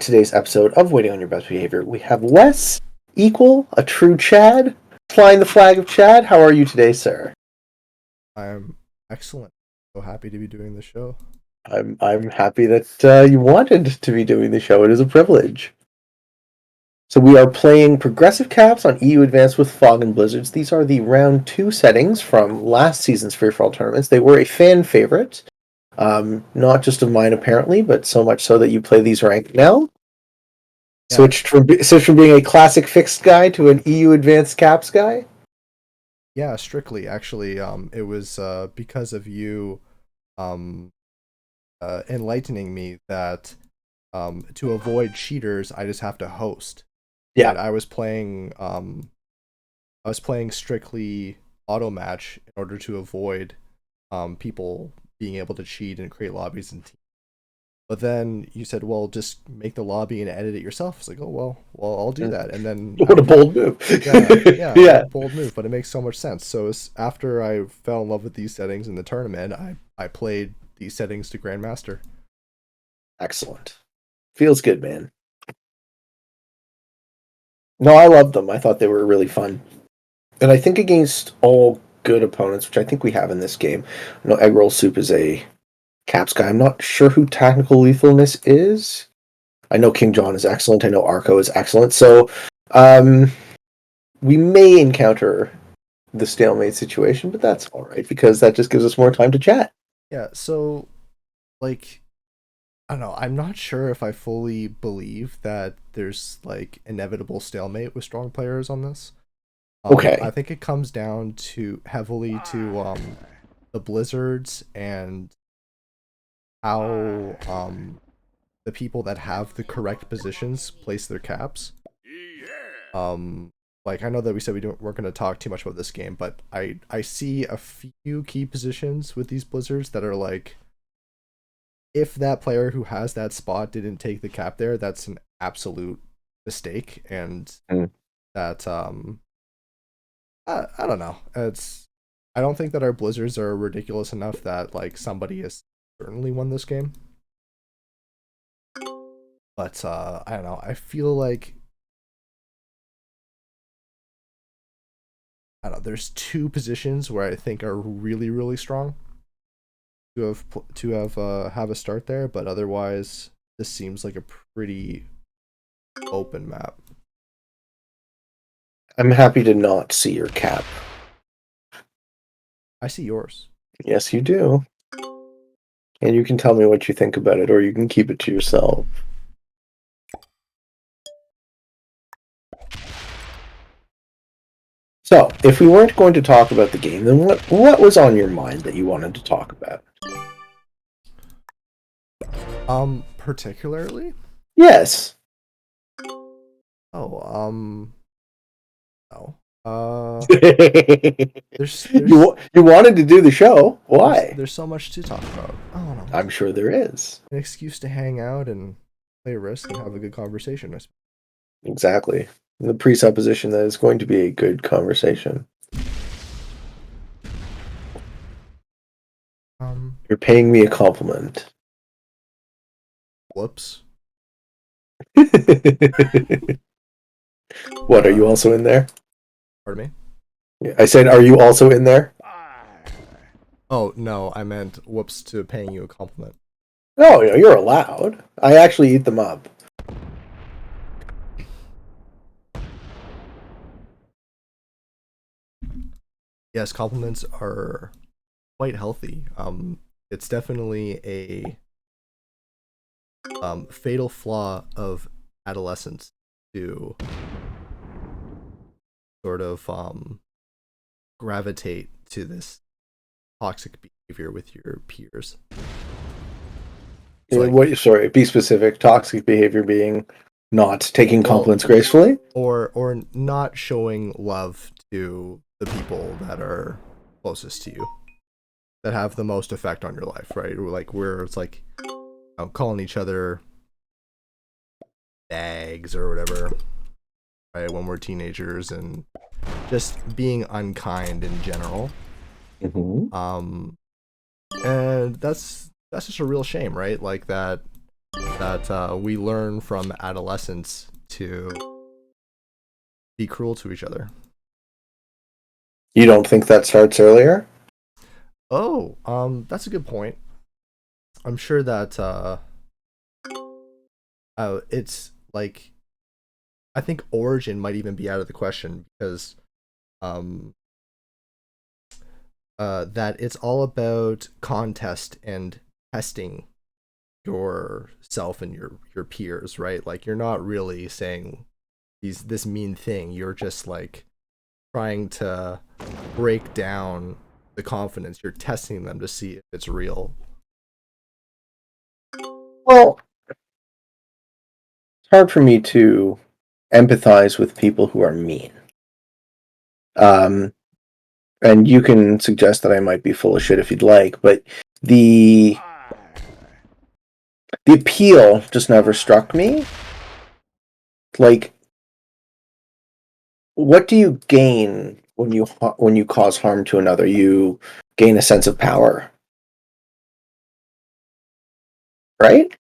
today's episode of Waiting on Your Best Behavior. We have Wes, equal, a true Chad, flying the flag of Chad. How are you today, sir? I'm excellent. So happy to be doing the show. I'm happy that you wanted to be doing the show. It is a privilege. So we are playing Progressive Caps on EU Advanced with Fog and Blizzards. These are the round 2 settings from last season's free-for-all tournaments. They were a fan favorite. Not just of mine, apparently, but so much so that you play these ranked now. Yeah. Switched from being a classic fixed guy to an EU Advanced Caps guy? Yeah, strictly. Actually, it was because of you enlightening me that to avoid cheaters, I just have to host. Yeah. And I was playing strictly auto match in order to avoid people being able to cheat and create lobbies and teams. But then you said, well, just make the lobby and edit it yourself. It's like, oh, well, I'll do that. And then what a bold move. Yeah, bold move, but it makes so much sense. So after I fell in love with these settings in the tournament, I played these settings to Grandmaster. Excellent. Feels good, man. No, I loved them. I thought they were really fun. And I think against all good opponents, which I think we have in this game, I know Egg Roll Soup is a Caps guy. I'm not sure who Tactical Lethalness is. I know King John is excellent. I know Arco is excellent. So we may encounter the stalemate situation, but that's all right because that just gives us more time to chat. Yeah, so, like, I don't know. I'm not sure if I fully believe that there's, like, inevitable stalemate with strong players on this. Okay. I think it comes down heavily to the blizzards and how the people that have the correct positions place their caps. Like, I know that we said weren't going to talk too much about this game, but I see a few key positions with these blizzards that are like, if that player who has that spot didn't take the cap there, that's an absolute mistake, and that I don't know. I don't think that our blizzards are ridiculous enough that like somebody has certainly won this game. But I don't know. I feel like I don't know. There's two positions where I think are really, really strong to have a start there, but otherwise, this seems like a pretty open map. I'm happy to not see your cap. I see yours. Yes, you do. And you can tell me what you think about it, or you can keep it to yourself. So, if we weren't going to talk about the game, then what was on your mind that you wanted to talk about? Particularly? Yes. Oh, no. There's you wanted to do the show. Why? There's so much to talk about. Oh no. I'm sure there is. An excuse to hang out and play Risk and have a good conversation. Exactly. The presupposition that it's going to be a good conversation. You're paying me a compliment. Whoops. What, are you also in there? Pardon me? I said, are you also in there? Oh, no, I meant whoops to paying you a compliment. No, you're allowed. I actually eat them up. Yes, compliments are quite healthy. It's definitely a fatal flaw of adolescence to sort of gravitate to this toxic behavior with your peers. Sorry, be specific. Toxic behavior being not taking compliments gracefully? Or not showing love to the people that are closest to you, that have the most effect on your life, right? Like, where it's like, calling each other bags or whatever, right, when we're teenagers, and just being unkind in general. Mm-hmm. And that's just a real shame, right? Like, that that we learn from adolescence to be cruel to each other. You don't think that starts earlier? Oh, that's a good point. I'm sure that it's like, I think origin might even be out of the question, because that it's all about contest and testing yourself and your peers, right? Like, you're not really saying this mean thing. You're just like trying to break down the confidence. You're testing them to see if it's real. Well, it's hard for me to empathize with people who are mean. And you can suggest that I might be full of shit if you'd like, but the appeal just never struck me. Like, what do you gain when you cause harm to another? You gain a sense of power, right?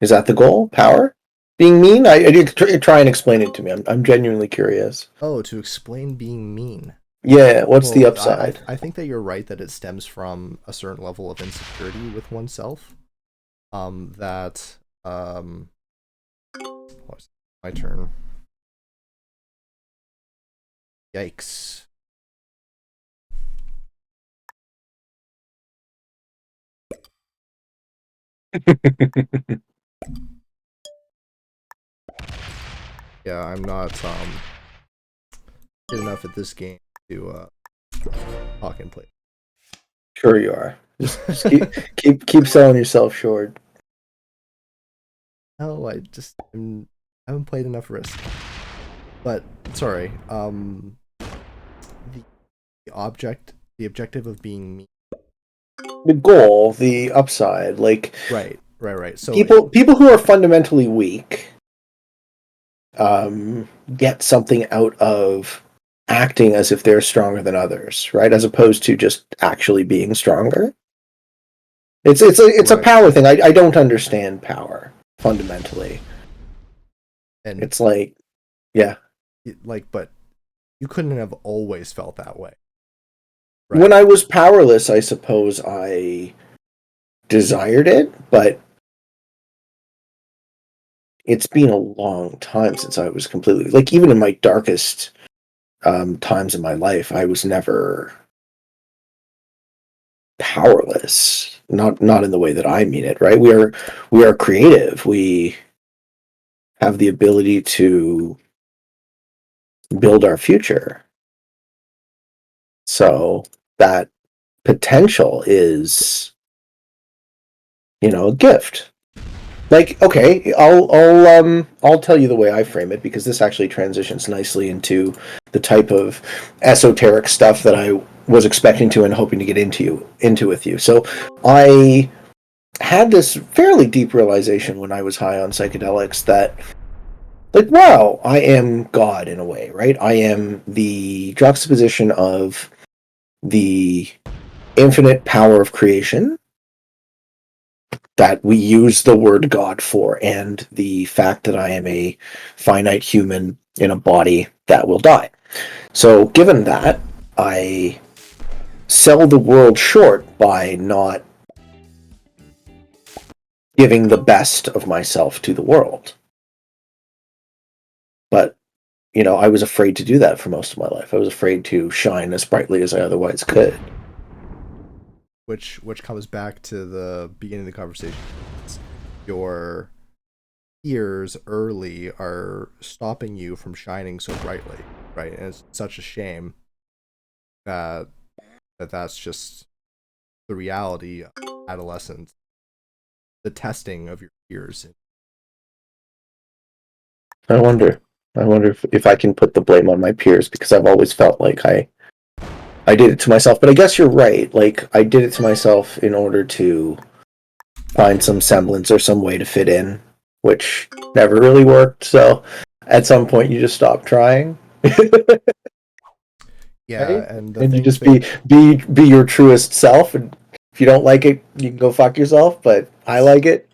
Is that the goal? Power? Being mean? I did try and explain it to me. I'm genuinely curious. Oh, to explain being mean. Yeah, what's the upside? I think that you're right that it stems from a certain level of insecurity with oneself. That my turn. Yikes. Yeah, I'm not good enough at this game to talk and play. Sure you are. Just keep selling yourself short. No, I haven't played enough Risk. But sorry, the objective of being me. The goal, the upside, like Right. So people who are fundamentally weak get something out of acting as if they're stronger than others, right? As opposed to just actually being stronger. It's a right. power thing. I don't understand power fundamentally. And it's like, yeah. But you couldn't have always felt that way. Right? When I was powerless, I suppose I desired it, but it's been a long time since I was completely, like, even in my darkest times in my life, I was never powerless. Not in the way that I mean it, right? We are creative. We have the ability to build our future. So that potential is, a gift. Like, okay, I'll tell you the way I frame it, because this actually transitions nicely into the type of esoteric stuff that I was expecting to and hoping to get into with you. So I had this fairly deep realization when I was high on psychedelics that, like, wow, I am God in a way, right? I am the juxtaposition of the infinite power of creation that we use the word God for, and the fact that I am a finite human in a body that will die. So given that, I sell the world short by not giving the best of myself to the world. But, I was afraid to do that for most of my life. I was afraid to shine as brightly as I otherwise could. Which comes back to the beginning of the conversation. Your fears early are stopping you from shining so brightly, right? And it's such a shame that that's just the reality of adolescence, the testing of your fears. I wonder if I can put the blame on my peers, because I've always felt like I did it to myself. But I guess you're right. Like, I did it to myself in order to find some semblance or some way to fit in, which never really worked. So at some point you just stop trying. Yeah, right? and you just be your truest self, and if you don't like it, you can go fuck yourself, but I like it.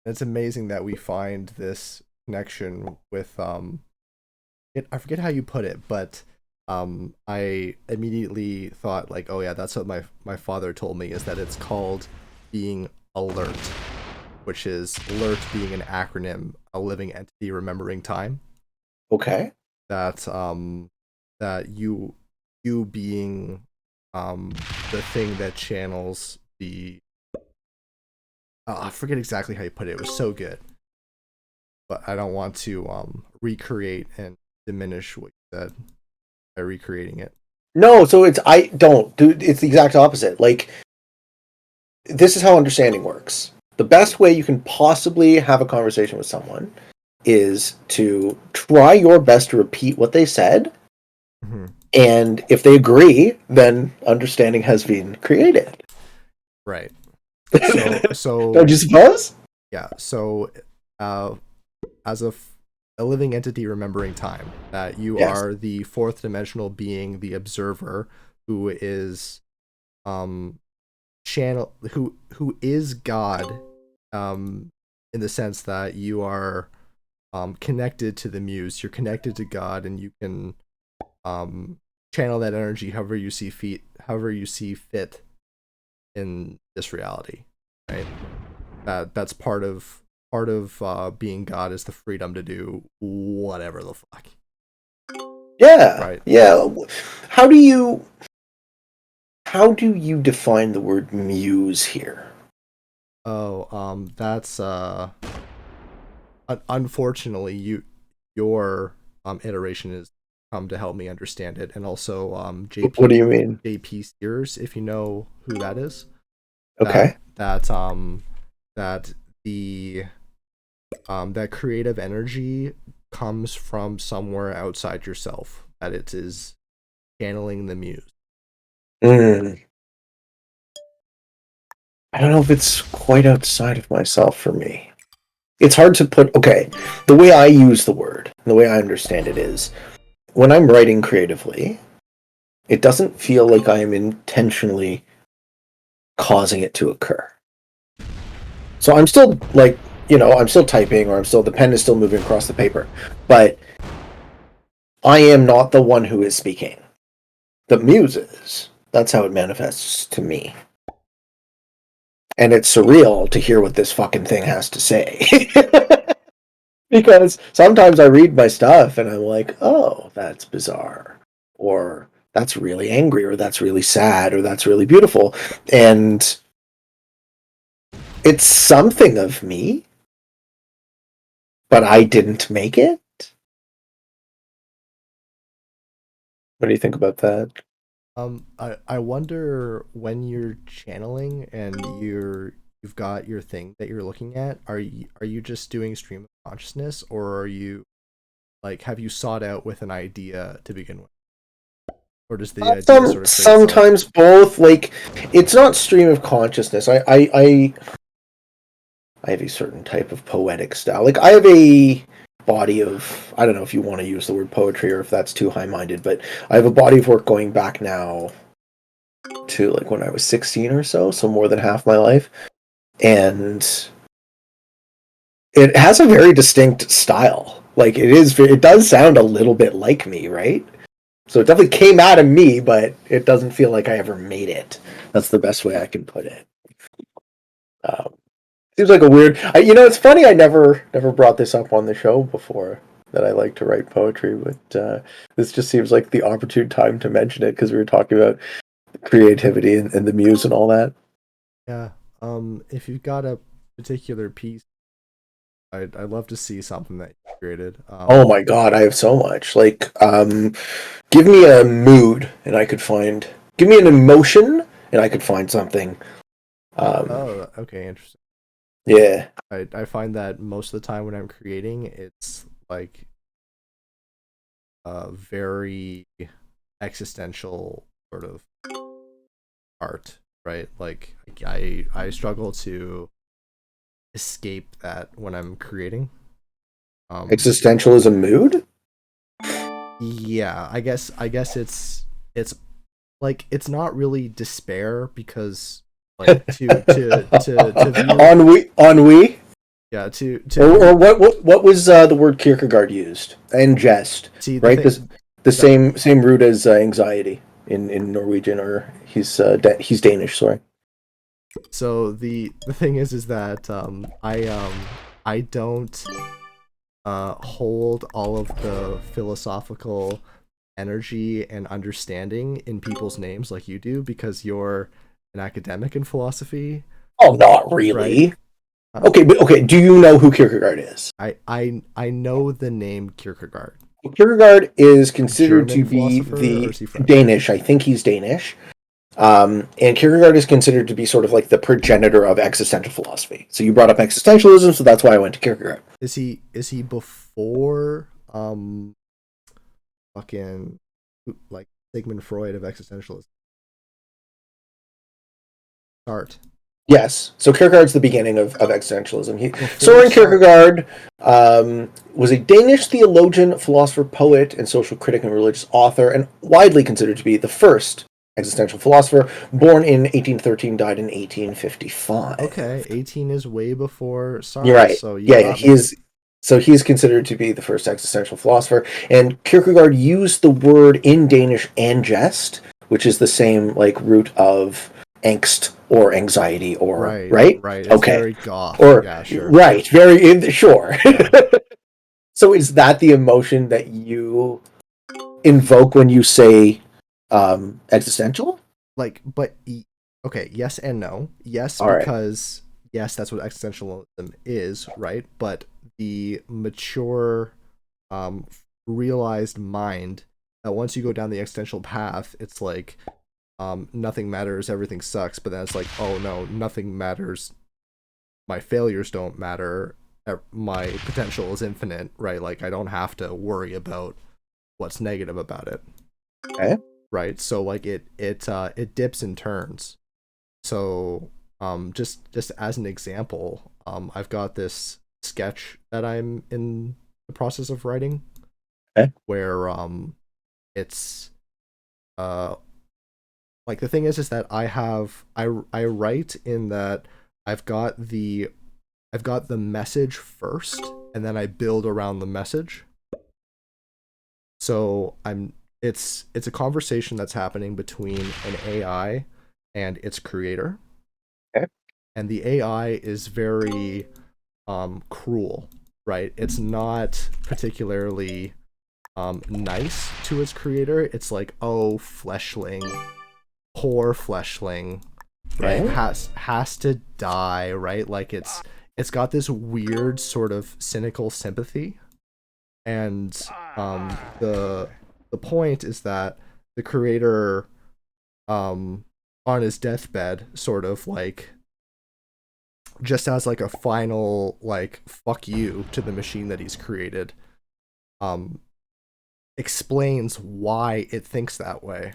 It's amazing that we find this connection with I forget how you put it, but I immediately thought like, oh yeah, that's what my father told me, is that it's called being alert, which is alert being an acronym, a living entity remembering time. Okay. That that you being the thing that channels the I forget exactly how you put it. It was so good, but I don't want to recreate and diminish what you said by recreating it. No, so it's I don't, dude. It's the exact opposite. Like, this is how understanding works. The best way you can possibly have a conversation with someone is to try your best to repeat what they said, Mm-hmm. and if they agree, then understanding has been created. Right. Don't So you suppose? yeah. So as a living entity remembering time, that you Yes. are the fourth dimensional being, the observer, who is channel who is God, in the sense that you are connected to the muse, you're connected to God, and you can channel that energy however you see fit in this reality, right? That's part of being God, is the freedom to do whatever the fuck. Yeah. Right. Yeah. How do you define the word muse here? Oh, that's unfortunately your iteration is come to help me understand it, and also What do you mean? JP Sears, if you know who that is. Okay. That the that creative energy comes from somewhere outside yourself, that it is channeling the muse. Mm. I don't know if it's quite outside of myself for me. It's hard to put. Okay, the way I use the word, the way I understand it is, when I'm writing creatively, it doesn't feel like I am intentionally causing it to occur. So I'm still like, I'm still typing, or the pen is still moving across the paper, but I am not the one who is speaking. The muse is. That's how it manifests to me. And it's surreal to hear what this fucking thing has to say. Because sometimes I read my stuff and I'm like, oh, that's bizarre. Or that's really angry, or that's really sad, or that's really beautiful. And it's something of me, but I didn't make it. What do you think about that? I wonder, when you're channeling and you've got your thing that you're looking at, are you just doing stream of consciousness, or are you like, have you sought out with an idea to begin with, or does the idea sort of create itself? Sometimes both. Like, it's not stream of consciousness. I have a certain type of poetic style. Like, I have a body of, I don't know if you want to use the word poetry or if that's too high-minded, but I have a body of work going back now to like when I was 16 or so more than half my life. And it has a very distinct style. Like, it does sound a little bit like me, right? So it definitely came out of me, but it doesn't feel like I ever made it. That's the best way I can put it. Um, Seems like a weird. It's funny. I never brought this up on the show before, that I like to write poetry, but this just seems like the opportune time to mention it, because we were talking about creativity and the muse and all that. Yeah. If you've got a particular piece, I'd love to see something that you created. Oh my god, I have so much. Like, give me a mood, and I could find. Give me an emotion, and I could find something. Oh, okay, interesting. Yeah. I find that most of the time when I'm creating, it's like a very existential sort of art, right? Like, I struggle to escape that when I'm creating. Existentialism mood? Yeah, I guess it's like, it's not really despair, because like to view Ennui? Ennui? Yeah, Or what was the word Kierkegaard used? And jest, see the right? This thing the that same root as anxiety in Norwegian, or he's Danish. Sorry. so the thing is that I don't hold all of the philosophical energy and understanding in people's names like you do because you're an academic in philosophy, Oh, not right? really. Um, Okay, but okay. Do you know who Kierkegaard is? I know the name Kierkegaard. Kierkegaard is Is he a considered to German be philosopher or the is he French? Danish. I think he's Danish. And Kierkegaard is considered to be sort of like the progenitor of existential philosophy. So you brought up existentialism, so that's why I went to Kierkegaard. Is he before fucking like Sigmund Freud of existentialism? Start Yes. So Kierkegaard's the beginning of existentialism. before Soren Sartre. Kierkegaard was a Danish theologian, philosopher, poet, and social critic and religious author, and widely considered to be the first existential philosopher, born in 1813, died in 1855. Okay, 18 is way before You're Sartre, right. so you Yeah, yeah. got me. He's considered to be the first existential philosopher, and Kierkegaard used the word in Danish and jest, which is the same like root of angst or anxiety or Right, right. right. It's Okay, very goth. or Yeah, sure. right, sure. Yeah. So is that the emotion that you invoke when you say existential? Like, okay, yes and no. Yes, All right. because yes, that's what existentialism is, right? But the mature, um, realized mind that once you go down the existential path, it's like, nothing matters, everything sucks. But then it's like, oh no, nothing matters. My failures don't matter. My potential is infinite, right? Like I don't have to worry about what's negative about it, Okay. right? So like it dips and turns. So just as an example, I've got this sketch that I'm in the process of writing Okay. where it's uh like the thing is that I write in that I've got the I've got the message first and then I build around the message. So it's a conversation that's happening between an AI and its creator, Okay. and the AI is very cruel, right? It's not particularly nice to its creator. It's like, oh, fleshling, poor fleshling, right? Okay. Has to die, right? Like it's got this weird sort of cynical sympathy, and the point is that the creator on his deathbed sort of like just as like a final like fuck you to the machine that he's created, um explains why it thinks that way,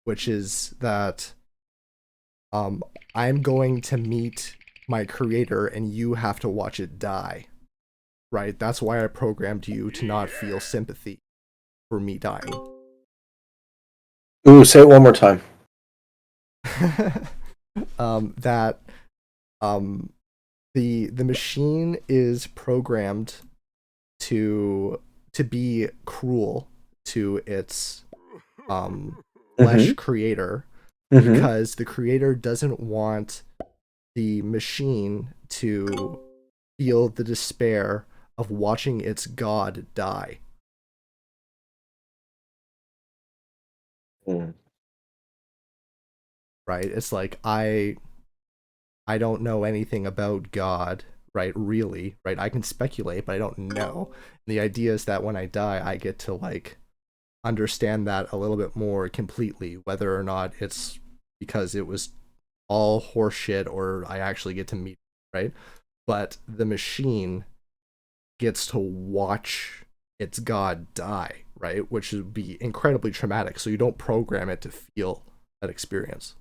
which is that um I'm going to meet my creator and you have to watch it die, right? That's why I programmed you to not feel sympathy for me dying. Ooh, say it one more time. That um the machine is programmed to be cruel to its flesh Mm-hmm. creator Mm-hmm. because the creator doesn't want the machine to feel the despair of watching its god die, Mm. right? It's like I don't know anything about God, right? Really, right? I can speculate, but I don't know. And the idea is that when I die, I get to like understand that a little bit more completely, whether or not it's because it was all horseshit or I actually get to meet, right? But the machine gets to watch its god die, right? Which would be incredibly traumatic. So you don't program it to feel that experience,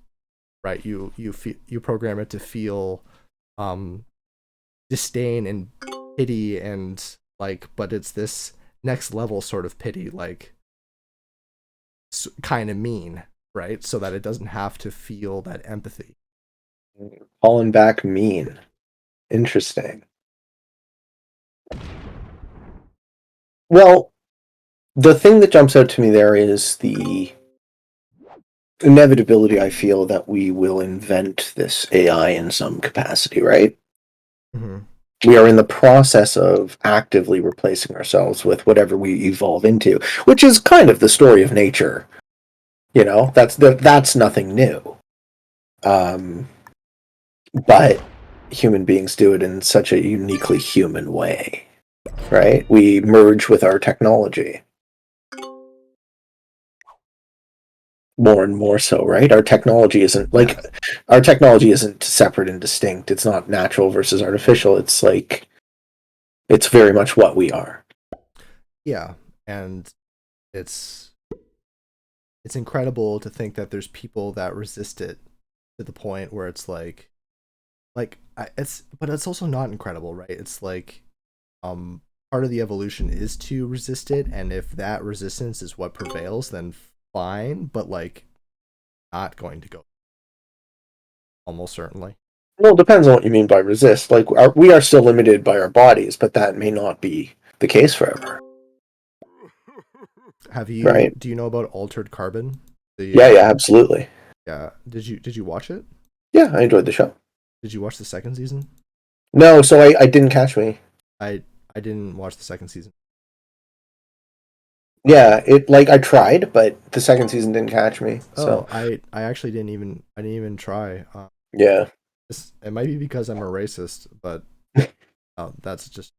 right? You program it to feel um disdain and pity and like, but it's this next level sort of pity, like kind of mean, right? So that it doesn't have to feel that empathy. Calling back mean. Interesting. Well, the thing that jumps out to me there is the inevitability, I feel, that we will invent this AI in some capacity, right? Mm-hmm. We are in the process of actively replacing ourselves with whatever we evolve into, which is kind of the story of nature. You know, that's nothing new. Um, but human beings do it in such a uniquely human way, right? We merge with our technology more and more so, right? Yeah. Our technology isn't separate and distinct. It's not natural versus artificial. It's like it's very much what we are. Yeah. And it's incredible to think that there's people that resist it to the point where it's but it's also not incredible, right? It's like part of the evolution is to resist it, and if that resistance is what prevails, then fine, but like not going to go almost certainly. Well, it depends on what you mean by resist. Like we are still limited by our bodies, but that may not be the case forever, right? Do you know about Altered Carbon? The Yeah, yeah, absolutely. Yeah, did you watch it? Yeah, I enjoyed the show. Did you watch the second season? No, so I didn't catch me. I didn't watch the second season. Yeah, it like I tried, but the second season didn't catch me. Oh, So I actually didn't even try. yeah. It might be because I'm a racist, but that's just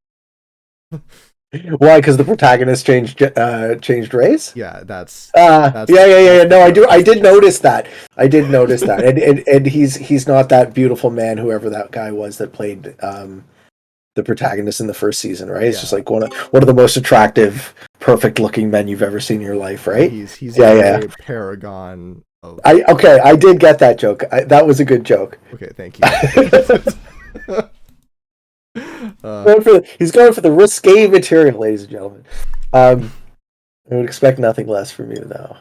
Why? Because the protagonist changed race. yeah, that's Yeah. No, I that's the did joke. notice that. I did notice that, and he's not that beautiful man, whoever that guy was that played the protagonist in the first season, right? It's just Yeah, like one of the most attractive, perfect looking men you've ever seen in your life, yeah, right? he's a Yeah. very paragon of. I did get that joke. That was a good joke. Okay, thank you. uh, He's going for the risque material, ladies and gentlemen. I would expect nothing less from you, though.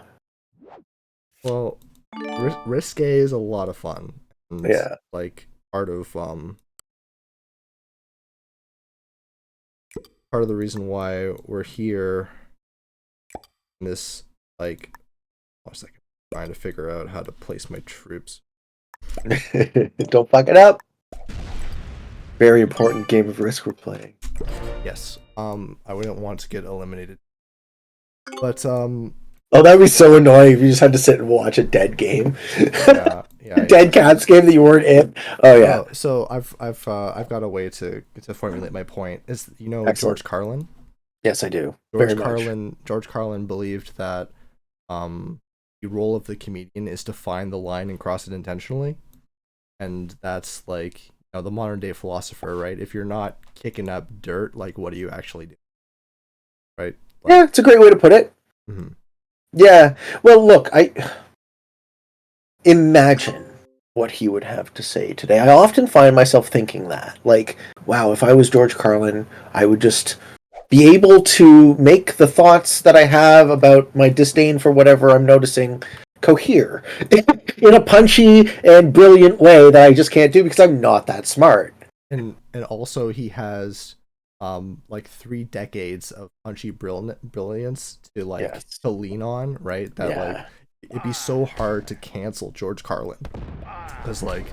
well, risque is a lot of fun, and Yeah. like part of the reason why we're here in this like one second trying to figure out how to place my troops. Don't fuck it up. Very important game of Risk we're playing. Yes. I wouldn't want to get eliminated. But Oh, that'd be so annoying if you just had to sit and watch a dead game. yeah. Dead Cats game that you weren't in. Oh yeah. Oh, so I've got a way to formulate my point. Is Excellent. George Carlin? Yes, I do. Very much. George Carlin believed that the role of the comedian is to find the line and cross it intentionally. And that's like the modern day philosopher, right? If you're not kicking up dirt, like what do you actually do? Right? Like, Yeah, it's a great way to put it. mm-hmm. Yeah. Well, look, I imagine what he would have to say today. I often find myself thinking that, like, wow, if I was George Carlin, I would just be able to make the thoughts that I have about my disdain for whatever I'm noticing cohere in a punchy and brilliant way that I just can't do because I'm not that smart. And also he has like 3 decades of punchy brilliance to to lean on, right? That like it'd be so hard to cancel George Carlin because like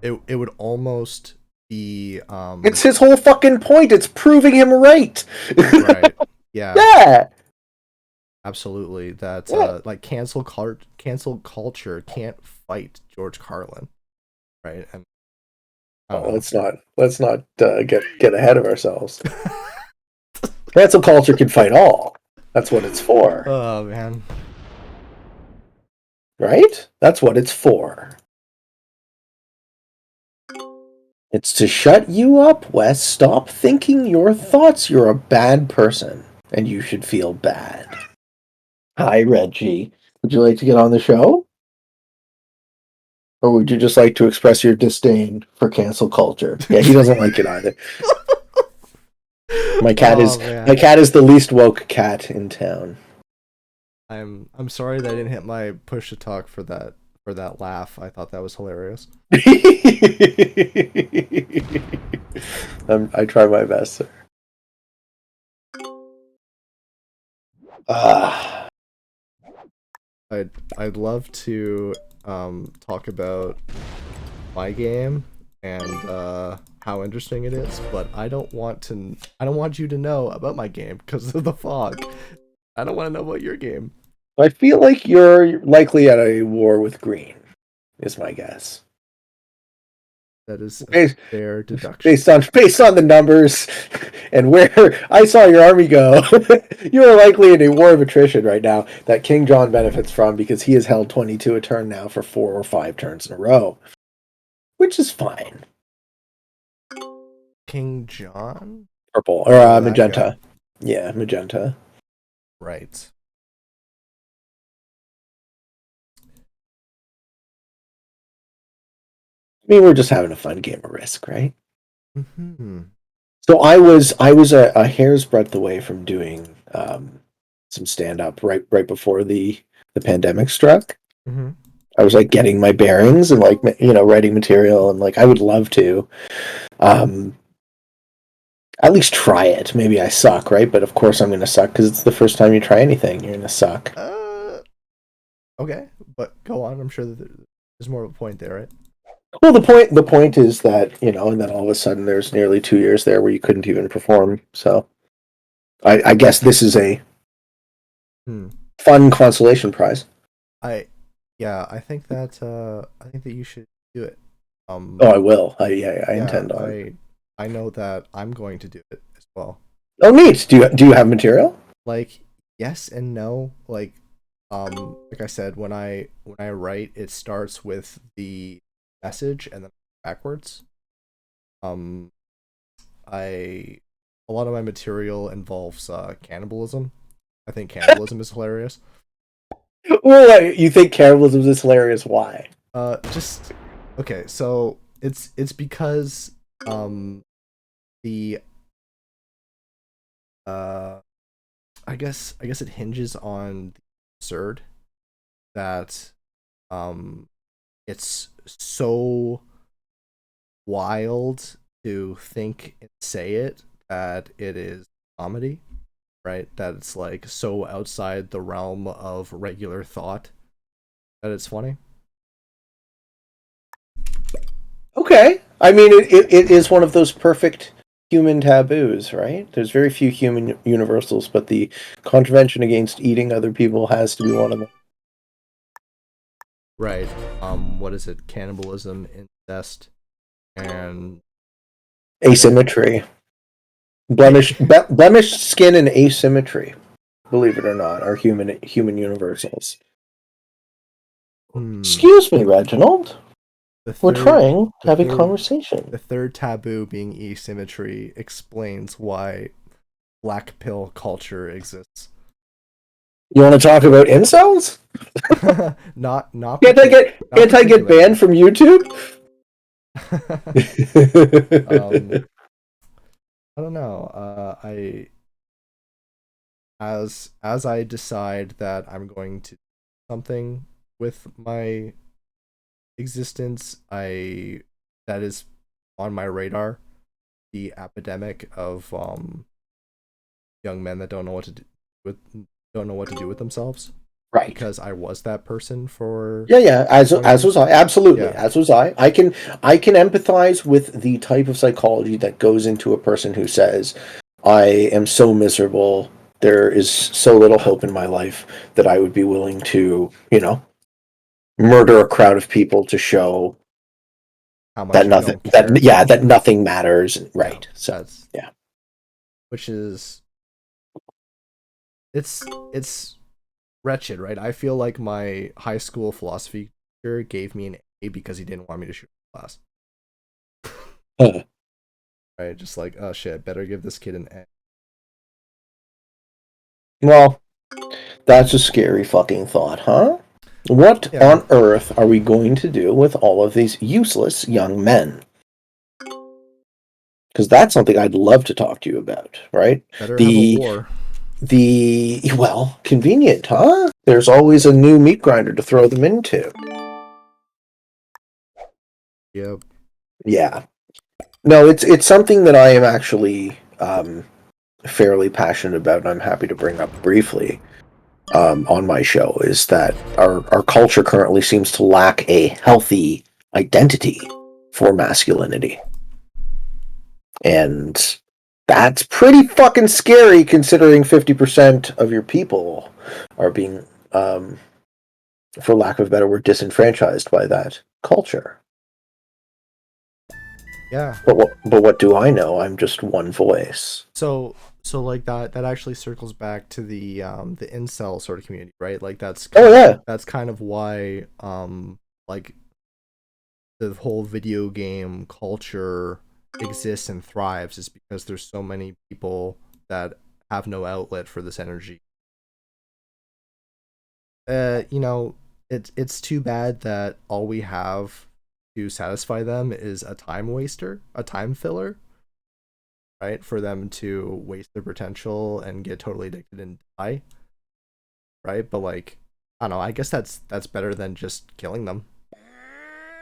it would almost be It's his whole fucking point. It's proving him right. Right. Yeah. Yeah. Absolutely. That like cancel culture can't fight George Carlin, right? And let's not get ahead of ourselves. Cancel culture can fight all. That's what it's for. Oh man. Right? That's what it's for. It's to shut you up, Wes. Stop thinking your thoughts. You're a bad person, and you should feel bad. Hi, Reggie. Would you like to get on the show? Or would you just like to express your disdain for cancel culture? Yeah, he doesn't like it either. My cat is the least woke cat in town. I'm sorry that I didn't hit my push to talk for that laugh. I thought that was hilarious. I try my best, sir. Ah, I'd love to talk about my game and how interesting it is, but I don't want you to know about my game because of the fog. I don't want to know about your game. I feel like you're likely at a war with green, is my guess. That is a Based, fair deduction. based on the numbers and where I saw your army go, you are likely in a war of attrition right now that King John benefits from because he has held 22 a turn now for 4 or 5 turns in a row, which is fine. King John? Purple or Oh, that guy. magenta. Yeah, magenta. Right. I mean, we're just having a fun game of Risk, right? Mm-hmm. So I was a hair's breadth away from doing some stand up right before the pandemic struck. Mm-hmm. I was like getting my bearings and like writing material and like I would love to um at least try it. Maybe I suck, right? But of course I'm going to suck because it's the first time you try anything. You're going to suck. Okay, but go on. I'm sure that there's more of a point there, right? Well, the point is that and then all of a sudden there's nearly 2 years there where you couldn't even perform. So I guess this is a Hmm. fun consolation prize. I yeah, I think that you should do it. Oh, I will. I Yeah, intend on. I know that I'm going to do it as well. Oh, neat. Do you have material? Like, yes and no. Like I said, when I write, it starts with the message and then backwards. Um, I a lot of my material involves cannibalism. I think cannibalism is hilarious. Well, you think cannibalism is hilarious? Why? Just okay. So it's because the uh I guess it hinges on the absurd that it's so wild to think and say it that it is comedy, right? That it's like so outside the realm of regular thought that it's funny. Okay. I mean, it is one of those perfect human taboos, right? There's very few human universals, but the contravention against eating other people has to be one of them. Right. What is it? Cannibalism, incest, and Asymmetry. Blemished skin and asymmetry, believe it or not, are human universals. hmm. Excuse me, Reginald. The We're third trying to the have a third conversation. the third taboo being asymmetry explains why black pill culture exists. You want to talk about incels? Not Can't I get not can't I get particularly. banned from YouTube? um I don't know. I as I decide that I'm going to do something with my existence, I that is on my radar, the epidemic of young men that with don't know what to do with themselves, Right. because I was that person for Yeah. As 20 as was years. I. Absolutely. Yeah. As was I. I can empathize with the type of psychology that goes into a person who says, "I am so miserable. There is so little hope in my life that I would be willing to, murder a crowd of people to show How that much I nothing don't that care. yeah that nothing matters." Yeah. Right. So That's yeah. which is it's wretched, right? I feel like my high school philosophy teacher gave me an A because he didn't want me to shoot class. Huh. Right? Just like, oh shit, better give this kid an A. Well, that's a scary fucking thought, huh? What Yeah, on earth are we going to do with all of these useless young men? Because that's something I'd love to talk to you about, right? better have a The war. well, convenient, huh? There's always a new meat grinder to throw them into. Yep. Yeah. No, it's something that I am actually fairly passionate about, and I'm happy to bring up briefly on my show, is that our culture currently seems to lack a healthy identity for masculinity. And that's pretty fucking scary, considering 50% of your people are being, for lack of a better word, disenfranchised by that culture. Yeah. But what do I know? I'm just one voice. So like that actually circles back to the incel sort of community, right? Like that's kind of why like the whole video game culture exists and thrives, is because there's so many people that have no outlet for this energy. You know, it's too bad that all we have to satisfy them is a time waster, a time filler, right? For them to waste their potential and get totally addicted and die, right? But like, I don't know, I guess that's better than just killing them.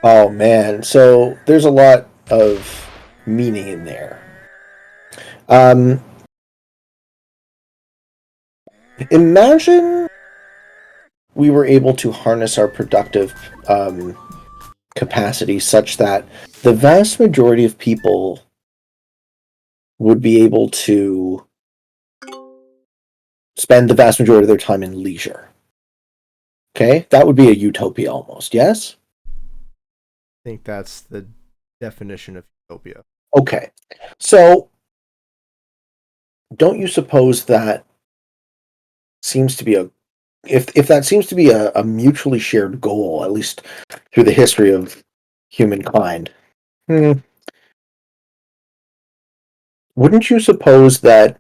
Oh man, so there's a lot of meaning in there. Um, Imagine we were able to harness our productive capacity such that the vast majority of people would be able to spend the vast majority of their time in leisure. Okay? That would be a utopia almost, yes? I think that's the definition of utopia. Okay. So, don't you suppose that seems to be a if that seems to be a mutually shared goal, at least through the history of humankind, wouldn't you suppose that,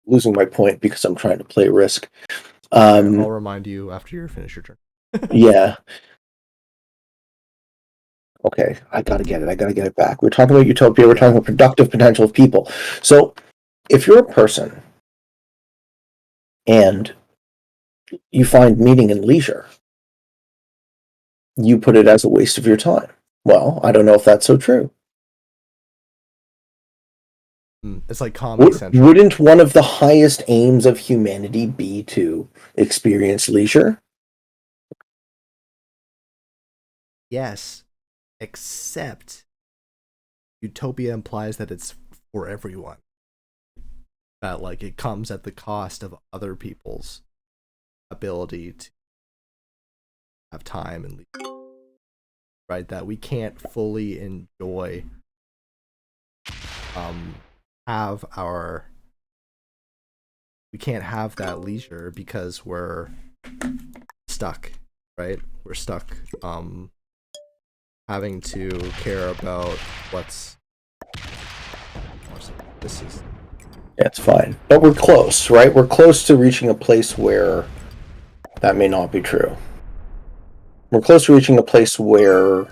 losing my point because I'm trying to play Risk? I'll remind you after you finish your turn. Yeah. Okay, I gotta get it. I gotta get it back. We're talking about utopia. We're talking about productive potential of people. So, if you're a person and you find meaning in leisure, you put it as a waste of your time. Well, I don't know if that's so true. It's like Comedy Central. Wouldn't one of the highest aims of humanity be to experience leisure? Yes, except utopia implies that it's for everyone. That like it comes at the cost of other people's ability to have time and leisure, right? That we can't fully enjoy have our we can't have that leisure because we're stuck, right? We're stuck having to care about what's this is Yeah, it's fine. But we're close, right? We're close to reaching a place where that may not be true. We're close to reaching a place where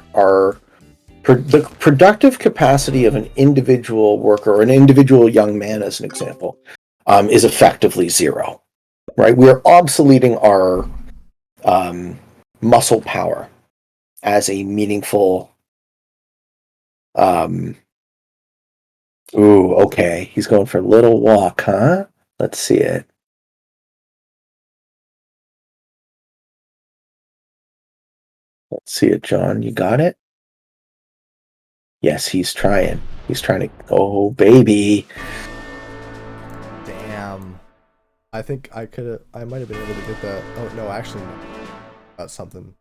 the productive capacity of an individual worker or an individual young man, as an example, is effectively zero, right? We are obsoleting our muscle power as a meaningful. Ooh, okay. He's going for a little walk, huh? Let's see it. Let's see it, John. You got it? Yes, he's trying. He's trying to. Oh, baby. damn. I think I might have been able to get that. Oh no, actually no. That's something.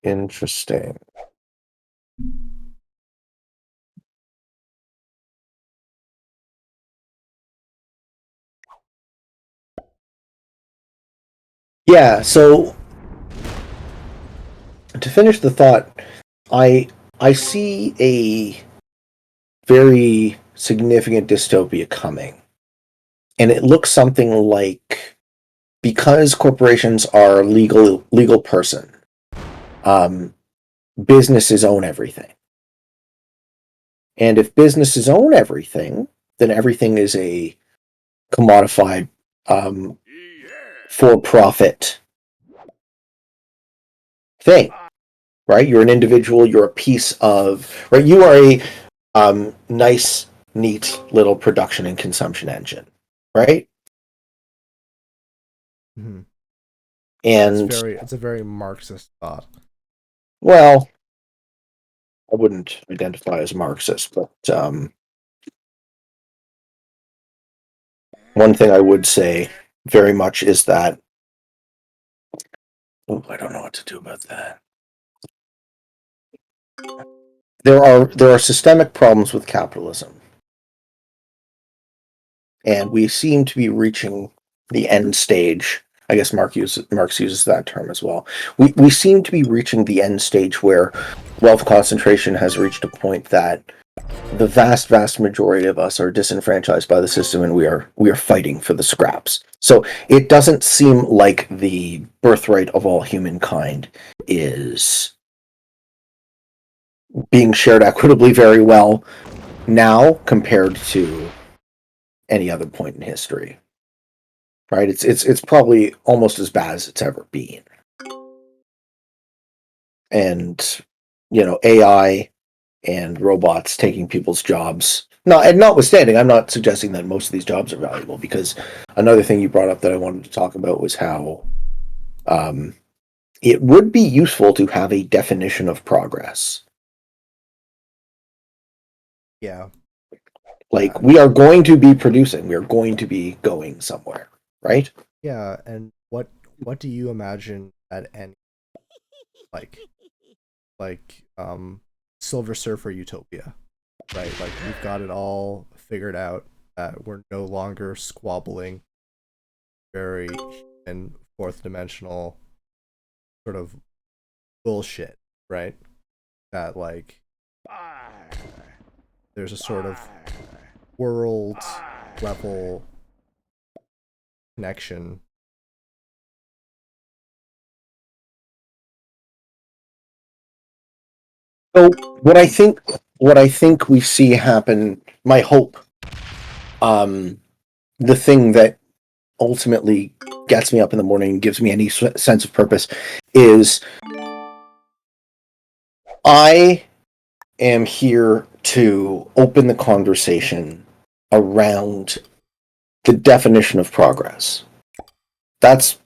Interesting. Yeah, so to finish the thought, I see a very significant dystopia coming. And it looks something like, because corporations are legal person, businesses own everything. And if businesses own everything, then everything is a commodified for-profit thing, right? You're an individual. You're a piece of, right? You are a nice, neat little production and consumption engine, right? Mm-hmm. And It's a very Marxist thought. well, I wouldn't identify as Marxist, but one thing I would say very much is that, oh, I don't know what to do about that. There are systemic problems with capitalism, and we seem to be reaching the end stage. I guess Marx uses that term as well. We seem to be reaching the end stage where wealth concentration has reached a point that the vast majority of us are disenfranchised by the system, and we are fighting for the scraps. So it doesn't seem like the birthright of all humankind is being shared equitably very well now compared to any other point in history. Right? It's probably almost as bad as it's ever been. And AI and robots taking people's jobs. No, and notwithstanding, I'm not suggesting that most of these jobs are valuable, because another thing you brought up that I wanted to talk about was how it would be useful to have a definition of progress. Yeah. Like, we are going to be producing, we are going to be going somewhere, right? Yeah, and what do you imagine at any like Silver Surfer Utopia, right? Like we've got it all figured out that we're no longer squabbling very human fourth dimensional sort of bullshit, right? That like there's a sort of world level connection. So what I think we see happen, my hope, the thing that ultimately gets me up in the morning and gives me any sense of purpose, is I am here to open the conversation around the definition of progress. That's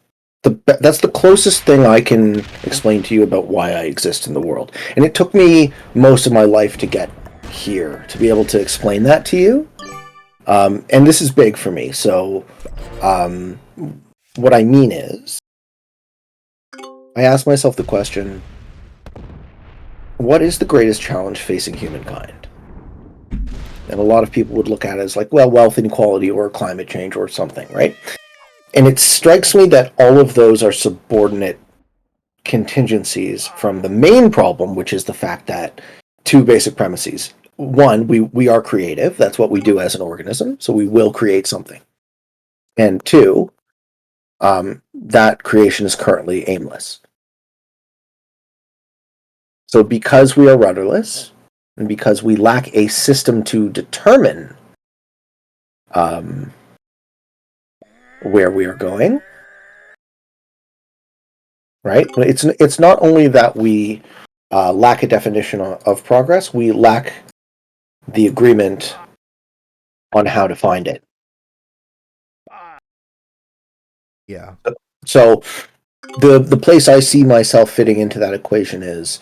that's the closest thing I can explain to you about why I exist in the world. And it took me most of my life to get here, to be able to explain that to you. And this is big for me. So what I mean is, I ask myself the question, what is the greatest challenge facing humankind? And a lot of people would look at it as like, well, wealth inequality or climate change or something, right? And it strikes me that all of those are subordinate contingencies from the main problem, which is the fact that two basic premises. One, we are creative. That's what we do as an organism. So we will create something. And two, that creation is currently aimless. So because we are rudderless, and because we lack a system to determine where we are going, right? It's not only that we lack a definition of progress, we lack the agreement on how to find it. Yeah. So the place I see myself fitting into that equation is,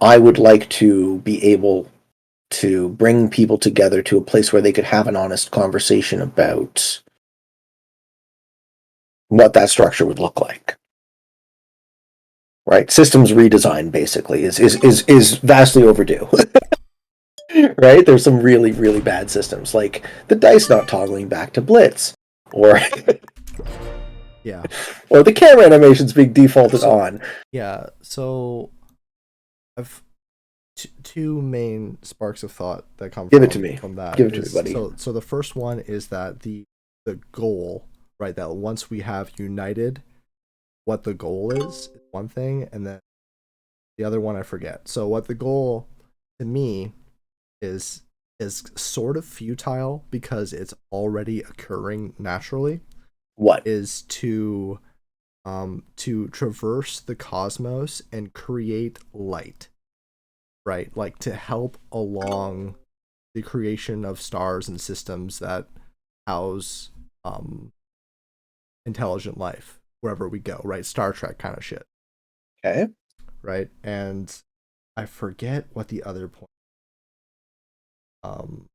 I would like to be able to bring people together to a place where they could have an honest conversation about what that structure would look like. Right? Systems redesign basically is vastly overdue. Right? There's some really bad systems, like the dice not toggling back to blitz, or Yeah. or the camera animations being defaulted on. Yeah. So I've two main sparks of thought that come Give it to me. from that. Give it to me, buddy. So the first one is that the goal, right? That once we have united what the goal is one thing, and then the other one I forget. So what the goal to me is sort of futile because it's already occurring naturally. What is to to traverse the cosmos and create light, right? Like to help along the creation of stars and systems that house intelligent life wherever we go, right? Star Trek kind of shit, Okay. right? And I forget what the other point. Um,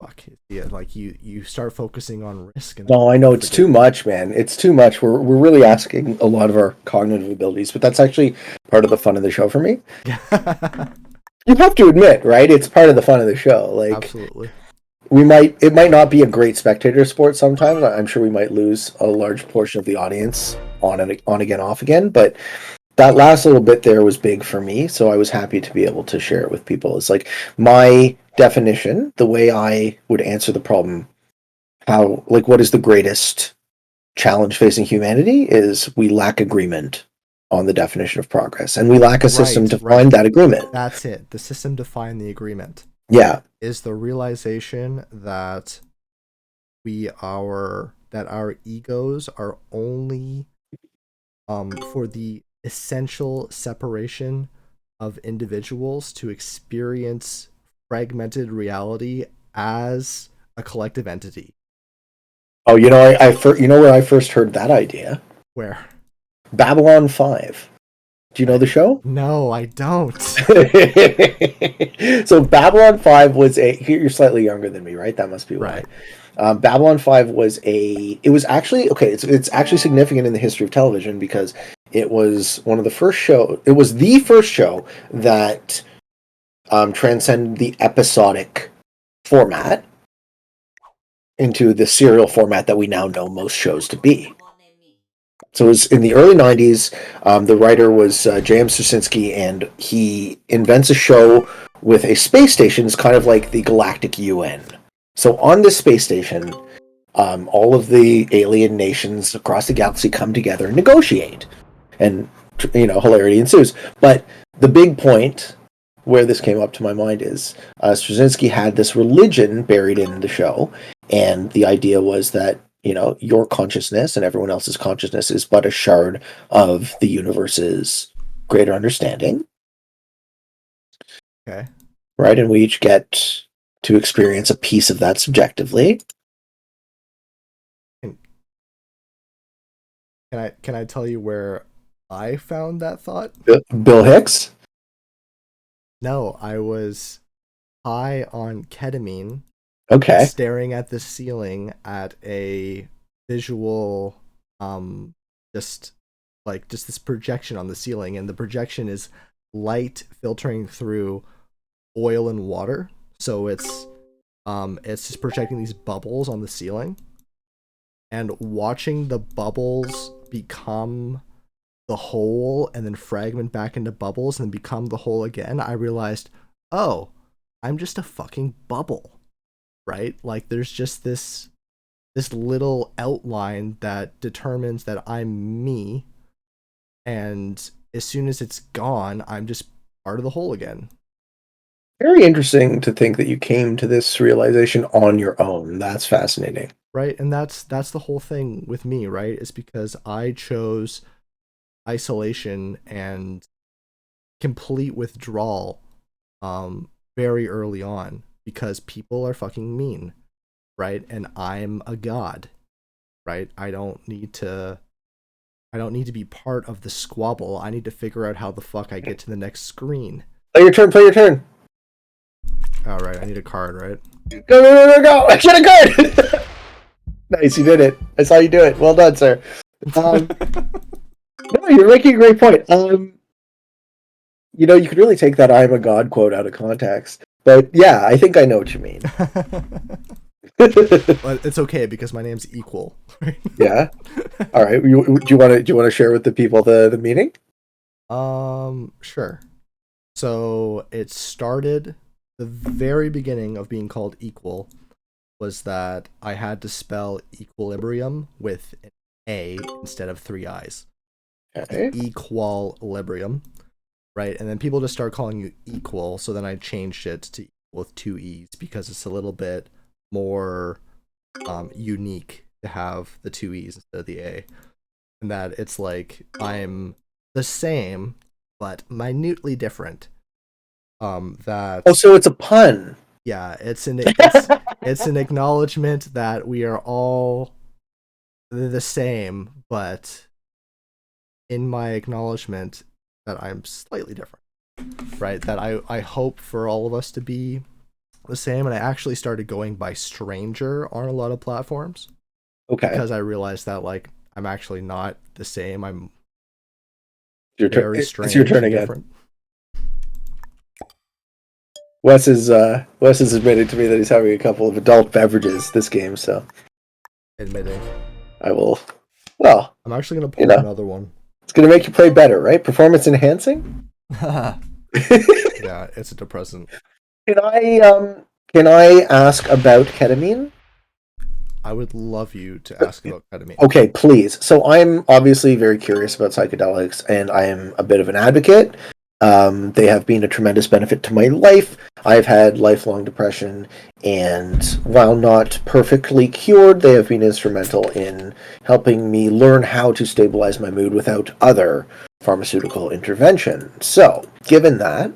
fuck yeah, like you start focusing on risk and No, I know it's too much, man. It's too much. We're really asking a lot of our cognitive abilities, but that's actually part of the fun of the show for me. You have to admit, right? It's part of the fun of the show. Like Absolutely. it might not be a great spectator sport sometimes. I'm sure we might lose a large portion of the audience on again, off again, but that last little bit there was big for me, so I was happy to be able to share it with people. It's like my definition, the way I would answer the problem, how, like, what is the greatest challenge facing humanity is we lack agreement on the definition of progress, and we lack a system to find that agreement. That's it. The system to find the agreement. Yeah. Is the realization that our egos are only for the essential separation of individuals to experience fragmented reality as a collective entity. Oh, you know, you know where I first heard that idea? Where? Babylon 5. Do you know the show? No, I don't. So Babylon 5 was you're slightly younger than me, right? That must be why. Right. Babylon 5 it was actually, okay, it's actually significant in the history of television because it was it was the first show that transcended the episodic format into the serial format that we now know most shows to be. So it was in the early 90s. The writer was J.M. Straczynski, and he invents a show with a space station. It's kind of like the galactic UN. So on this space station, all of the alien nations across the galaxy come together and negotiate. And, hilarity ensues. But the big point where this came up to my mind is Straczynski had this religion buried in the show, and the idea was that your consciousness and everyone else's consciousness is but a shard of the universe's greater understanding. Okay. Right, and we each get to experience a piece of that subjectively. Can I tell you where I found that thought? Bill Hicks? No, I was high on ketamine. Okay. Staring at the ceiling at a visual, just this projection on the ceiling, and the projection is light filtering through oil and water. So it's just projecting these bubbles on the ceiling, and watching the bubbles become the whole and then fragment back into bubbles and become the whole again. I realized, oh, I'm just a fucking bubble. Right? Like there's just this little outline that determines that I'm me, and as soon as it's gone, I'm just part of the whole again. Very interesting to think that you came to this realization on your own. That's fascinating. Right? And that's the whole thing with me, right? It's because I chose isolation and complete withdrawal very early on, because people are fucking mean, right? And I'm a god, right? I don't need to be part of the squabble. I need to figure out how the fuck I get to the next screen. Play your turn. All right, I need a card, right? Go! I get a card! Nice, you did it. I saw you do it. Well done, sir. No, you're making a great point. You could really take that "I'm a god" quote out of context. But yeah, I think I know what you mean. But it's okay because my name's Equal. Yeah. All right. Do you want to share with the people the meaning? Sure. So it started, the very beginning of being called Equal was that I had to spell equilibrium with an A instead of 3 I's. Okay. Equilibrium, right? And then people just start calling you Equal, so then I changed it to Equal with 2 E's because it's a little bit more unique to have the two E's instead of the A. And that it's like I'm the same but minutely different. That Oh, so it's a pun. yeah, it's an acknowledgement that we are all the same, but in my acknowledgement that I'm slightly different, right? That I hope for all of us to be the same, and I actually started going by stranger on a lot of platforms Okay. because I realized that like I'm actually not the same. I'm Your turn. very strange It's your turn and again. different. Wes is admitting to me that he's having a couple of adult beverages this game, so Admitting, I will. Well, I'm actually gonna you pour know, another one. it's gonna make you play better, right? Performance enhancing. Yeah, it's a depressant. Can I ask about ketamine? I would love you to ask about ketamine. Okay, please. So I'm obviously very curious about psychedelics, and I am a bit of an advocate. They have been a tremendous benefit to my life. I've had lifelong depression, and while not perfectly cured, they have been instrumental in helping me learn how to stabilize my mood without other pharmaceutical intervention. So, given that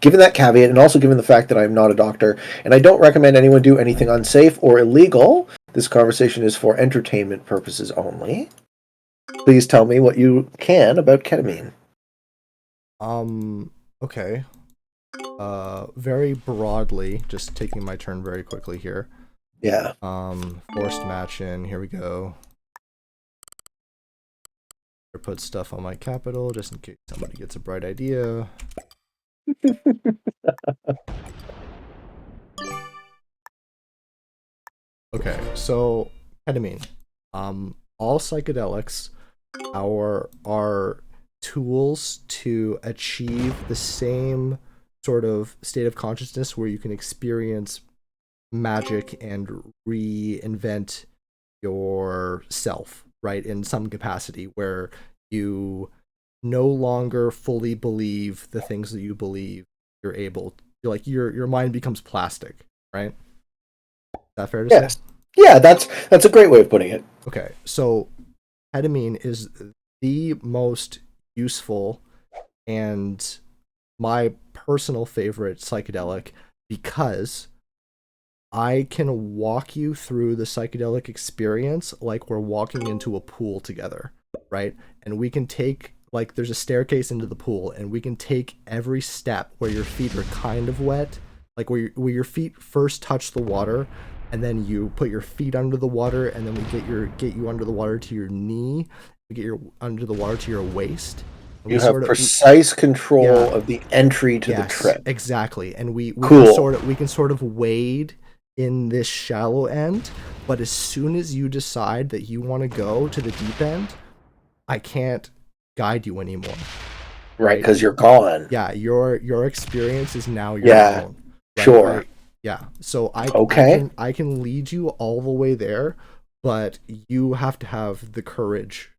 caveat, and also given the fact that I'm not a doctor, and I don't recommend anyone do anything unsafe or illegal, this conversation is for entertainment purposes only. Please tell me what you can about ketamine. Okay. Very broadly, just taking my turn very quickly here. Yeah. Forced match in, here we go. Put stuff on my capital just in case somebody gets a bright idea. Okay, so ketamine. All psychedelics are tools to achieve the same sort of state of consciousness where you can experience magic and reinvent yourself, right? In some capacity where you no longer fully believe the things that you believe you're able you're like your mind becomes plastic, right? Is that fair to say? Yes. Yeah, that's a great way of putting it. Okay, so ketamine is the most useful and my personal favorite psychedelic because I can walk you through the psychedelic experience like we're walking into a pool together, right? And we can take, like, there's a staircase into the pool, and we can take every step where your feet are kind of wet, like where your feet first touch the water, and then you put your feet under the water, and then we get you under the water to your knee, we get your under the water to your waist. And You we have sort of, precise control yeah, of the entry to the yes, trip. exactly. And Cool. we can sort of wade in this shallow end, but as soon as you decide that you want to go to the deep end, I can't guide you anymore. Right, Right? because you're gone. Yeah, your experience is now your Yeah, own. Right? sure. Yeah. So Okay. I can lead you all the way there, but you have to have the courage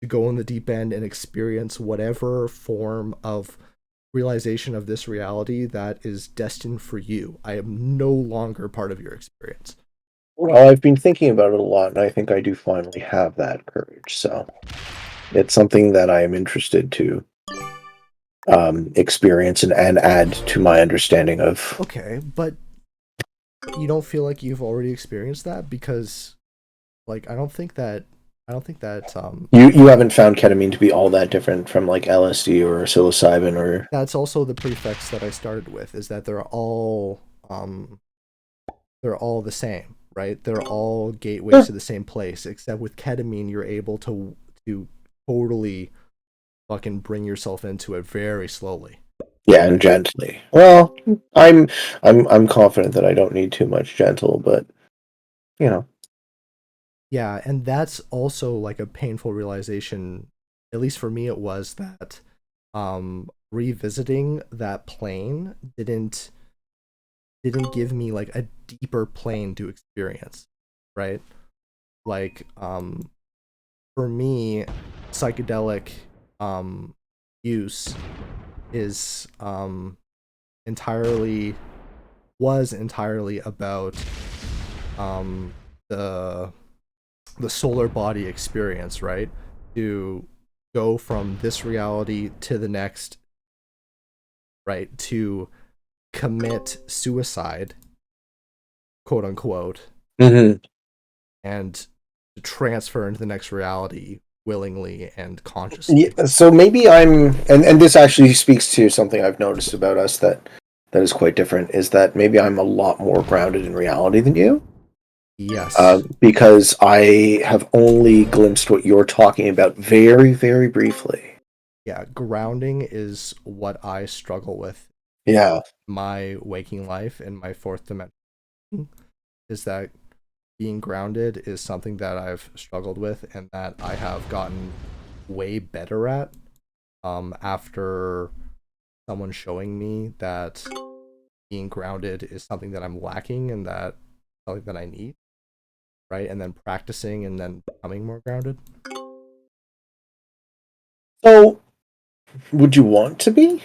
to go in the deep end and experience whatever form of realization of this reality that is destined for you. I am no longer part of your experience. Well, I've been thinking about it a lot, and I think I do finally have that courage. So it's something that I am interested to experience and add to my understanding of. Okay, but you don't feel like you've already experienced that because like I don't think that You haven't found ketamine to be all that different from like LSD or psilocybin or. that's also the prefix that I started with is that they're all the same, right? They're all gateways Huh. to the same place, except with ketamine you're able to totally fucking bring yourself into it very slowly. Yeah, and gently. Well, I'm I'm confident that I don't need too much gentle, but you know. Yeah, and that's also like a painful realization, at least for me it was that revisiting that plane didn't give me like a deeper plane to experience, right? Like for me psychedelic use is entirely was entirely about um the the solar body experience, right? To go from this reality to the next, right? To commit suicide, quote unquote, Mm-hmm. and to transfer into the next reality willingly and consciously. Yeah, so maybe and this actually speaks to something I've noticed about us that is quite different, is that maybe I'm a lot more grounded in reality than you. Yes. Because I have only glimpsed what you're talking about very, very briefly. Yeah, grounding is what I struggle with Yeah. my waking life and my fourth dimension, is that being grounded is something that I've struggled with and that I have gotten way better at after someone showing me that being grounded is something that I'm lacking and that something that I need, right? And then practicing and then becoming more grounded. So, would you want to be?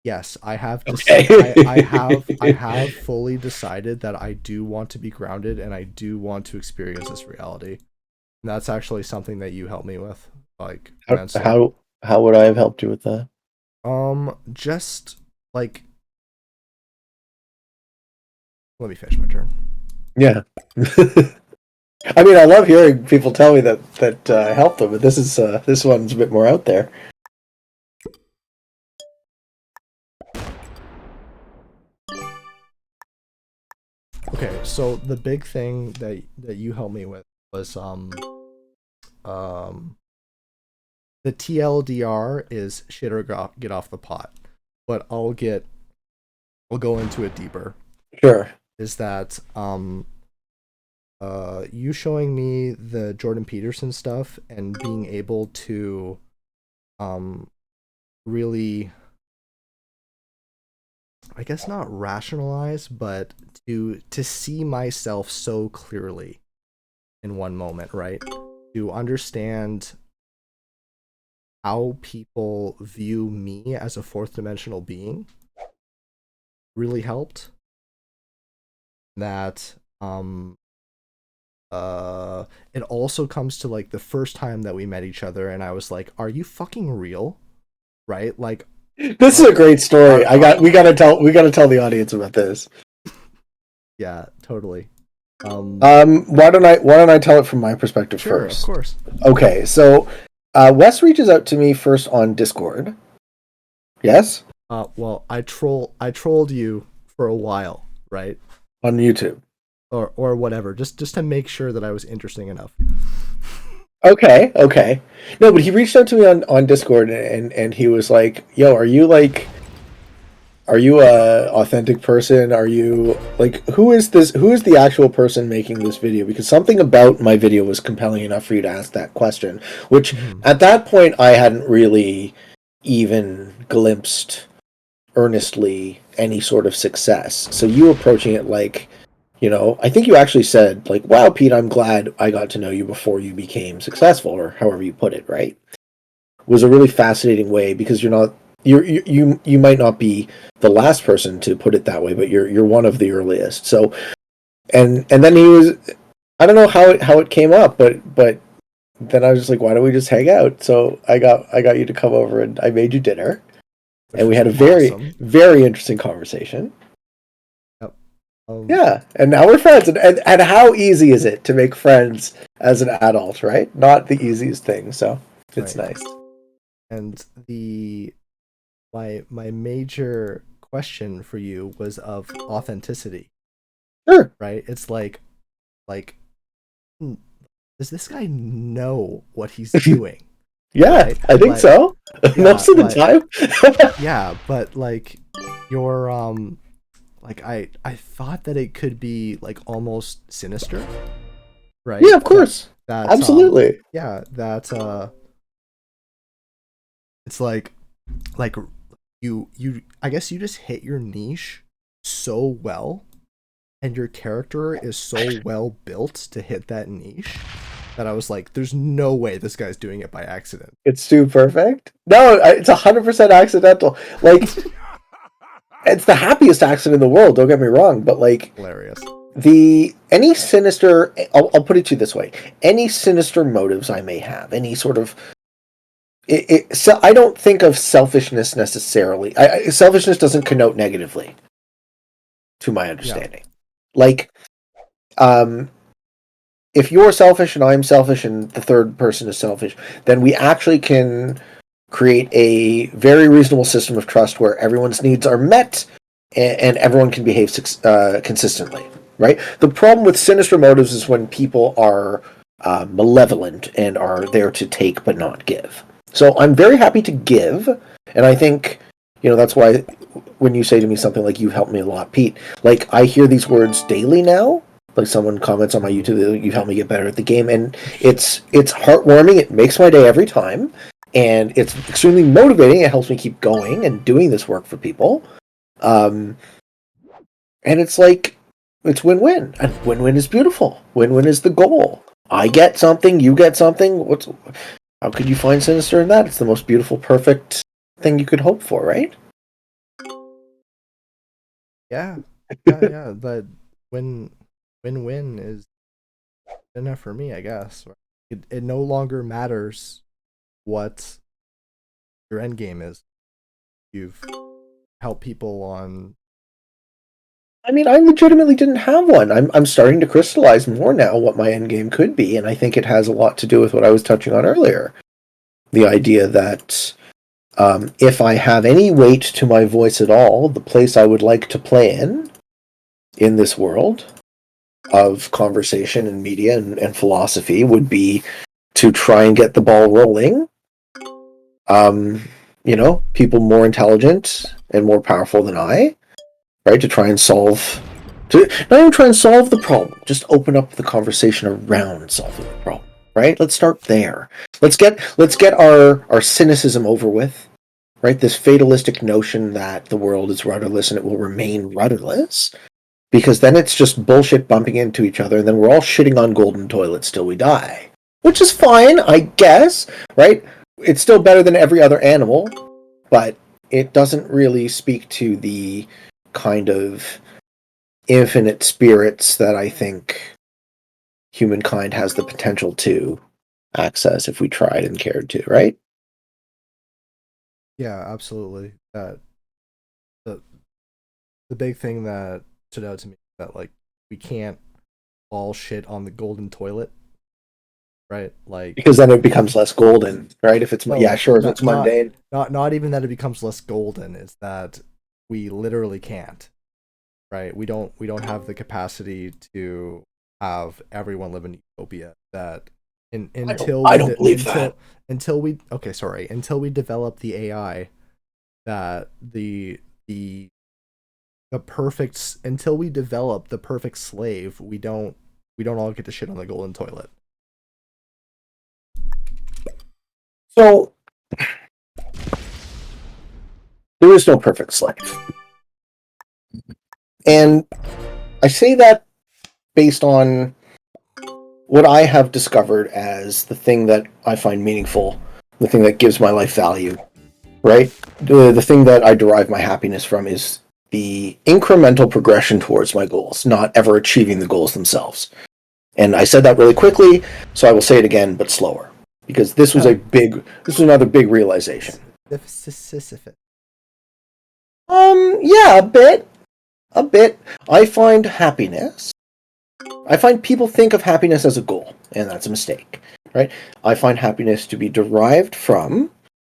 Yes, I have Okay. I have fully decided that I do want to be grounded and I do want to experience this reality. And that's actually something that you helped me with, like how, immensely. how how would I have helped you with that? Just like, let me finish my turn. Yeah. I mean, I love hearing people tell me that helped them, but this one's a bit more out there. Okay, so the big thing that you helped me with was um the TLDR is shit or get off the pot. But I'll go into it deeper. Sure. Is that you showing me the Jordan Peterson stuff and being able to really, I guess not rationalize, but to see myself so clearly in one moment, right? To understand how people view me as a fourth dimensional being really helped. That it also comes to like the first time that we met each other and I was like, are you fucking real? Right? Like, This is a great story. are We gotta tell the audience about this. yeah, totally. Why don't I tell it from my perspective Sure, of first? course. Okay, so Wes reaches out to me first on Discord. Yes? Well, I trolled you for a while, right? On YouTube. Or whatever, just to make sure that I was interesting enough. Okay, okay. No, but he reached out to me on Discord and he was like, "Yo, are you a authentic person? Are you like who is this who is the actual person making this video? Because something about my video was compelling enough for you to ask that question, which Mhm. at that point I hadn't really even glimpsed earnestly any sort of success. So you approaching it like, I think you actually said like, "Wow, Pete, I'm glad I got to know you before you became successful," or however you put it, right? Was a really fascinating way because you might not be the last person to put it that way, but you're one of the earliest. So and then he was, I don't know how it came up, but then I was just like, why don't we just hang out? So I got you to come over and I made you dinner Which and we was had a very, awesome. very interesting conversation. Yep. Um, Yeah, and now we're friends. And how easy is it to make friends as an adult, right? Not the easiest thing. So it's right. nice. And my major question for you was of authenticity, Sure. right? It's like hmm, does this guy know what he's doing, Yeah, right? I think Like, so. yeah, Most of the but time. yeah, but like your like I thought that it could be like almost sinister, Yeah, right? of course. That Absolutely. yeah, that it's like you I guess you just hit your niche so well and your character is so well built to hit that niche that I was like, there's no way this guy's doing it by accident. It's too perfect. No, it's 100% accidental. Like, it's the happiest accident in the world, don't get me wrong, but like, Hilarious. any sinister, I'll put it to you this way, any sinister motives I may have, any sort of, so I don't think of selfishness necessarily. Selfishness doesn't connote negatively, to my understanding. Like, if you're selfish and I'm selfish and the third person is selfish, then we actually can create a very reasonable system of trust where everyone's needs are met and everyone can behave consistently, right? The problem with sinister motives is when people are malevolent and are there to take but not give. So I'm very happy to give, and I think, that's why when you say to me something like, "You've helped me a lot, Pete," like, I hear these words daily now. Like, someone comments on my YouTube, "You've helped me get better at the game," and it's heartwarming. It makes my day every time, and it's extremely motivating. It helps me keep going and doing this work for people. And it's like, it's win-win, and win-win is beautiful. Win-win is the goal. I get something, you get something. How could you find sinister in that? It's the most beautiful, perfect thing you could hope for, right? Yeah. But win-win is enough for me, I guess. It no longer matters what your end game is. You've helped people on. I mean, I legitimately didn't have one. I'm starting to crystallize more now what my end game could be, and I think it has a lot to do with what I was touching on earlier. The idea that if I have any weight to my voice at all, the place I would like to play in this world of conversation and media and philosophy would be to try and get the ball rolling. People more intelligent and more powerful than I, right? To not even try and solve the problem, just open up the conversation around solving the problem, right? Let's start there. Let's get our cynicism over with, right? This fatalistic notion that the world is rudderless and it will remain rudderless, because then it's just bullshit bumping into each other, and then we're all shitting on golden toilets till we die, which is fine, I guess, right? It's still better than every other animal, but it doesn't really speak to the kind of infinite spirits that I think humankind has the potential to access if we tried and cared to, right? Yeah, absolutely. That the big thing that stood out to me is that, like, we can't all shit on the golden toilet, right? Like, Because then it becomes less golden, right? If it's if it's mundane. Not even that it becomes less golden. It's that we literally can't, right? We don't have the capacity to have everyone live in utopia. That until we develop the AI, that until we develop the perfect slave, we don't all get to shit on the golden toilet. So there is no perfect slave. And I say that based on what I have discovered as the thing that I find meaningful, the thing that gives my life value, right? The thing that I derive my happiness from is the incremental progression towards my goals, not ever achieving the goals themselves. And I said that really quickly, so I will say it again, but slower, because this was another big realization. Yeah, a bit. I find people think of happiness as a goal, and that's a mistake, right? I find happiness to be derived from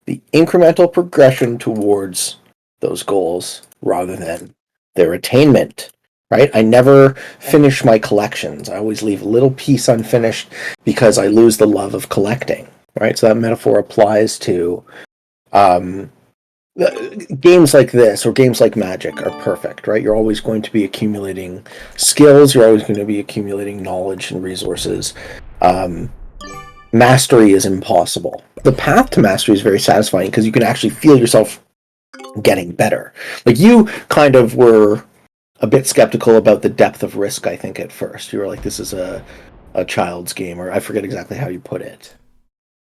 the incremental progression towards those goals rather than their attainment, right? I never finish my collections. I always leave a little piece unfinished because I lose the love of collecting, right? So that metaphor applies to games like this or games like Magic are perfect, right? You're always going to be accumulating skills. You're always going to be accumulating knowledge and resources. Mastery is impossible. The path to mastery is very satisfying because you can actually feel yourself getting better. Like, you kind of were a bit skeptical about the depth of risk, I think, at first. You were like, this is a child's game, or I forget exactly how you put it.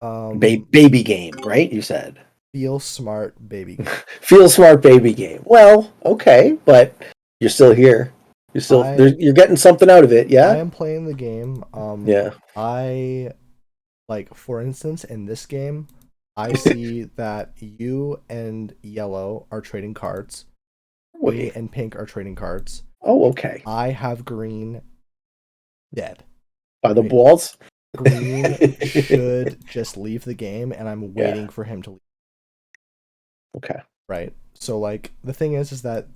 Baby game, right? You said. Feel smart, baby game. Feel smart, baby game. Well, okay, but you're still here. you're getting something out of it, I yeah? am playing the game. Yeah. I like, for instance, in this game, I see that you and yellow are trading cards. Me Wait. and pink are trading cards. Oh, okay. I have green dead. By the Right? balls? Green should just leave the game, and I'm Yeah. waiting for him to leave. Okay. Right? So like the thing is that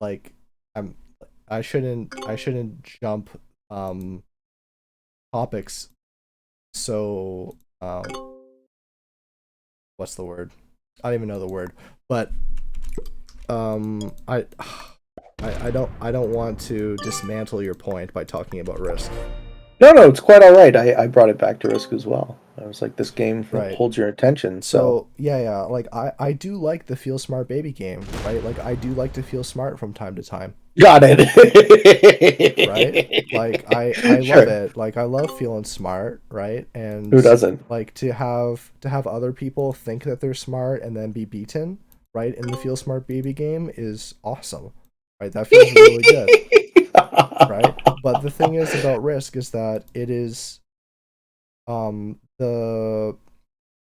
like I'm I shouldn't jump topics. So what's the word? I don't even know the word, but I I don't want to dismantle your point by talking about risk. No, it's quite all right. I brought it back to Risk as well. I was like, this game Right. holds your attention, so. So yeah, like I do like the feel smart baby game, right? Like I do like to feel smart from time to time, Got it. right? Like I love Sure. it. Like I love feeling smart, right? Who And doesn't? like to have other people think that they're smart and then be beaten, right? In the feel smart baby game is awesome, right? That feels really good, right? But the thing is about risk is that it is the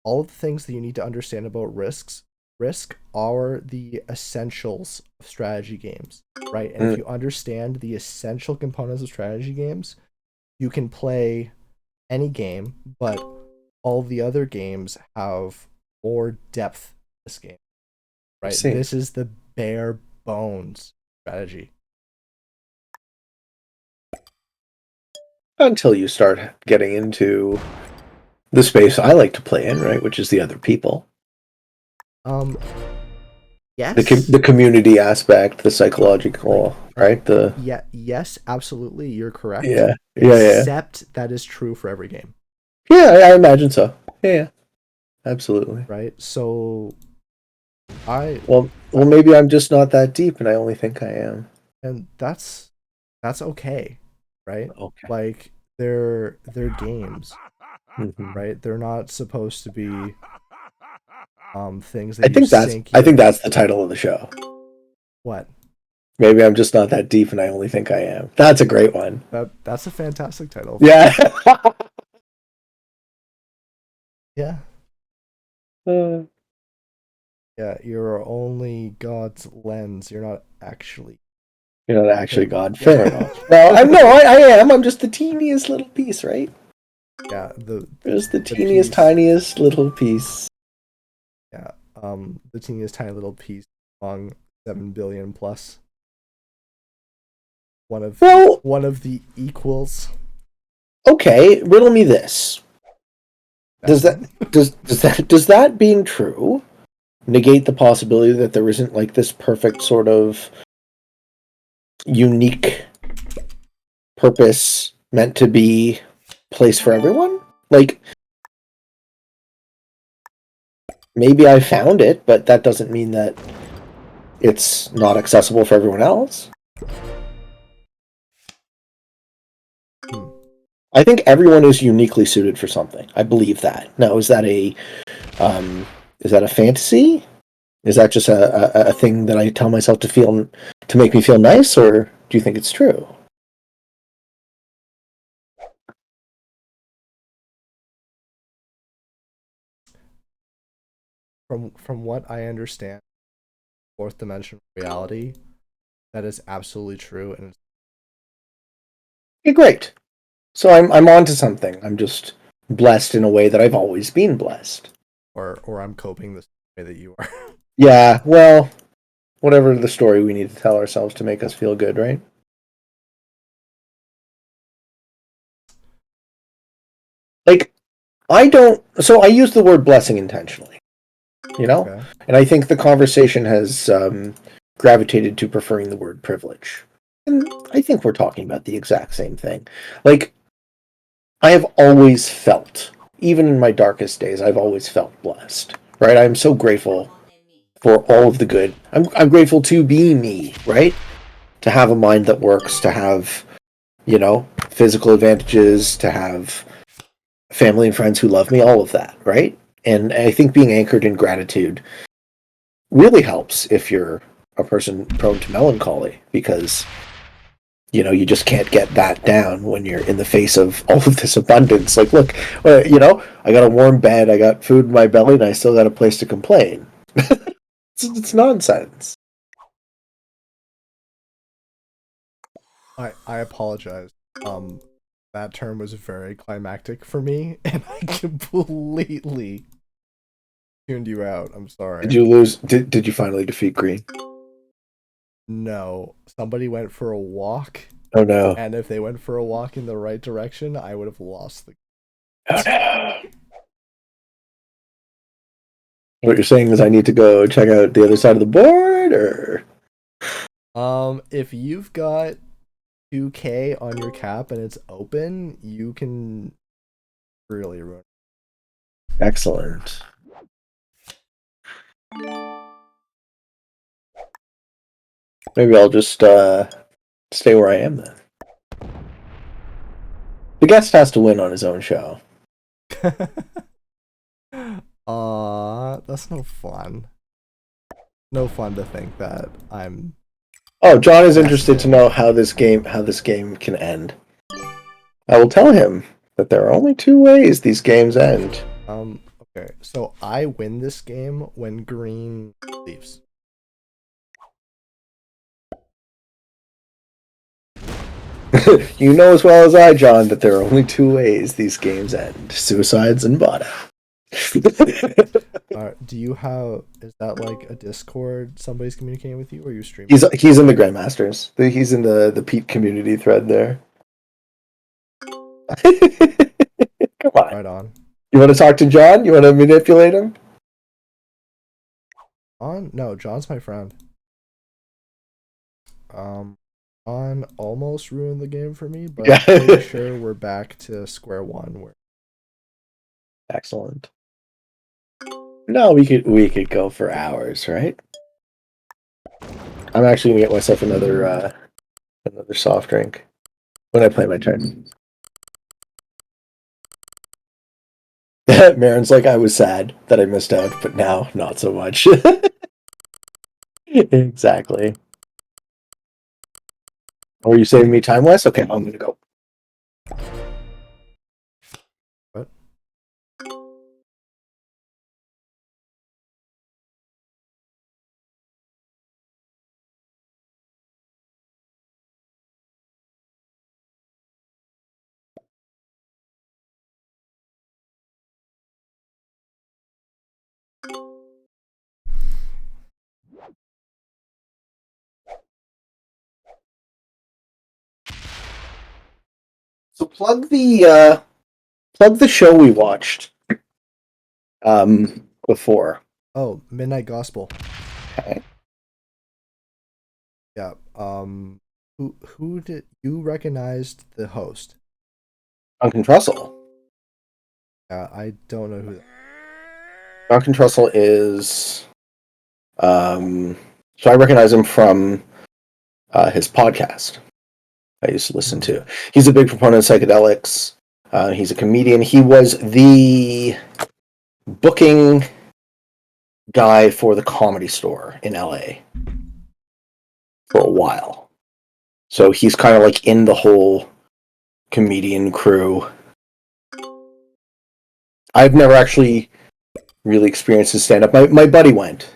all of the things that you need to understand about risk are the essentials of strategy games, right? And if Mm, you understand the essential components of strategy games, you can play any game, but all the other games have more depth in this game, I right? see. This is the bare bones strategy. Until you start getting into the space I like to play in, right, which is the other people. Um yes. The community aspect, the psychological, right? The Yeah, yes, absolutely, you're correct. yeah. Except that is true for every game, Yeah, I imagine so. Yeah, absolutely. right? So I, Well, I maybe I'm just not that deep, and I only think I am. and that's okay, right? Okay. Like they're games, Hmm. right? They're not supposed to be things that you I sink think your that's the title of the show. what? Maybe I'm just not that deep, and I only think I am. That's a great one. That's a fantastic title. Yeah. Yeah. Uh, Yeah, you're only God's lens. You're not actually you're not actually yeah. God. Fair Yeah. enough. Well, I'm no, I am. I'm just the teeniest little piece, right? Yeah, Just the the teeniest, piece. tiniest little piece. Yeah. The teeniest tiny little piece among 7 billion plus. Well, One of the equals. okay. Riddle me this. That one. Does that being true negate the possibility that there isn't like this perfect sort of unique purpose meant to be place for everyone? Like maybe I found it, but that doesn't mean that it's not accessible for everyone else. Hmm. I think everyone is uniquely suited for something. I believe that. Now, is that a fantasy? Is that just a thing that I tell myself to make me feel nice, or do you think it's true? From what I understand, fourth dimensional reality, that is absolutely true, and Okay, great. So I'm onto something. I'm just blessed in a way that I've always been blessed. or I'm coping the way that you are. Yeah, well, whatever the story we need to tell ourselves to make us feel good, right? Like I don't. So I use the word blessing intentionally, you know, Okay. and I think the conversation has gravitated to preferring the word privilege, and I think we're talking about the exact same thing. Like I have always felt, even in my darkest days, I've always felt blessed. Right? I'm so grateful for all of the good. I'm grateful to be me, right? To have a mind that works, to have, physical advantages, to have family and friends who love me, all of that, right? And I think being anchored in gratitude really helps if you're a person prone to melancholy because you just can't get that down when you're in the face of all of this abundance. Like, look, I got a warm bed, I got food in my belly, and I still got a place to complain. It's nonsense. I apologize. That term was very climactic for me, and I completely tuned you out. I'm sorry. Did you lose? Did you finally defeat Green? No, somebody went for a walk, Oh no! and if they went for a walk in the right direction, I would have lost the. Oh no! What you're saying is I need to go check out the other side of the board, or If you've got 2K on your cap and it's open, you can really ruin. excellent. Maybe I'll just stay where I am then. The guest has to win on his own show. That's no fun. No fun to think that I'm. Oh, John is interested to know how this game can end. I will tell him that there are only two ways these games end. Okay, so I win this game when Green leaves. You know as well as I, John, that there are only two ways these games end: suicides and bada. Do you have? Is that like a Discord? Somebody's communicating with you, or are you streaming? He's in the Grandmasters. He's in the Pete community thread there. Come on. Right on. You want to talk to John? You want to manipulate him? No, John's my friend. John almost ruined the game for me, but I'm pretty sure we're back to square one. Excellent. No, we could go for hours, right? I'm actually gonna get myself another soft drink when I play my turn. Marin's like, I was sad that I missed out, but now not so much. Exactly. Were you saving me time, Wes? Okay, I'm gonna go. What? So plug the show we watched before. Oh, Midnight Gospel. Okay. Yeah. Who did you recognized the host? Duncan Trussell. Yeah, I don't know who. Duncan Trussell is so I recognize him from his podcast I used to listen to. He's a big proponent of psychedelics. He's a comedian. He was the booking guy for the Comedy Store in LA for a while. So he's kind of like in the whole comedian crew. I've never actually really experienced his stand-up. My buddy went.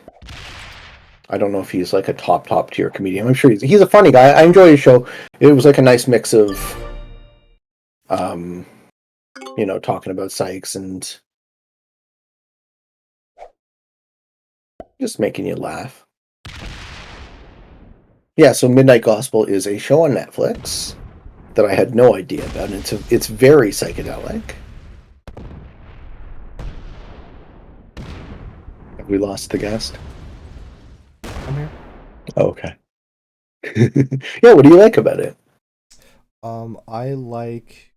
I don't know if he's like a top tier comedian. I'm sure he's a funny guy. I enjoy his show. It was like a nice mix of talking about psychs and just making you laugh. Yeah, so Midnight Gospel is a show on Netflix that I had no idea about. It's very psychedelic. Have we lost the guest? I'm here. Oh, okay. Yeah, what do you like about it? I like.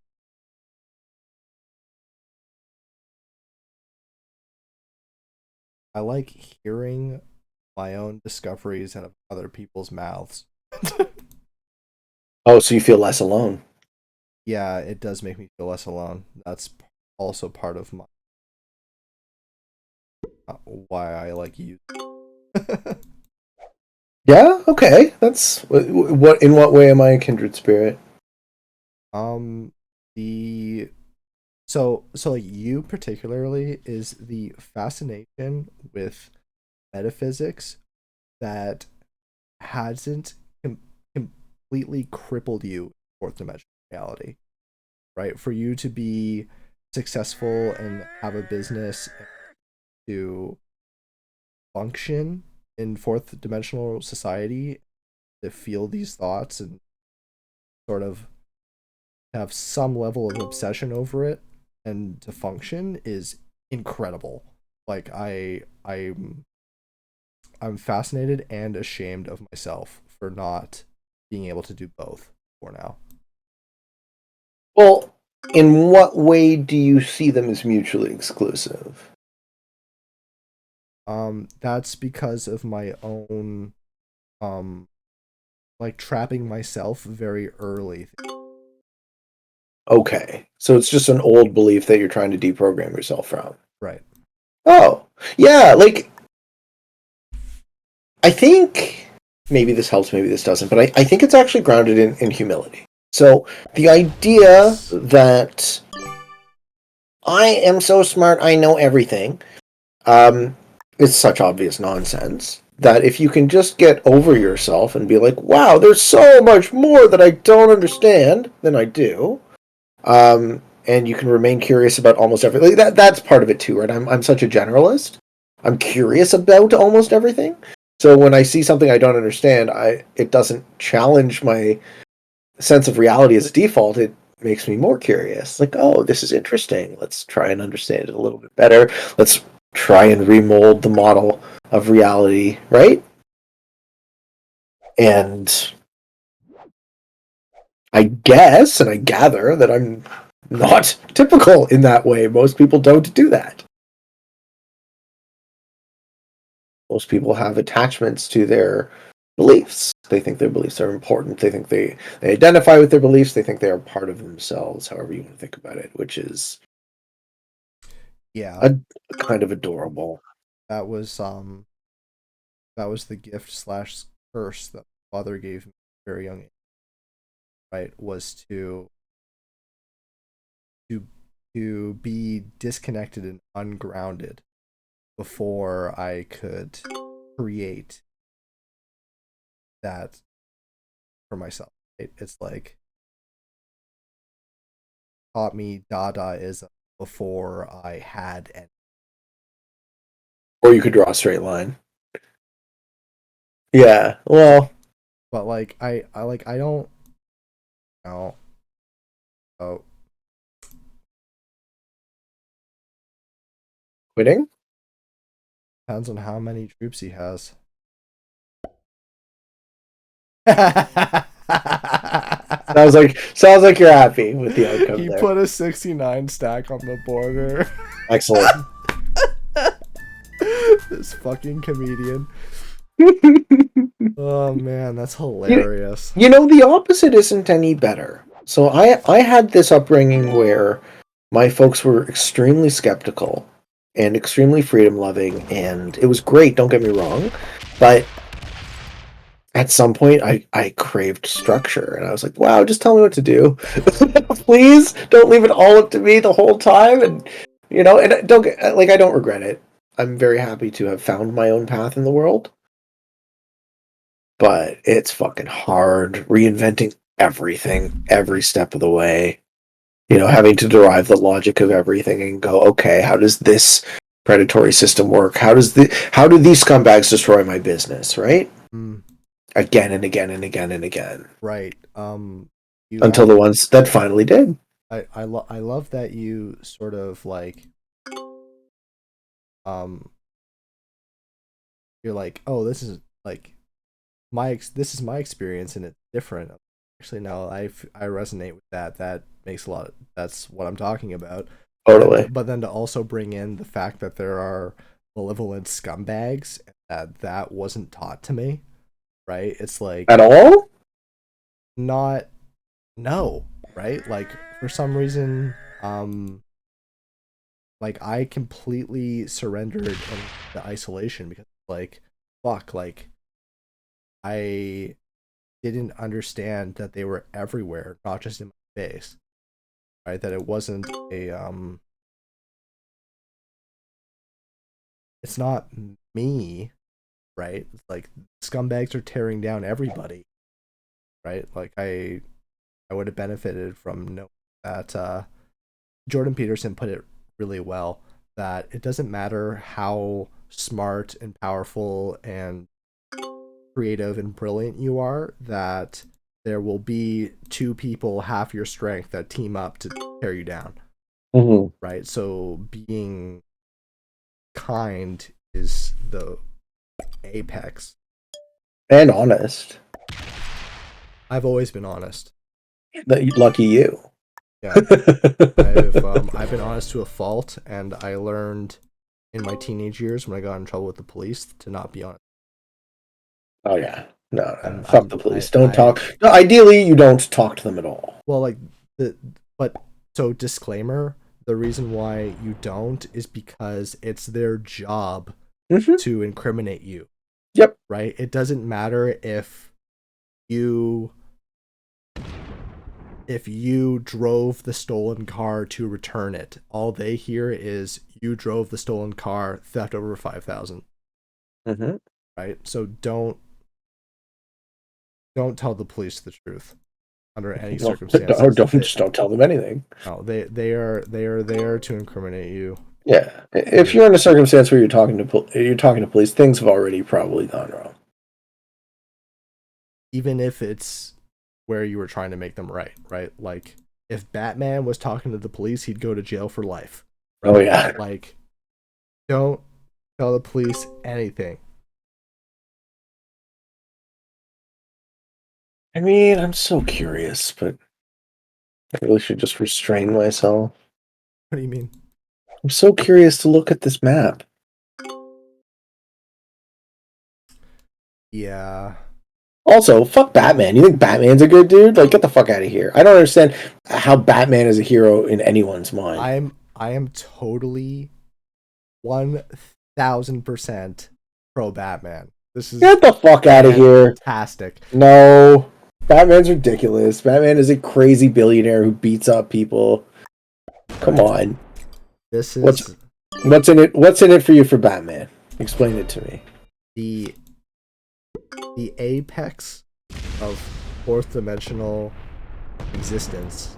I like hearing my own discoveries out of other people's mouths. Oh, so you feel less alone. Yeah, it does make me feel less alone. That's also part of my why I like you. Yeah, okay. That's what. In what way am I a kindred spirit? The so like you particularly is the fascination with metaphysics that hasn't completely crippled you in fourth dimensional reality, right? For you to be successful and have a business and to function in fourth dimensional society, to feel these thoughts and sort of have some level of obsession over it and to function is incredible. Like I'm fascinated and ashamed of myself for not being able to do both for now. Well, in what way do you see them as mutually exclusive? That's because of my own um like trapping myself very early. Okay, so it's just an old belief that you're trying to deprogram yourself from. Right. Oh, yeah, like I think maybe this helps, maybe this doesn't, but I think it's actually grounded in humility. So the idea Yes. that I am so smart, I know everything, is such obvious nonsense that if you can just get over yourself and be like, wow, there's so much more that I don't understand than I do, and you can remain curious about almost everything. That's part of it too, right? I'm such a generalist. I'm curious about almost everything. So when I see something I don't understand, it doesn't challenge my sense of reality as a default. It makes me more curious. Like, oh, this is interesting. Let's try and understand it a little bit better. Let's try and remold the model of reality, right? And I guess and I gather that I'm not typical in that way. Most people don't do that. Most people have attachments to their beliefs. They think their beliefs are important. They think they identify with their beliefs. They think they are part of themselves, however you want to think about it, which is Yeah. a kind of adorable. That was that was the gift slash curse that my father gave me at a very young age, right? Was to to be disconnected and ungrounded before I could create that for myself. It's like taught me Dadaism before I had any. Or you could draw a straight line. Yeah, well, But like I don't know. Oh, quitting? depends on how many troops he has. Sounds like you're happy with the outcome He there. put a 69 stack on the border. Excellent. This fucking comedian. you, Oh man, that's hilarious. you know, the opposite isn't any better. So I had this upbringing where my folks were extremely skeptical and extremely freedom loving, and it was great, don't get me wrong. But at some point I craved structure and I was like, wow, just tell me what to do. Please don't leave it all up to me the whole time. And and don't get like I don't regret it. I'm very happy to have found my own path in the world, but it's fucking hard reinventing everything every step of the way. Having to derive the logic of everything and go, okay, how does this predatory system work? How do these scumbags destroy my business, right? Mm, Again and again and again and again. right. You Until the ones that finally did. I love that you sort of like um you're like, "Oh, this is like this is my experience and it's different." Actually, no, I resonate with that. That makes a lot that's what I'm talking about. Totally. But then to also bring in the fact that there are malevolent scumbags that wasn't taught to me, right? It's like At all? not no, right? Like for some reason, like I completely surrendered in the isolation because like fuck, like I didn't understand that they were everywhere, not just in my face. Right? That it wasn't a it's not me, right? Like scumbags are tearing down everybody, right? Like I would have benefited from knowing that Jordan Peterson put it really well, that it doesn't matter how smart and powerful and creative and brilliant you are, that there will be two people half your strength that team up to tear you down. Mm-hmm. Right? So being kind is the apex. And honest. I've always been honest. Lucky you. Yeah. I've been honest to a fault, and I learned in my teenage years when I got in trouble with the police to not be honest. Oh yeah. No, I'm fuck I'm the police. I Don't I talk. No, ideally, you don't talk to them at all. well, like the but so disclaimer, the reason why you don't is because it's their job Mm-hmm. to incriminate you. Yep. Right? It doesn't matter you if you drove the stolen car to return it. All they hear is you drove the stolen car, theft over 5,000. Mm-hmm. Right? So don't tell the police the truth under any Or circumstances. just don't tell them anything. No, they are there to incriminate you. Yeah. If you're in a circumstance where you're talking to police, things have already probably gone wrong. Even if it's where you were trying to make them right? Like if Batman was talking to the police, he'd go to jail for life. Right? Oh yeah. Like don't tell the police anything. I mean, I'm so curious, but I really should just restrain myself. What do you mean? I'm so curious to look at this map. Yeah. Also, fuck Batman. You think Batman's a good dude? Like, get the fuck out of here. I don't understand how Batman is a hero in anyone's mind. I am totally 1,000% pro Batman. This is Get the fuck out of here. Fantastic. No. Batman's ridiculous. Batman is a crazy billionaire who beats up people. Come on. This is what's in it? What's in it for you for Batman? Explain it to me. The apex of fourth dimensional existence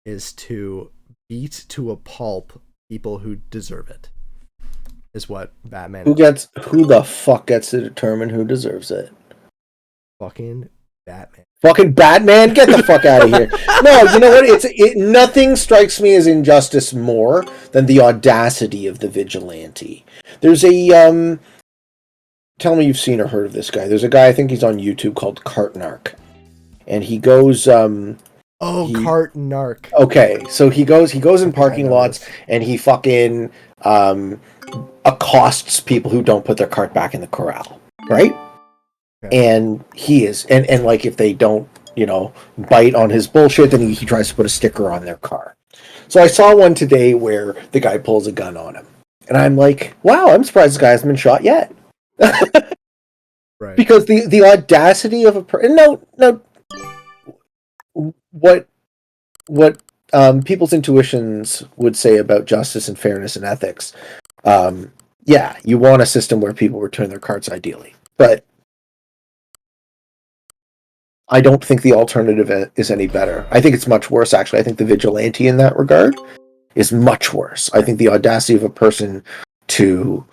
is to beat to a pulp people who deserve it. Is what Batman Who the fuck gets to determine who deserves it? Fucking Batman. Fucking Batman, get the fuck out of here. No, you know what? Nothing strikes me as injustice more than the audacity of the vigilante. There's a tell me you've seen or heard of this guy. There's a guy, I think he's on YouTube, called Cartnark. And he goes Cartnark. Okay, so he goes in parking lots and he fucking accosts people who don't put their cart back in the corral, right? Okay. And he is and like if they don't, bite on his bullshit, then he tries to put a sticker on their car. So I saw one today where the guy pulls a gun on him. And I'm like, wow, I'm surprised this guy hasn't been shot yet. Right. Because the audacity of a person. No. What people's intuitions would say about justice and fairness and ethics. Yeah, you want a system where people return their carts ideally. But I don't think the alternative is any better. I think it's much worse, actually. I think the vigilante in that regard is much worse. I think the audacity of a person to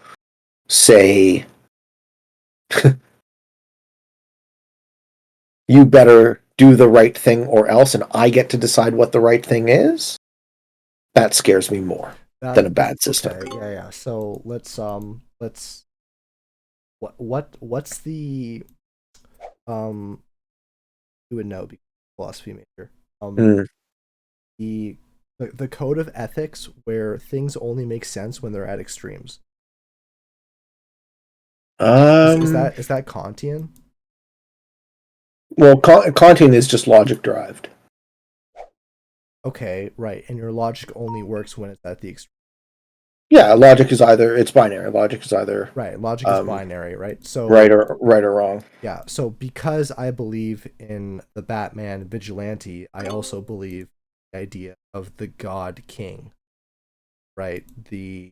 say, you better do the right thing or else, and I get to decide what the right thing is, that scares me more than a bad system. Okay, yeah. So let's what's the you would know because philosophy major. The code of ethics where things only make sense when they're at extremes. Is that Kantian? Well, Kantian is just logic derived. Okay, right, and your logic only works when it's at the extreme. Yeah, logic is either it's binary. Logic is either Right. Logic is binary, right? So right or wrong. yeah, so because I believe in the Batman vigilante, I also believe the idea of the God King, right? The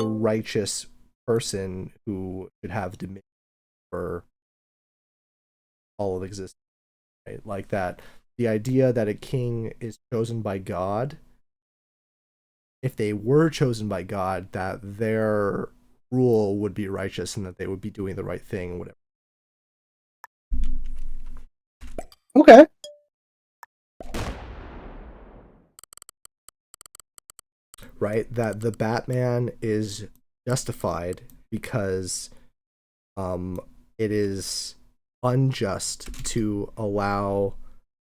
righteous person who should have dominion over all of existence, right? Like that, the idea that a king is chosen by God, if they were chosen by God, that their rule would be righteous and that they would be doing the right thing, whatever. Okay. Right? That the Batman is justified because it is unjust to allow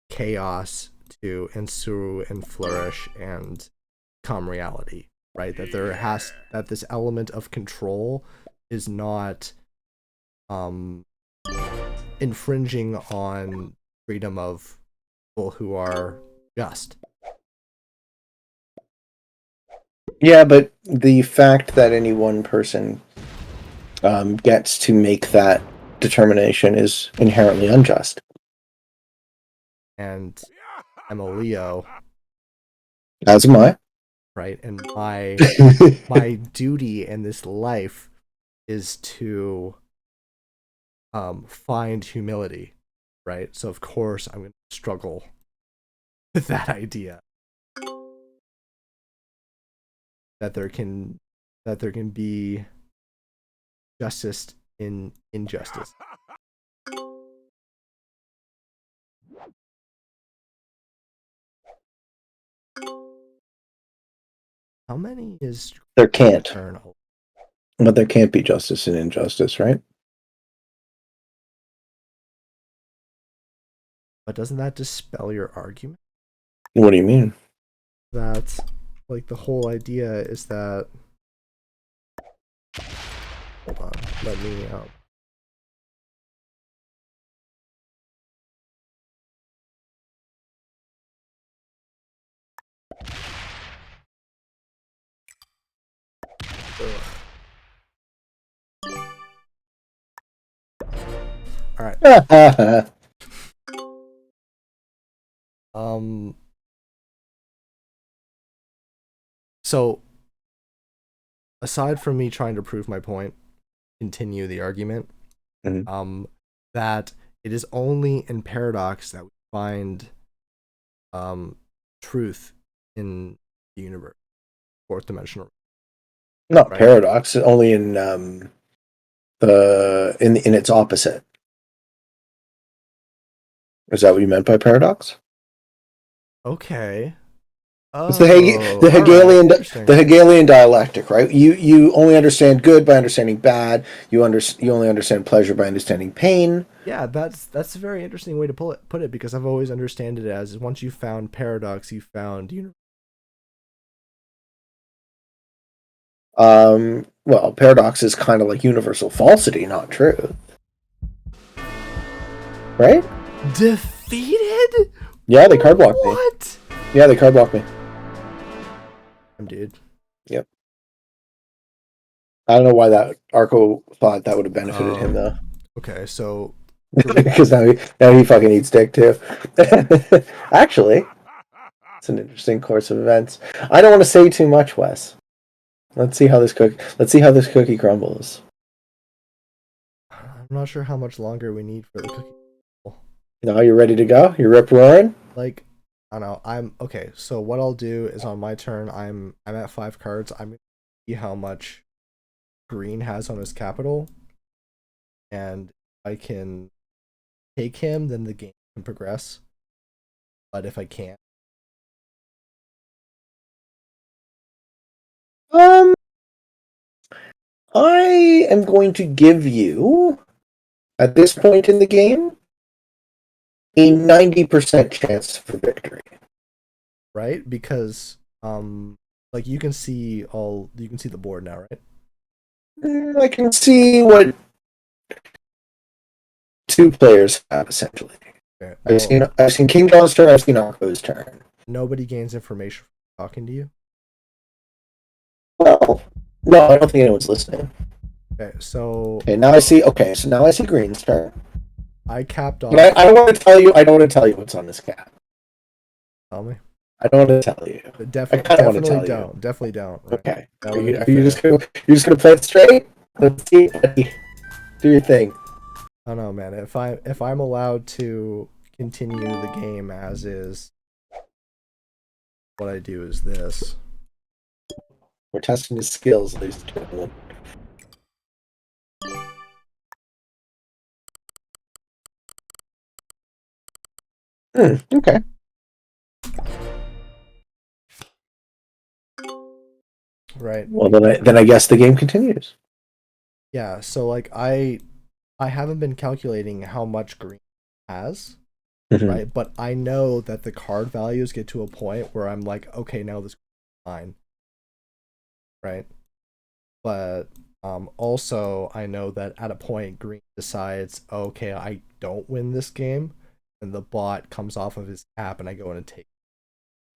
chaos to ensue and flourish and become reality, right? That this element of control is not infringing on freedom of people who are just. Yeah, but the fact that any one person gets to make that determination is inherently unjust. And I'm a Leo, As am I. right? And my duty in this life is to find humility, right? So of course I'm going to struggle with that idea that there can be justice in injustice. How many is There can't. turn? But there can't be justice in injustice, right? But doesn't that dispel your argument? What do you mean? That like the whole idea is that hold on, let me all right. So aside from me trying to prove my point, continue the argument, Mhm. that it is only in paradox that we find truth in the universe, fourth dimensional. Not Right? paradox, only in in its opposite. Is that what you meant by paradox? Okay. It's Oh, the all right. Hegelian Interesting. the Hegelian dialectic, right? You only understand good by understanding bad. You only understand pleasure by understanding pain. Yeah, that's a very interesting way to put it because I've always understood it as once you found paradox, you found universe. Well, paradox is kind of like universal falsity, not truth, right? Defeated? Yeah, they card block me. What? Yeah, they card block me. Dude. Yep. I don't know why that Arco thought that would have benefited him though. Okay, so Because now he fucking eats dick too. Actually, it's an interesting course of events. I don't want to say too much, Wes. Let's see how this cookie crumbles. I'm not sure how much longer we need for the cookie. Now you're ready to go? You're rip roaring? Like, I don't know. I'm okay. So what I'll do is on my turn, I'm at 5 cards. I'm gonna see how much green has on his capital, and if I can take him, then the game can progress. But if I can't, Um, I am going to give you, at this point in the game, a 90% chance for victory. right? Because like you can see the board now, right? I can see what two players have essentially. Okay. I've Well, seen King John's turn. I've seen Arco's turn. nobody gains information from talking to you. Well, no, I don't think anyone's listening. Okay, so Okay, now I see. Okay, so now I see Green's turn. I capped But off. I don't want to tell you. I don't want to tell you what's on this cap. Tell me. I don't want to tell you. I kind of want to tell you. Definitely don't. Right? Okay. That Are you, wouldn't are be you fair. just gonna play it straight? Let's see, buddy. Do your thing. I don't know, man. If I'm allowed to continue the game as is, what I do is this. We're testing his skills, ladies and gentlemen. Okay. Right. Well, then I guess the game continues. Yeah. So like I haven't been calculating how much green has. Mhm. Right. But I know that the card values get to a point where I'm like, okay, now this is fine. Right. But also I know that at a point green decides, okay, I don't win this game, and the bot comes off of his cap and I go in and take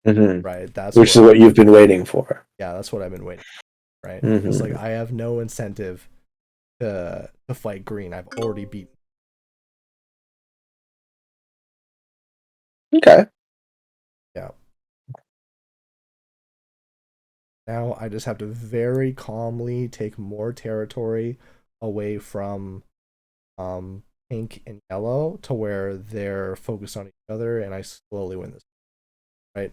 right. That's Which is what you've been waiting for. Yeah, that's what I've been waiting for, right? Mm-hmm. It's like I have no incentive to fight green. I've already beaten. Okay. Yeah. Now I just have to very calmly take more territory away from pink and yellow to where they're focused on each other, and I slowly win this. Right?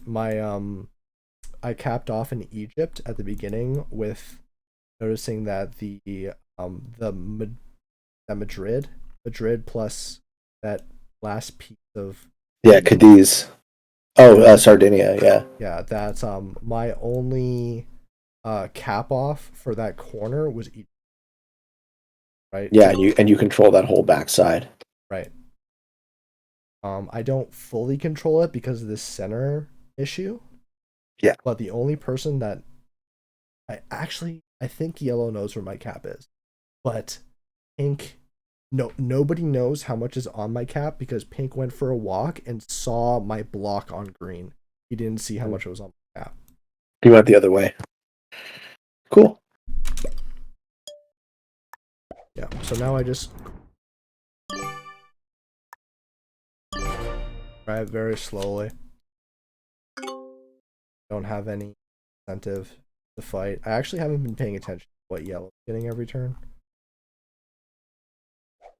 I capped off in Egypt at the beginning with noticing that that Madrid plus that last piece of Cadiz. Sardinia. Yeah. Yeah, that's my only cap off for that corner was Egypt. Right. Yeah, and you control that whole backside. Right. I don't fully control it because of this center issue. Yeah. But the only person that I think yellow knows where my cap is, but pink, nobody knows how much is on my cap because pink went for a walk and saw my block on green. He didn't see how much it was on my cap. He went the other way. Cool. Yeah. So now I just drive very slowly. Don't have any incentive to fight. I actually haven't been paying attention to what yellow's getting every turn.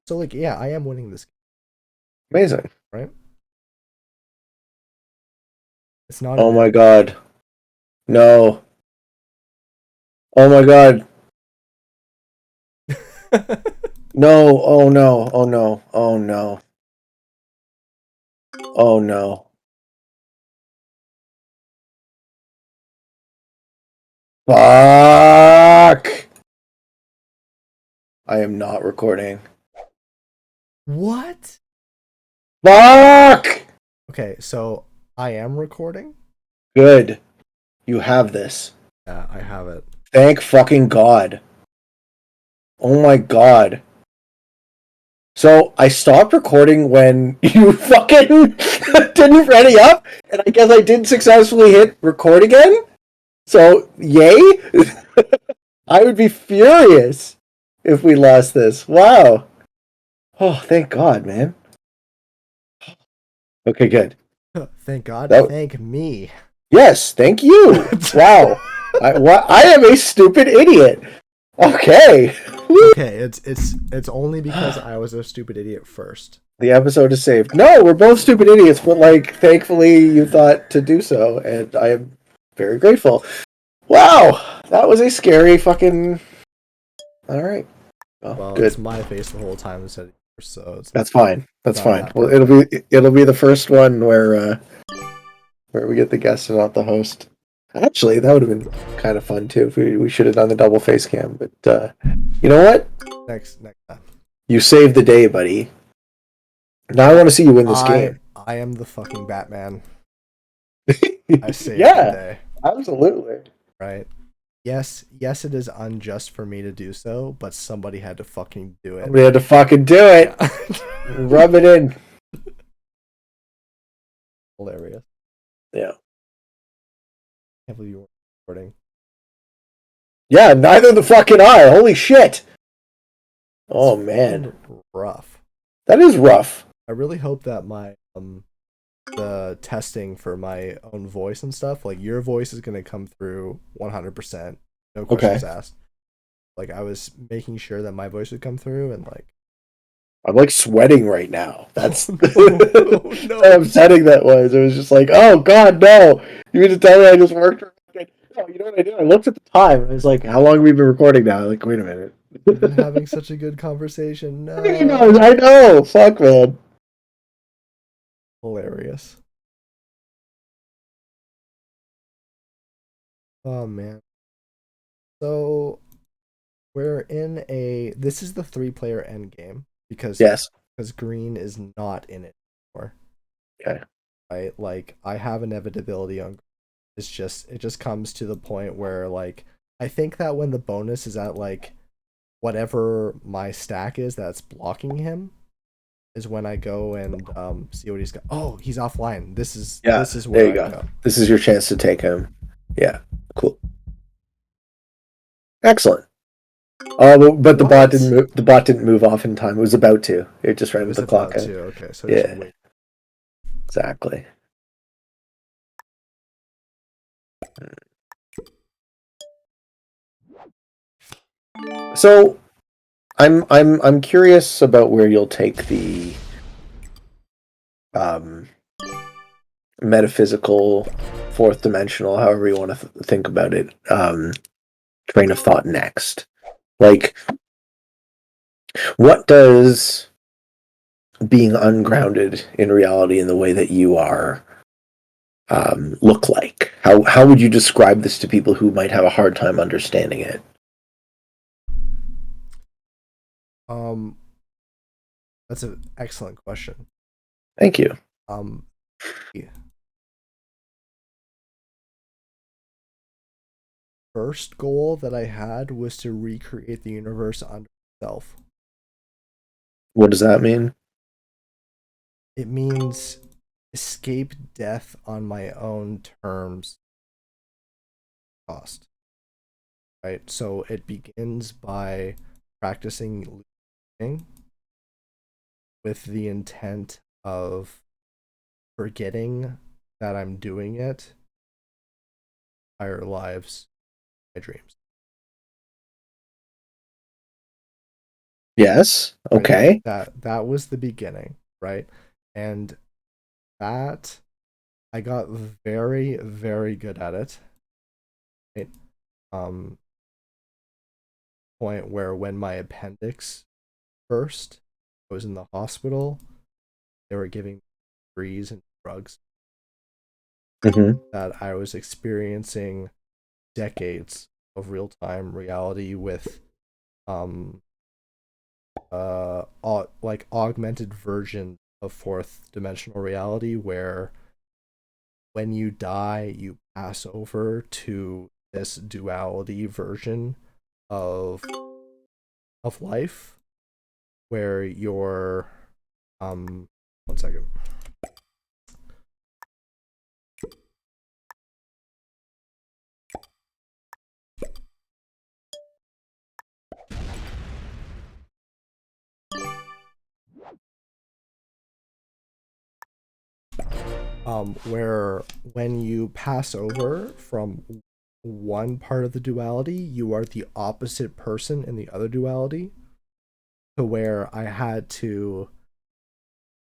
So like, yeah, I am winning this game. Amazing. Right? It's not. Oh my god. No. Oh my god. No. Oh no. Oh no. Oh no. Oh no. Fuck. I am not recording. What? Fuck. Okay, so I am recording. Good. You have this. Yeah, I have it. Thank fucking God. Oh my god. So I stopped recording when you fucking didn't ready up, and I guess I didn't successfully hit record again. So yay! I would be furious if we lost this. Wow. Oh, thank God, man. Okay, good. Thank God. That, Thank me. yes, thank you. Wow. I am a stupid idiot. Okay. Okay, it's only because I was a stupid idiot first. The episode is saved. No, we're both stupid idiots, but like, thankfully you thought to do so, and I am very grateful. Wow, that was a scary fucking. All right. Well, good. it's my face the whole time instead of yours, so That's fine. That's fine. That well, it'll be the first one where we get the guest and not the host. Actually, that would have been kind of fun too if we should have done the double face cam. But you know what? Next time. You saved the day, buddy. Now I want to see you win this game. I am the fucking Batman. I saved yeah, the day. Absolutely. Right. Yes, it is unjust for me to do so, but somebody had to fucking do it. We had to fucking do it. Yeah. Rub it in. Hilarious. Yeah. Can't believe you were recording. Yeah, neither the fucking I. Holy shit. Oh, It's man. fucking rough. That is rough. I really hope that my the testing for my own voice and stuff, like your voice is gonna come through 100%, no Okay. questions asked. Like I was making sure that my voice would come through, and like, I'm like sweating right now. That's oh no, no, how no. upsetting that was. It was just like, oh god, no! You mean to tell me I just worked? No, you know what I did? I looked at the time. And I was like, how long have we been recording now? Like, wait a minute. We've been having such a good conversation. I No, know. Fuck, man. hilarious. Oh man. So we're in a. This is the three-player end game Yes. because green is not in it anymore. Okay. Right? Like I have inevitability on. It just comes to the point where like I think that when the bonus is at like whatever my stack is that's blocking him is when I go and see what he's got. Oh, he's offline. Yeah. This is There where you I go. go. This is your chance to take him. Yeah. Cool. Excellent. But the bot didn't What? move. The bot didn't move off in time. It was about to. It just It ran was the clock about out. to. Okay, so just Yeah. wait. Exactly. So I'm curious about where you'll take the um, metaphysical, fourth dimensional, however you want to think about it, train of thought next. Like, what does being ungrounded in reality in the way that you are look like? How would you describe this to people who might have a hard time understanding it? Um, that's an excellent question. Thank you. Um, the first goal that I had was to recreate the universe under itself. What does that mean? It means escape death on my own terms cost. Right? So it begins by practicing leaving with the intent of forgetting that I'm doing it higher lives, my dreams. Yes. Right? Okay. That was the beginning, right? And that I got very, very good at it. Right? Um Point where when my appendix burst, I was in the hospital, they were giving me freeze and drugs Mm-hmm. that I was experiencing decades of real time reality with um like augmented version of fourth dimensional reality where when you die you pass over to this duality version of life where you're one second. Where when you pass over from one part of the duality, you are the opposite person in the other duality. To where I had to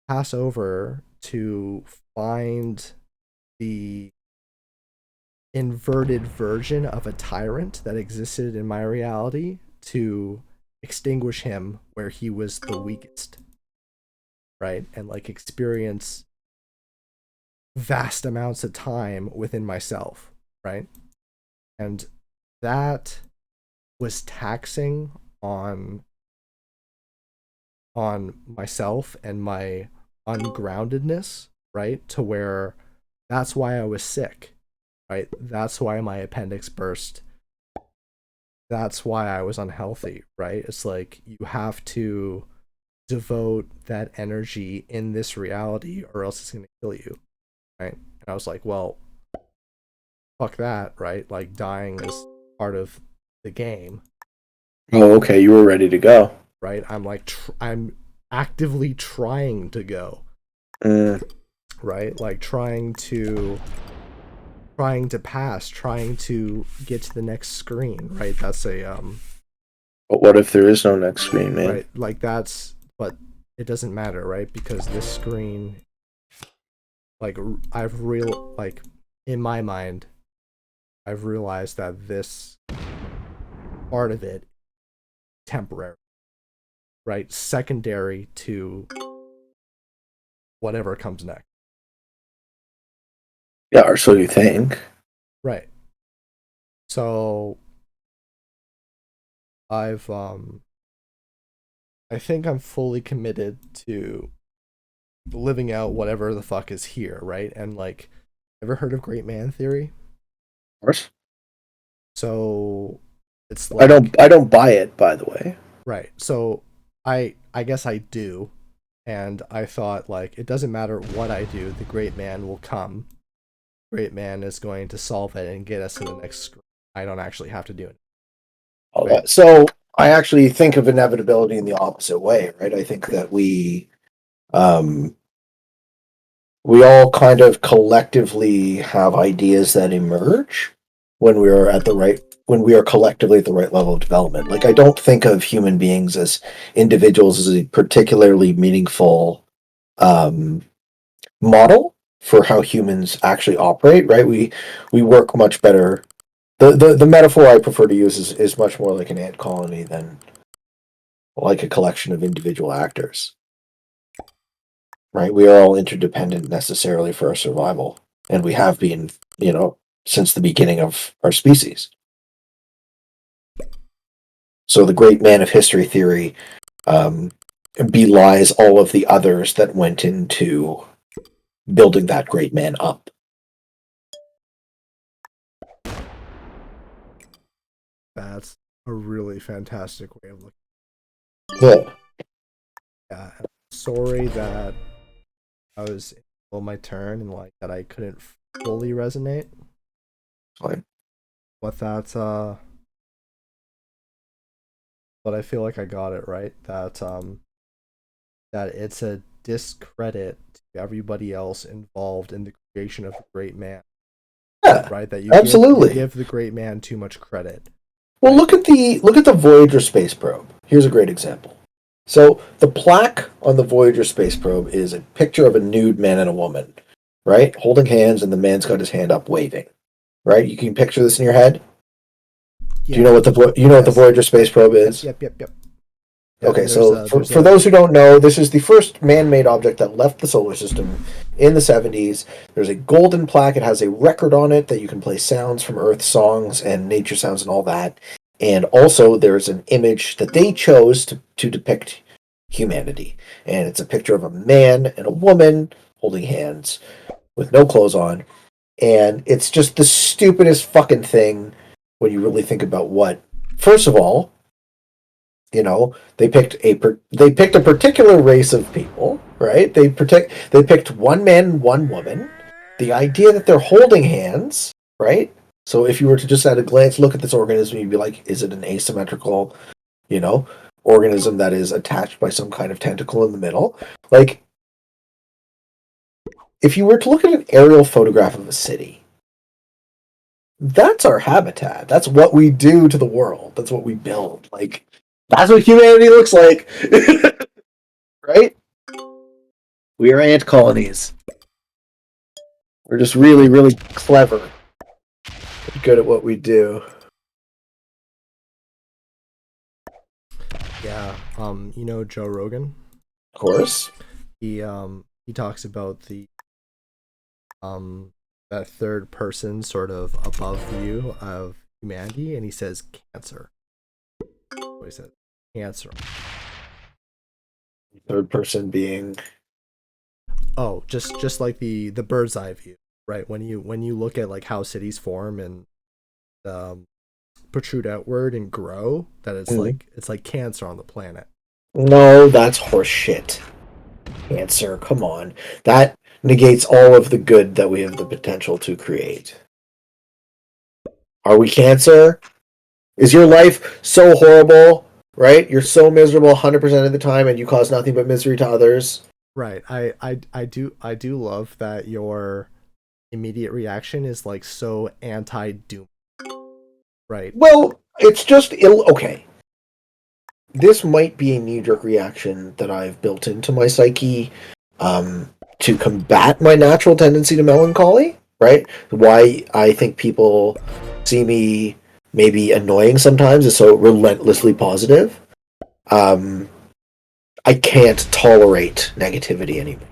pass over to find the inverted version of a tyrant that existed in my reality to extinguish him where he was the weakest, right? And like experience vast amounts of time within myself, right? And that was taxing on myself and my ungroundedness, right? To where that's why I was sick, right? That's why my appendix burst. That's why I was unhealthy, right? It's like you have to devote that energy in this reality or else it's going to kill you, right? And I was like, well, fuck that, right? Like dying is part of the game. Oh, okay. You were ready to go. Right? I'm like I'm actively trying to go. Right? Like trying to pass, trying to get to the next screen, right? That's a But what if there is no next screen, man? right, like that's, but it doesn't matter, right? Because this screen, like like in my mind, I've realized that this part of it temporary, right? Secondary to whatever comes next. Yeah, or so you think. Right. So I think I'm fully committed to living out whatever the fuck is here, right? And like, ever heard of great man theory? Of course. So it's I like, don't buy it, by the way. right. So I guess I do. And I thought, like, it doesn't matter what I do, the great man will come. Great man is going to solve it and get us to the next screen. I don't actually have to do it. All Right? that. So I actually think of inevitability in the opposite way, right? I think that um, we all kind of collectively have ideas that emerge when we are at the right when we are collectively at the right level of development. Like, I don't think of human beings as individuals as a particularly meaningful um, model for how humans actually operate, right? We work much better. The metaphor I prefer to use is much more like an ant colony than like a collection of individual actors, right? We are all interdependent necessarily for our survival, and we have been, since the beginning of our species. So the great man of history theory um, belies all of the others that went into building that great man up. That's a really fantastic way of looking. Yeah. Yeah. Sorry that I was on my turn and like that I couldn't fully resonate. Fine. But that's but I feel like I got it right. That it's a discredit to everybody else involved in the creation of the great man. Yeah, Right? That you absolutely. give the great man too much credit. Well, Right? look at the Voyager space probe. Here's a great example. So the plaque on the Voyager space probe is a picture of a nude man and a woman, right? Holding hands, and the man's got his hand up waving. Right? You can picture this in your head. Do you Yeah. know what the Yes. Voyager space probe is? Yep. Yeah, Okay, there's so a for those who don't know, this is the first man-made object that left the solar system in the 70s. There's a golden plaque. It has a record on it that you can play sounds from Earth songs and nature sounds and all that. And also, there's an image that they chose to depict humanity. And it's a picture of a man and a woman holding hands with no clothes on. And it's just the stupidest fucking thing when you really think about what. First of all, they picked a particular race of people, right? They picked one man and one woman. The idea that they're holding hands, right? So if you were to just at a glance look at this organism, you'd be like, is it an asymmetrical, you know, organism that is attached by some kind of tentacle in the middle? Like, if you were to look at an aerial photograph of a city, that's our habitat. That's what we do to the world. That's what we build. Like, that's what humanity looks like. Right? We are ant colonies. We're just really, really clever. Good at what we do. yeah. Joe Rogan. Of course. He talks about the that third person sort of above view of humanity, and he says cancer. What he said, cancer. Third person being. Oh, just like the bird's eye view, right? When you look at like how cities form and um, protrude outward and grow, that it's like cancer on the planet. No, that's horseshit. Cancer, come on. That negates all of the good that we have the potential to create. Are we cancer? Is your life so horrible, right? You're so miserable 100% of the time and you cause nothing but misery to others. Right. I do love that your immediate reaction is like so anti-doom. Right. Well, it's just okay. This might be a knee-jerk reaction that I've built into my psyche to combat my natural tendency to melancholy, right? Why I think people see me maybe annoying sometimes is so relentlessly positive. Um, I can't tolerate negativity anymore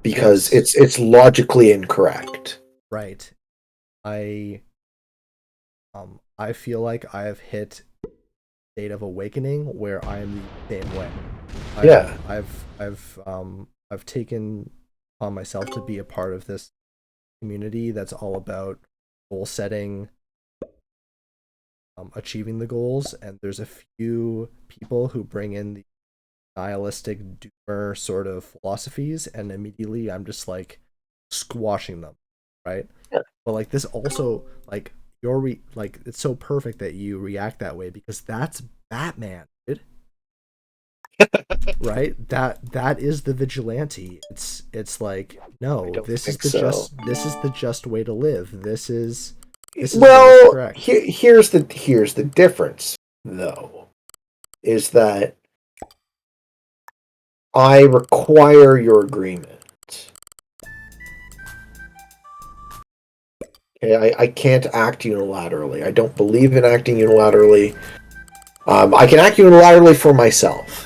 because Yes. it's logically incorrect. Right. I I feel like I have hit state of awakening where I am the same way. Yeah. I've taken on myself to be a part of this community that's all about goal setting, achieving the goals, and there's a few people who bring in the nihilistic doomer sort of philosophies, and immediately I'm just like squashing them, right? Yeah. But like this also like like it's so perfect that you react that way because that's Batman, dude. Right? That is the vigilante. It's like I no, don't think so. this is the just way to live. This is what is Well, correct. here's the difference though, is that I require your agreement. Okay, I can't act unilaterally. I don't believe in acting unilaterally. I can act unilaterally for myself.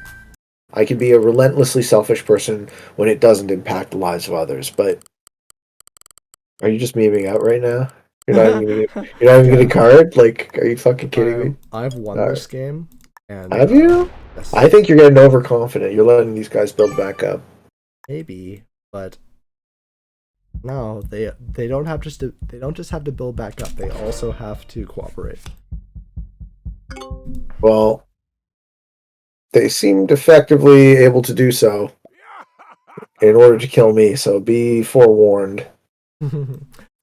I can be a relentlessly selfish person when it doesn't impact the lives of others. But are you just memeing out right now? You're not even getting a Yeah. card? Like, are you fucking kidding me? I've won All right. this game and Have you? I yes, think you're getting overconfident. You're letting these guys build back up. maybe, but no, they don't have just to they don't just have to build back up. They also have to cooperate. Well, they seemed effectively able to do so in order to kill me, so be forewarned.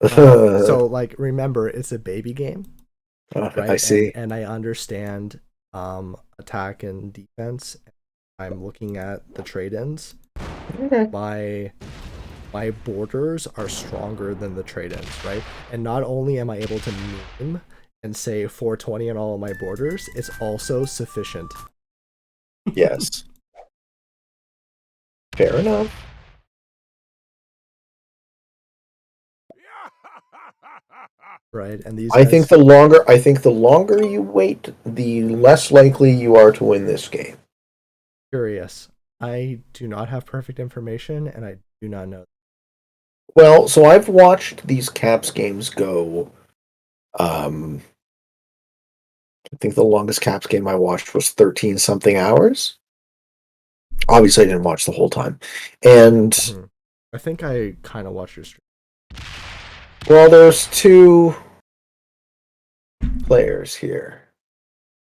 So like remember it's a baby game, I right? see. And I understand attack and defense. I'm looking at the trade-ins. Okay. My my borders are stronger than the trade-ins, right? And not only am I able to meme and say 420 on all of my borders, it's also sufficient. Yes. Fair enough. Right? And these guys I think the longer you wait, the less likely you are to win this game. curious. I do not have perfect information and I do not know. Well, so I've watched these Caps games go. Um, I think the longest Caps game I watched was 13 something hours. Obviously, I didn't watch the whole time. And, Mhm. I think I kind of watched your stream. well, there's two players here.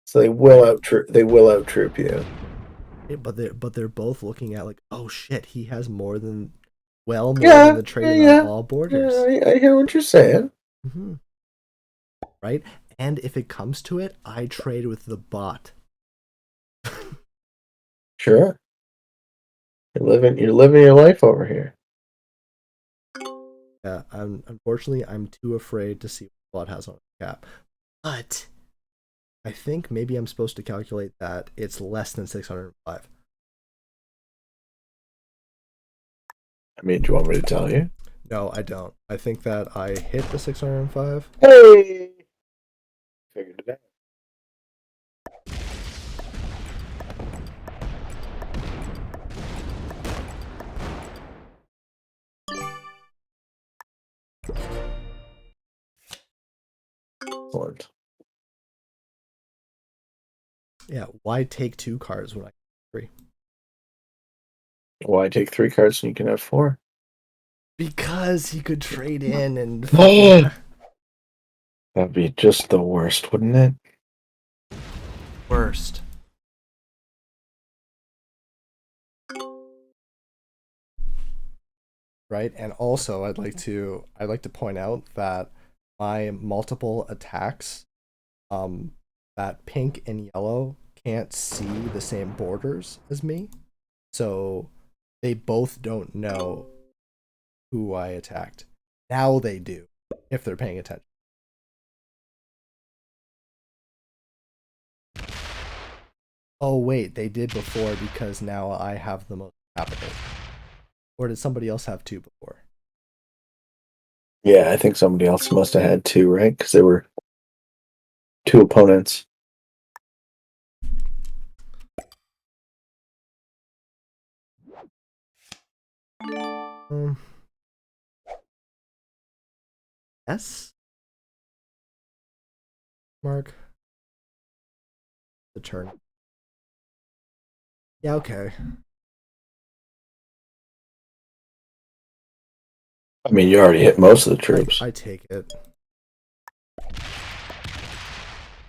So they will out troop you. But they're both looking at like, oh shit, he has more than well more than Yeah, the yeah, trade-in on yeah. all Yeah, borders. I hear what you're saying. Hmm. Right? And if it comes to it, I trade with the bot. Sure. You're living your life over here. Yeah, unfortunately I'm too afraid to see what the bot has on the cap. But I think maybe I'm supposed to calculate that it's less than 605. I mean, do you want me to tell you? No, I don't. I think that I hit the 605. Hey! Figured it out. Excellent. Yeah, why take two cards when I three? Why take three cards when you can have four? Because he could trade in and fucking That'd be just the worst, wouldn't it? worst. Right? And also I'd like to point out that my multiple attacks that pink and yellow can't see the same borders as me, so they both don't know who I attacked. Now they do, if they're paying attention. Oh wait, they did before because now I have the most capital. Or did somebody else have 2 before? Yeah, I think somebody else must have had 2, right? Because there were 2 opponents. S? Mark? The turn. Yeah, okay. I mean, you already hit most of the troops. I take it.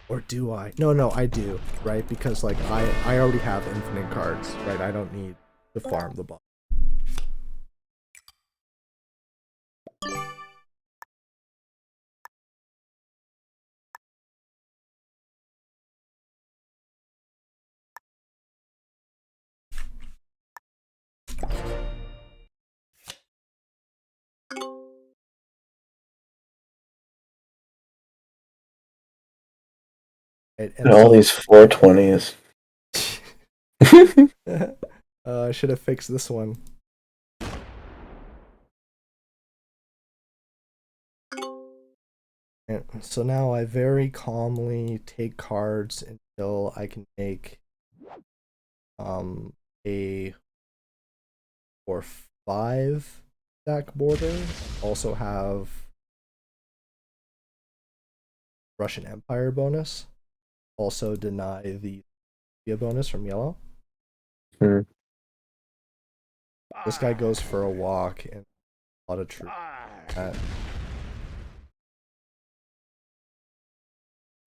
Or do I? No, I do, right? Because like I already have infinite cards, right? I don't need to farm the boss. And All so these 420s. I should have fixed this one. And so now I very calmly take cards until I can make a 4/5 stack border. Also have Russian Empire bonus. Also deny the bonus from yellow. Hmm. This guy goes for a walk and a lot of troops.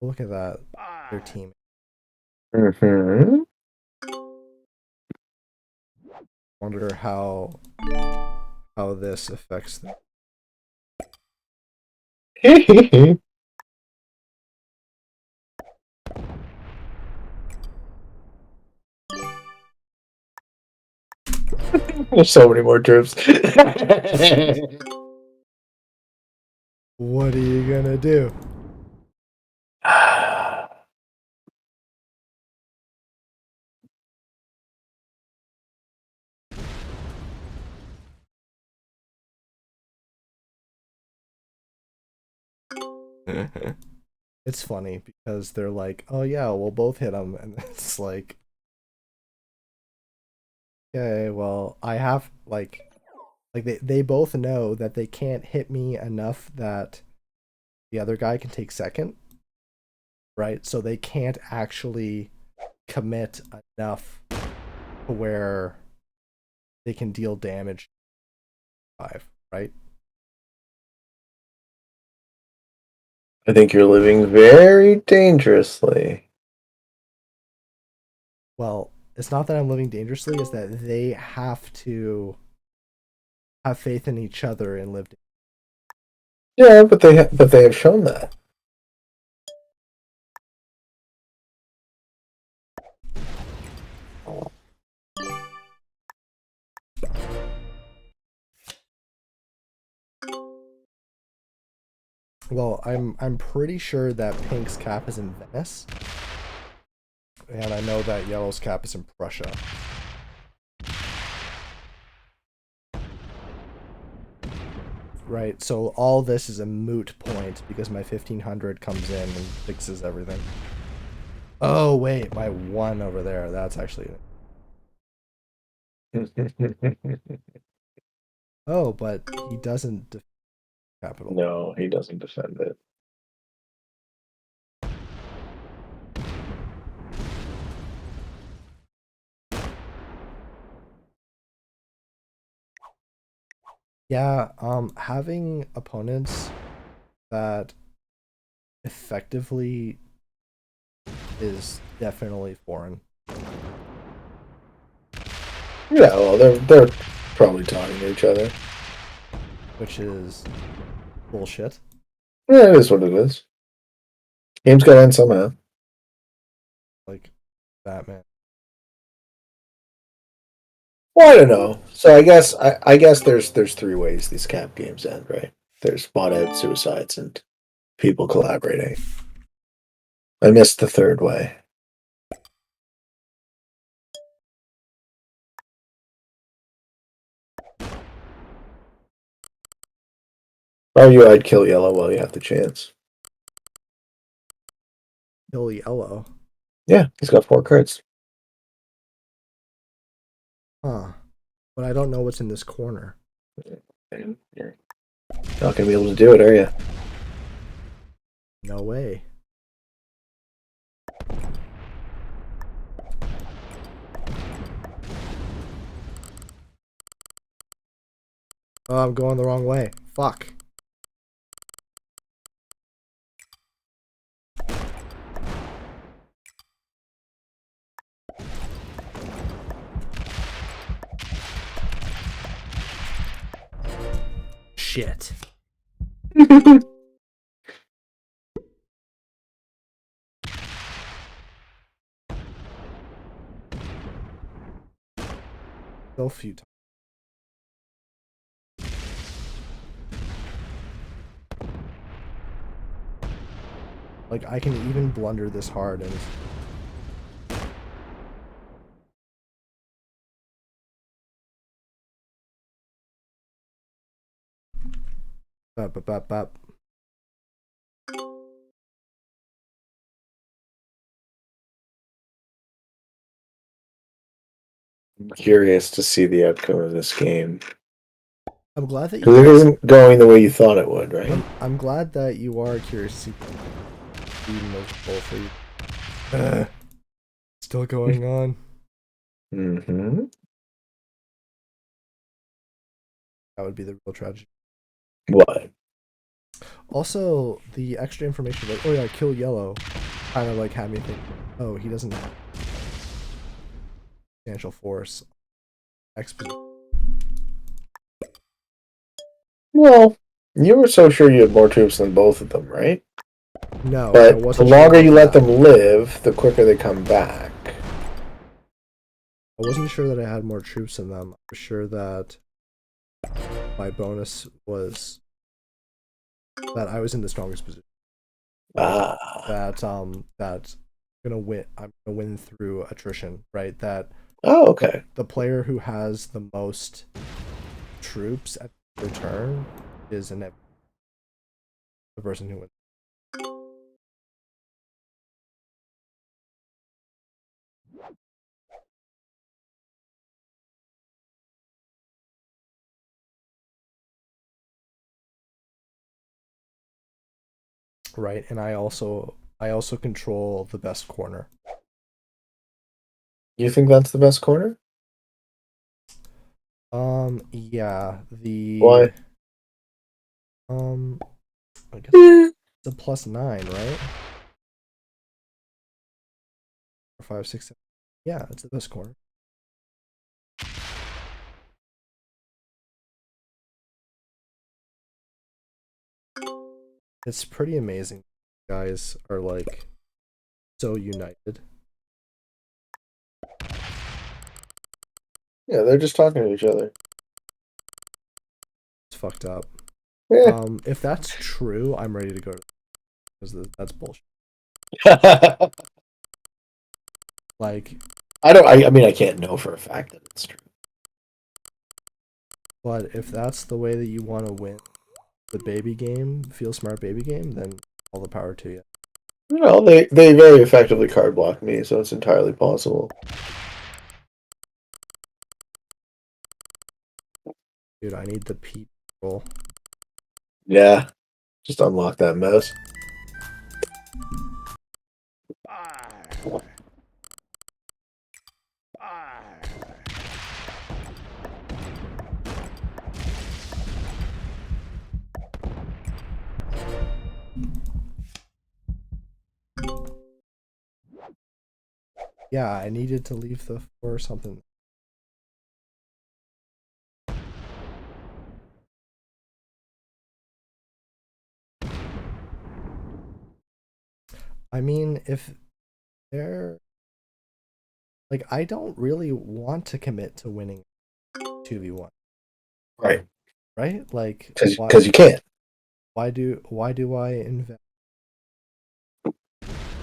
Look at that. Their team. Mm-hmm. Wonder how this affects them. There's so many more troops. What are you gonna do? It's funny because they're like, "Oh yeah, we'll both hit him," and it's like, okay, well, I have like they both know that they can't hit me enough that the other guy can take second, right? So they can't actually commit enough to where they can deal damage 5, right? I think you're living very dangerously. Well, it's not that I'm living dangerously, it's that they have to have faith in each other and live. Yeah, but they have shown that. Well, I'm pretty sure that Pink's cap is in Venice, and I know that Yellow's cap is in Prussia. Right, so all this is a moot point because my 1500 comes in and fixes everything. Oh wait, my 1 over there, that's actually... Oh, but he doesn't defend capital. No, he doesn't defend it. Yeah, having opponents that effectively is definitely foreign. Yeah, well, they're probably talking to each other. Which is bullshit. Yeah, it is what it is. Game's gotta end somehow. Like Batman. Well, I don't know. So I guess there's three ways these cap games end, right? There's bought out suicides and people collaborating. I missed the third way. Or you, I'd kill yellow while you have the chance. Kill yellow. Yeah, he's got 4 cards. Huh. But I don't know what's in this corner. You're not gonna be able to do it, are you? No way. Oh, I'm going the wrong way. Fuck. Shit. So few times. Like, I can even blunder this hard and... Bop, bop, bop, bop. I'm curious to see the outcome of this game. I'm glad that you Because it guys... isn't going the way you thought it would, right? I'm glad that you are curious to see multiple for you. Still going on. Mm-hmm. That would be the real tragedy. What? Also, the extra information, like, oh yeah, kill yellow, kind of like had me think, oh, he doesn't have substantial force. Exposition. Well, you were so sure you had more troops than both of them, right? No, I But the wasn't sure longer about you let that. them live, the quicker they come back. I wasn't sure that I had more troops than them. I was sure that my bonus was that I was in the strongest position. Ah. That that I'm gonna win through attrition, right? That Oh, okay. the player who has the most troops at their turn is the person who wins. Right, and I also control the best corner. You think that's the best corner? Yeah, the Why? I guess the +9, right? 5, 6, 7. Yeah, it's the best corner. It's pretty amazing. Guys are like so united. Yeah, they're just talking to each other. It's fucked up. Yeah. If that's true, I'm ready to go because that's bullshit. Like, I mean, I can't know for a fact that it's true. but if that's the way that you want to win the baby game, feel smart baby game, then all the power to you. Well, they very effectively card block me, so it's entirely possible. Dude, I need the Pete roll. Yeah. Just unlock that mess. Yeah, I needed to leave the 4 or something. I mean, if they're like, I don't really want to commit to winning 2v1, Right. right? Like, Because you can't. why do I invest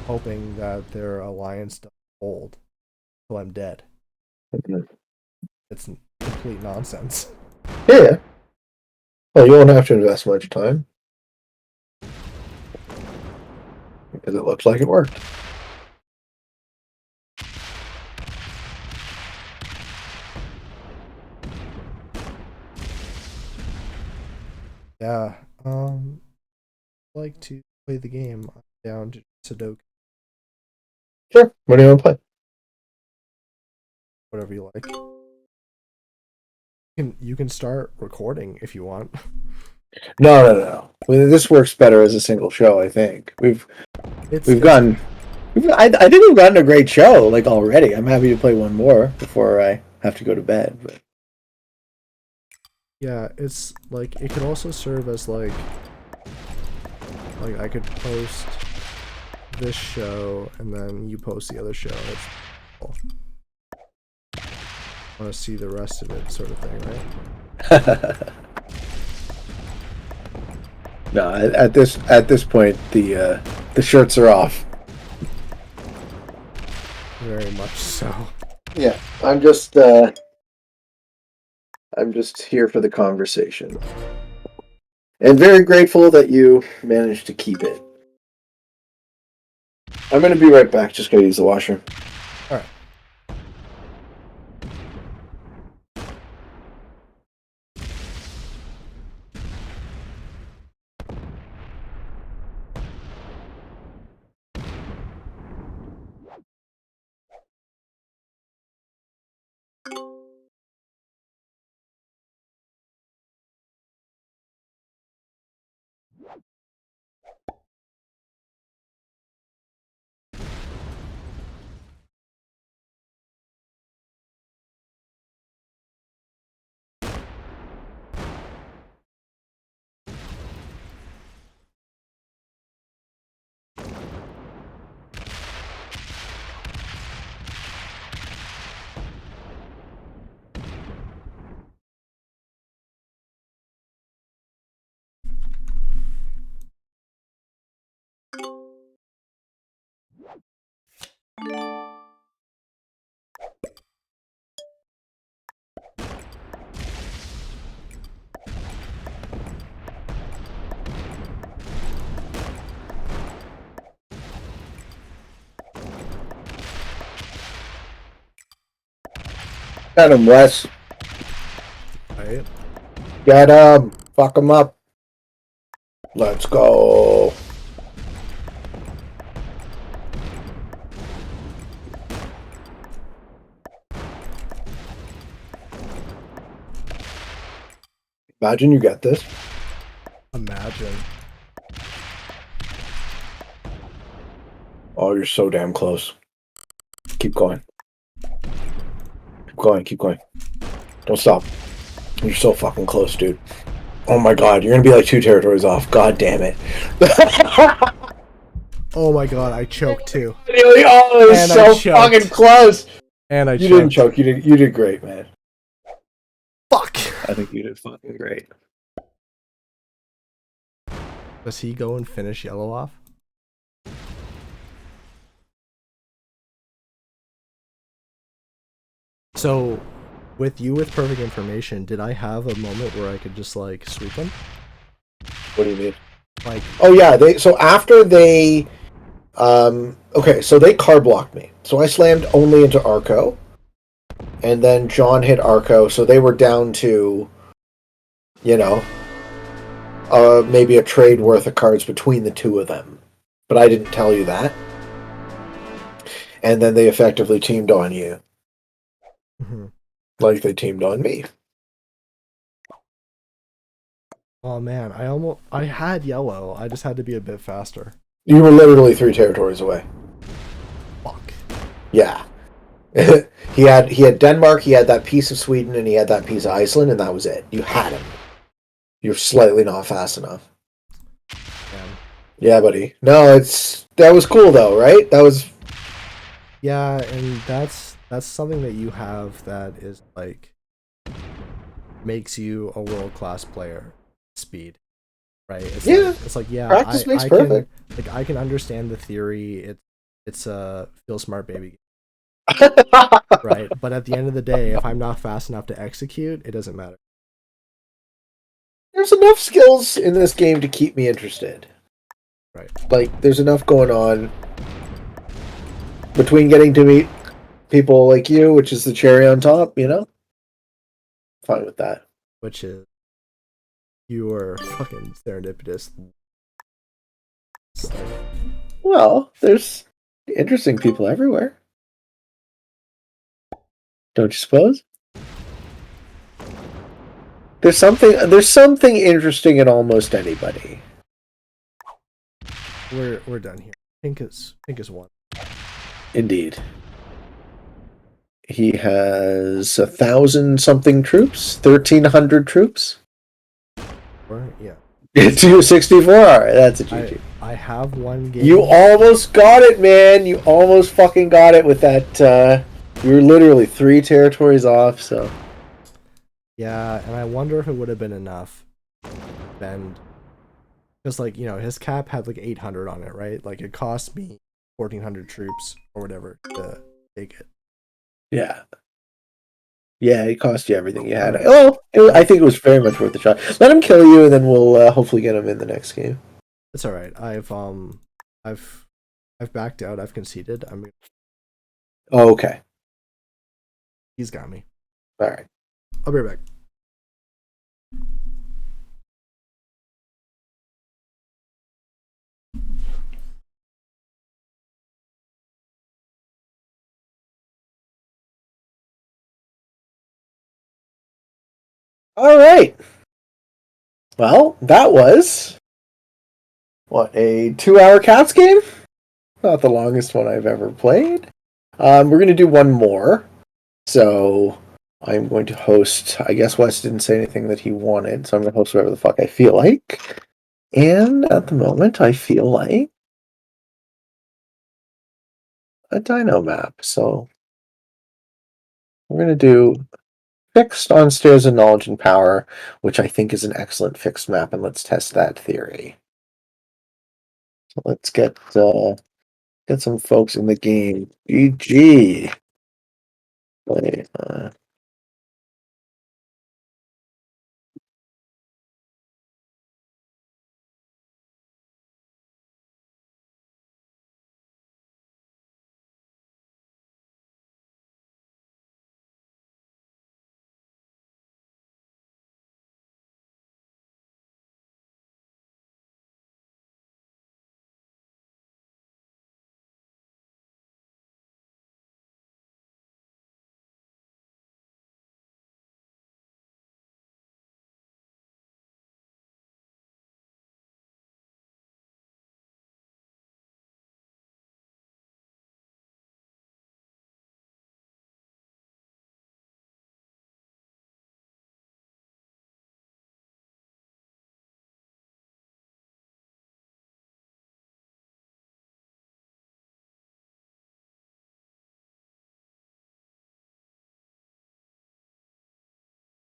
hoping that their alliance doesn't hold till I'm dead? Mhm. It's complete nonsense. Yeah. Well, you won't have to invest much time because it looks like it worked. Yeah. Like to play the game. I'm down to Sudoku, Sure. What do you want to play? whatever you like. You can start recording if you want. No. This works better as a single show, I think. We've gotten. I think we've gotten a great show like already. I'm happy to play one more before I have to go to bed. But Yeah, it's like it could also serve as like I could post this show and then you post the other show. It's cool. Want to see the rest of it, sort of thing, right? no, at this point the shirts are off. Very much so. Yeah, I'm just here for the conversation, and very grateful that you managed to keep it. I'm gonna be right back. Just gotta use the washroom. All right. Got him, Wes. Right. Get him. Fuck him up. Let's go. Imagine you get this. Imagine. Oh, you're so damn close. Keep going. Keep going. Don't stop. You're so fucking close, dude. Oh my god, you're gonna be like 2 territories off. God damn it. Oh my god, I choked too. Oh, it was And so fucking close. And I You choked. didn't choke. You did great, man. Fuck. I think you did fucking great. Does he go and finish yellow off? So, with perfect information, did I have a moment where I could just like sweep him? What do you mean? Like, oh yeah, okay, so they car blocked me. So I slammed only into Arco. And then John hit Arco, so they were down to, maybe a trade worth of cards between the two of them. But I didn't tell you that. And then they effectively teamed on you. mm-hmm. Like they teamed on me. Oh man, I had yellow. I just had to be a bit faster. You were literally 3 territories away. Fuck. Yeah. he had Denmark, he had that piece of Sweden, and he had that piece of Iceland, and that was it. You had him. You're slightly not fast enough. Man. Yeah, buddy. No, that was cool though, right? That was Yeah, and that's something that you have that is like makes you a world class player. Speed, right? yeah. It's like yeah, Practice makes I can perfect. like I can understand the theory. It's a feel smart baby, right? But at the end of the day, if I'm not fast enough to execute, it doesn't matter. There's enough skills in this game to keep me interested. Right. Like, there's enough going on between getting to meet people like you, which is the cherry on top, you know? Fine with that. Which is your fucking serendipitous. Well, there's interesting people everywhere. Don't you suppose? There's something interesting in almost anybody. We're done here. Pink is one. Indeed. He has 1,000 something troops, 1,300 troops. Yeah. 264. All right, that's a GG. I have one game. You almost got it, man. You almost fucking got it with that. You were literally 3 territories off. So Yeah, and I wonder if it would have been enough. Then, because like his cap had like 800 on it, right? Like it cost me 1,400 troops or whatever to take it. yeah, yeah, it cost you everything you had. Right. Oh, I think it was very much worth the shot. Let him kill you, and then we'll hopefully get him in the next game. It's all right. I've backed out. I've conceded. I mean, Oh, okay. he's got me. All right. I'll be right back. All right. Well, that was what, a 2-hour Cats game? Not the longest one I've ever played. We're gonna do one more. So I'm going to host. I guess Wes didn't say anything that he wanted, so I'm going to host whatever the fuck I feel like. And at the moment, I feel like a dino map. So we're going to do fixed on stairs of knowledge and power, which I think is an excellent fixed map, and let's test that theory. So let's get some folks in the game. GG. Play,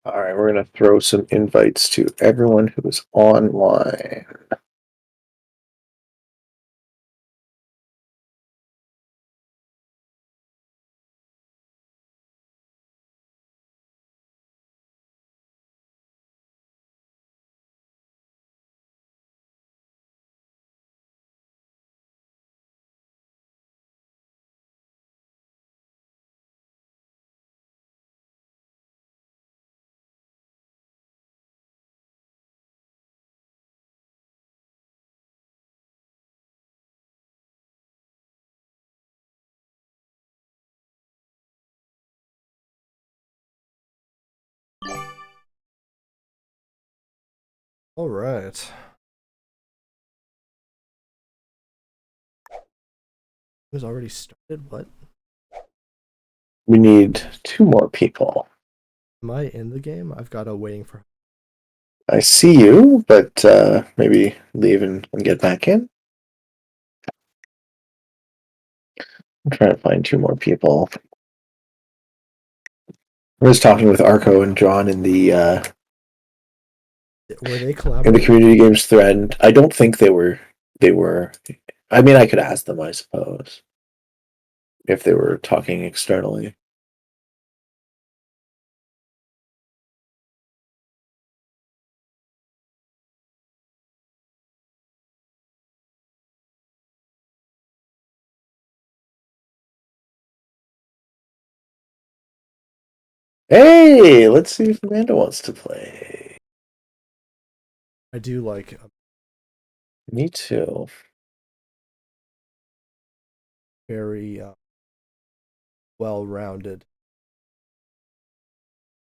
all right, we're going to throw some invites to everyone who is online. All right. It was already started. What? We need 2 more people. Am I in the game? I've got a waiting for. I see you, but maybe leave and get back in. I'm trying to find 2 more people. I was talking with Arco and John in the Were they in the collaborating? community games thread. I don't think they were. They were. I mean, I could ask them, I suppose, if they were talking externally. Hey, let's see if Amanda wants to play. I do like. Me too. Very well-rounded.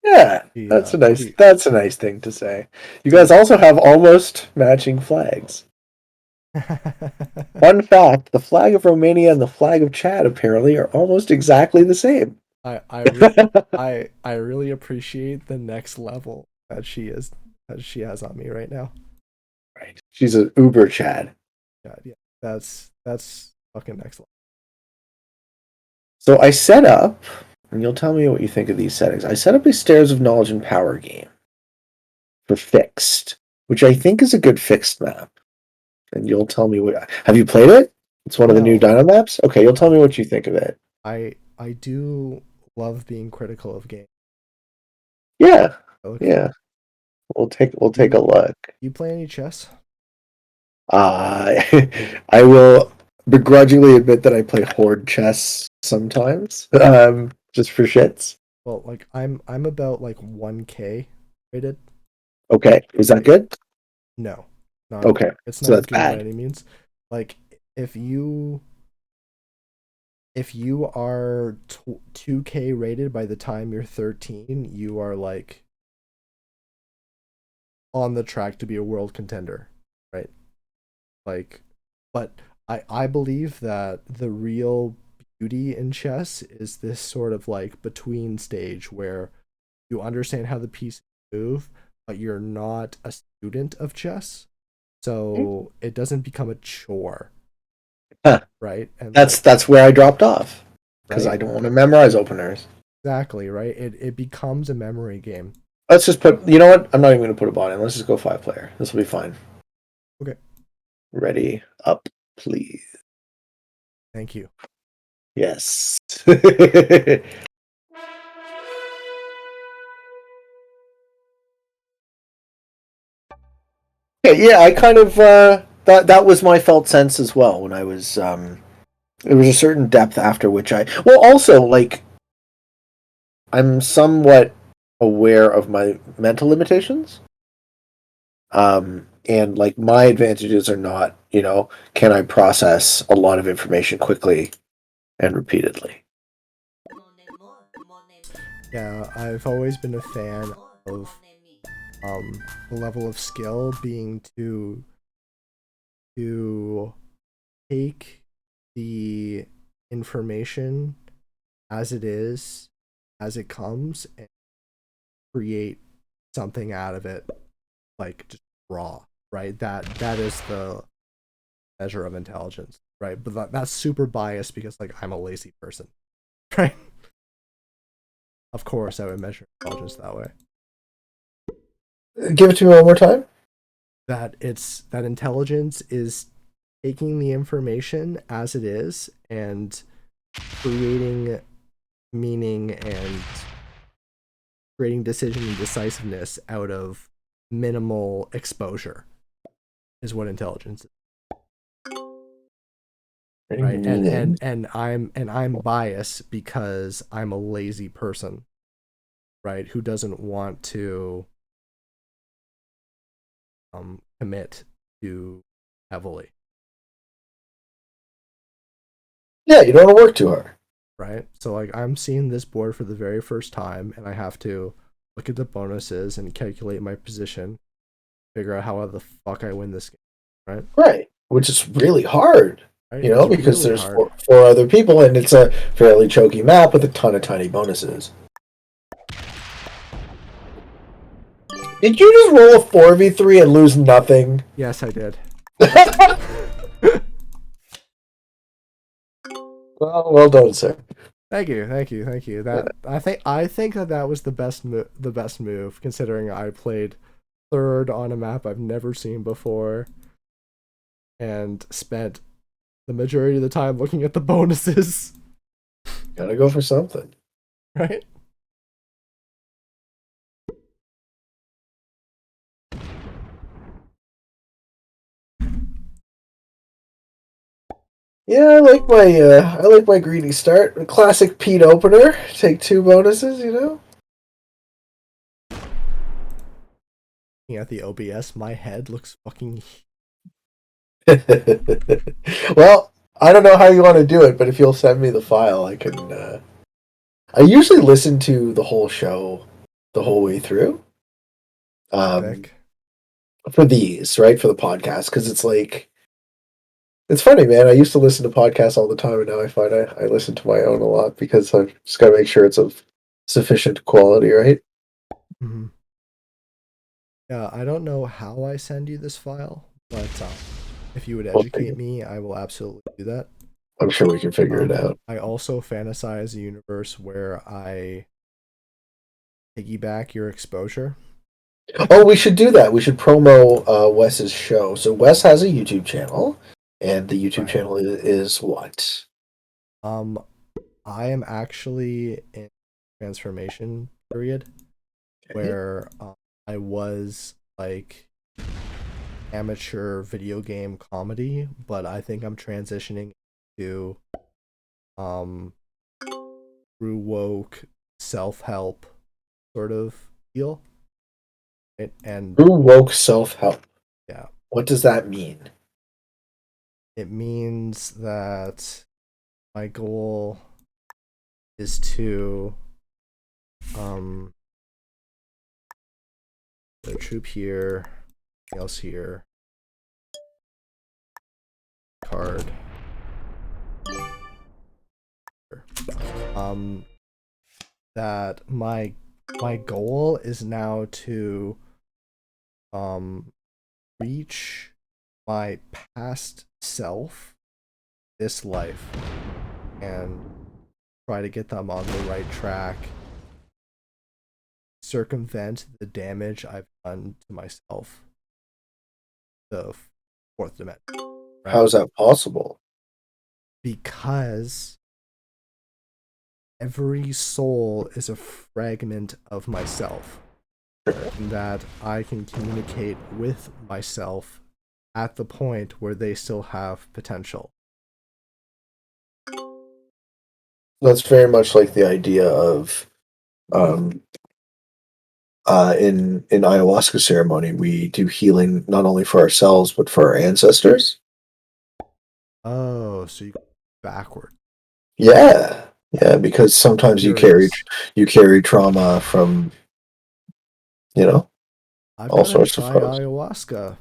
Yeah, She, that's a uh, nice. she, That's a nice thing to say. You guys also have almost matching flags. Fun fact: the flag of Romania and the flag of Chad apparently are almost exactly the same. I really appreciate the next level that she has on me right now. Right. She's an Uber Chad. God, yeah, that's fucking next level. So I set up, and you'll tell me what you think of these settings. I set up a Stairs of Knowledge and Power game for fixed, which I think is a good fixed map. And you'll tell me what. Have you played it? It's one of the new No, Dino maps. Okay, you'll tell me what you think of it. I do love being critical of games. Yeah, Okay, yeah. We'll take a you look. you play any chess? Uh, I will begrudgingly admit that I play horde chess sometimes, just for shits. Well, like I'm about like 1K rated. Okay, is that Right? good? No, not Okay, it's so not that's good by bad. any means. Like if you if you are 2K rated by the time you're 13, you are like on the track to be a world contender, right? Like, but I believe that the real beauty in chess is this sort of like between stage where you understand how the pieces move, but you're not a student of chess, so it doesn't become a chore, Huh. right? And like, That's where I dropped off because right, I don't want to memorize openers. exactly, right. It becomes a memory game. Let's just put. You know what? I'm not even going to put a bot in. Let's just go 5 player. This will be fine. Okay, Ready up, please. thank you. Yes. Yeah, I kind of that was my felt sense as well when I was there was a certain depth after which I well also like I'm somewhat aware of my mental limitations. And like my advantages are not, can I process a lot of information quickly and repeatedly? Yeah, I've always been a fan of the level of skill being to take the information as it is, as it comes, and create something out of it, like just raw, right? That is the measure of intelligence, right? But that's super biased because like I'm a lazy person, right? Of course, I would measure intelligence that way. Give it to me one more time. That intelligence is taking the information as it is and creating meaning and creating decision and decisiveness out of minimal exposure is what intelligence is, right? Meaning. And I'm biased because I'm a lazy person, right, who doesn't want to commit too heavily, Yeah, you don't want to work too hard. right? So like I'm seeing this board for the very first time and I have to look at the bonuses and calculate my position, figure out how the fuck I win this game, right? Right. Which is really hard, Right? It's because really there's hard. four other people and it's a fairly choky map with a ton of tiny bonuses. Did you just roll a 4v3 and lose nothing? Yes, I did. Well, Well done, sir. Thank you, thank you, thank you. That I think that was the best move, considering I played third on a map I've never seen before, and spent the majority of the time looking at the bonuses. Gotta go for something. Right? Yeah, I like my greedy start. A classic Pete opener. Take 2 bonuses, you know? Looking at the OBS, my head looks fucking. Well, I don't know how you want to do it, but if you'll send me the file, I can. I usually listen to the whole show the whole way through. Epic. For these, right? For the podcast, because it's like. It's funny, man. I used to listen to podcasts all the time, and now I find I listen to my own a lot because I've just got to make sure it's of sufficient quality, right? Mm-hmm. Yeah, I don't know how I send you this file, but if you would educate me, I will absolutely do that. I'm sure we can figure it out. I also fantasize a universe where I piggyback your exposure. Oh, we should do that. We should promo Wes's show. So Wes has a YouTube channel, and the YouTube channel is what? I am actually in transformation period where I was like amateur video game comedy, but I think I'm transitioning to true woke self-help sort of deal. And True woke self-help. Yeah. What does that mean? It means that my goal is to the troop here, anything else here, card. That my goal is now to reach my past self this life and try to get them on the right track, circumvent the damage I've done to myself, the fourth dimension. Right? How is that possible? Because every soul is a fragment of myself, and that I can communicate with myself at the point where they still have potential. That's very much like the idea of in ayahuasca ceremony, we do healing not only for ourselves but for our ancestors. Oh, so you go backward. Yeah, because sometimes you carry trauma from, I've all sorts of folks. ayahuasca.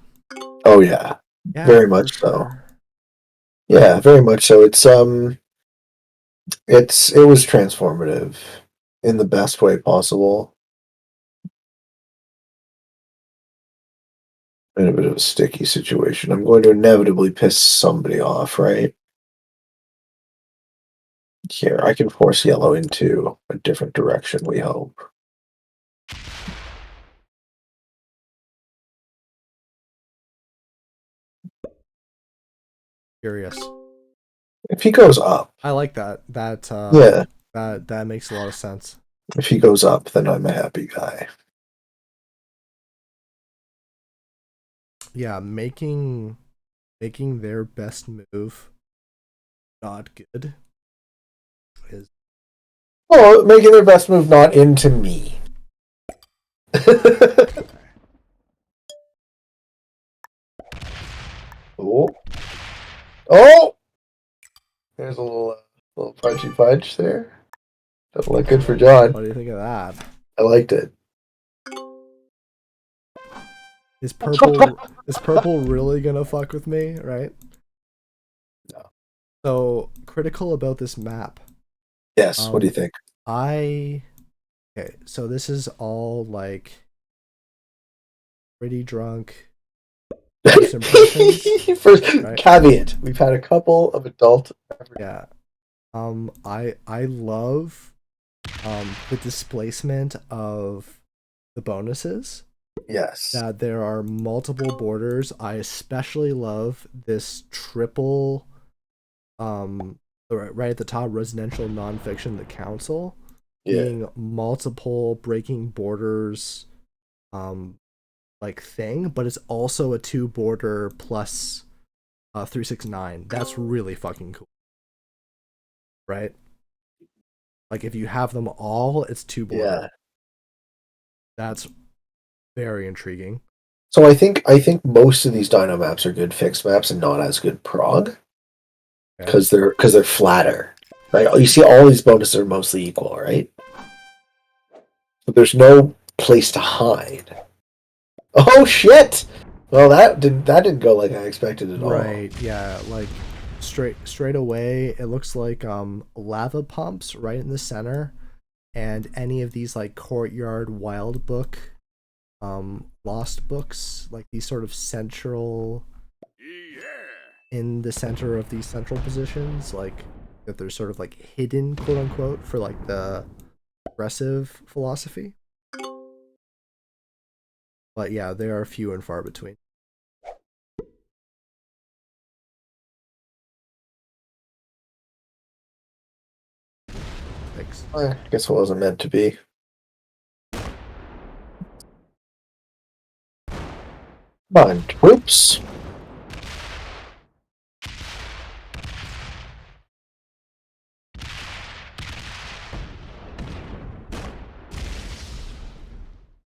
Oh yeah, very much so. Sure. Yeah, very much so. It was transformative in the best way possible. In a bit of a sticky situation. I'm going to inevitably piss somebody off, right? Here, I can force yellow into a different direction, we hope. Curious. If he goes up. I like that. Yeah. That makes a lot of sense. If he goes up, then I'm a happy guy. Yeah, making their best move not good is making their best move not into me. Oh! There's a little punchy punch there. Doesn't look good for John. What do you think of that? I liked it. Is purple really gonna fuck with me, right? No. So, critical about this map. Yes, what do you think? Okay, so this is all like pretty drunk first impressions. First, right? Caveat. We've had a couple of adult. Yeah. I love the displacement of the bonuses. Yes. That there are multiple borders. I especially love this triple right at the top, residential nonfiction, the council, Yeah. being multiple breaking borders like thing, but it's also a 2 border plus 369. That's really fucking cool. Right? Like if you have them all, it's 2 border. Yeah. That's very intriguing. So I think most of these Dino maps are good fixed maps and not as good prog Okay. because they're flatter, right? You see, all these bonuses are mostly equal, right? But there's no place to hide. Oh shit! Well, that didn't go like I expected at all. Right, yeah, like straight away it looks like lava pumps right in the center, and any of these like courtyard wild book lost books, like these sort of central in the center of these central positions, like that they're sort of like hidden, quote unquote, for like the progressive philosophy. But yeah, they are few and far between. Thanks. I guess it wasn't meant to be. Come on, troops.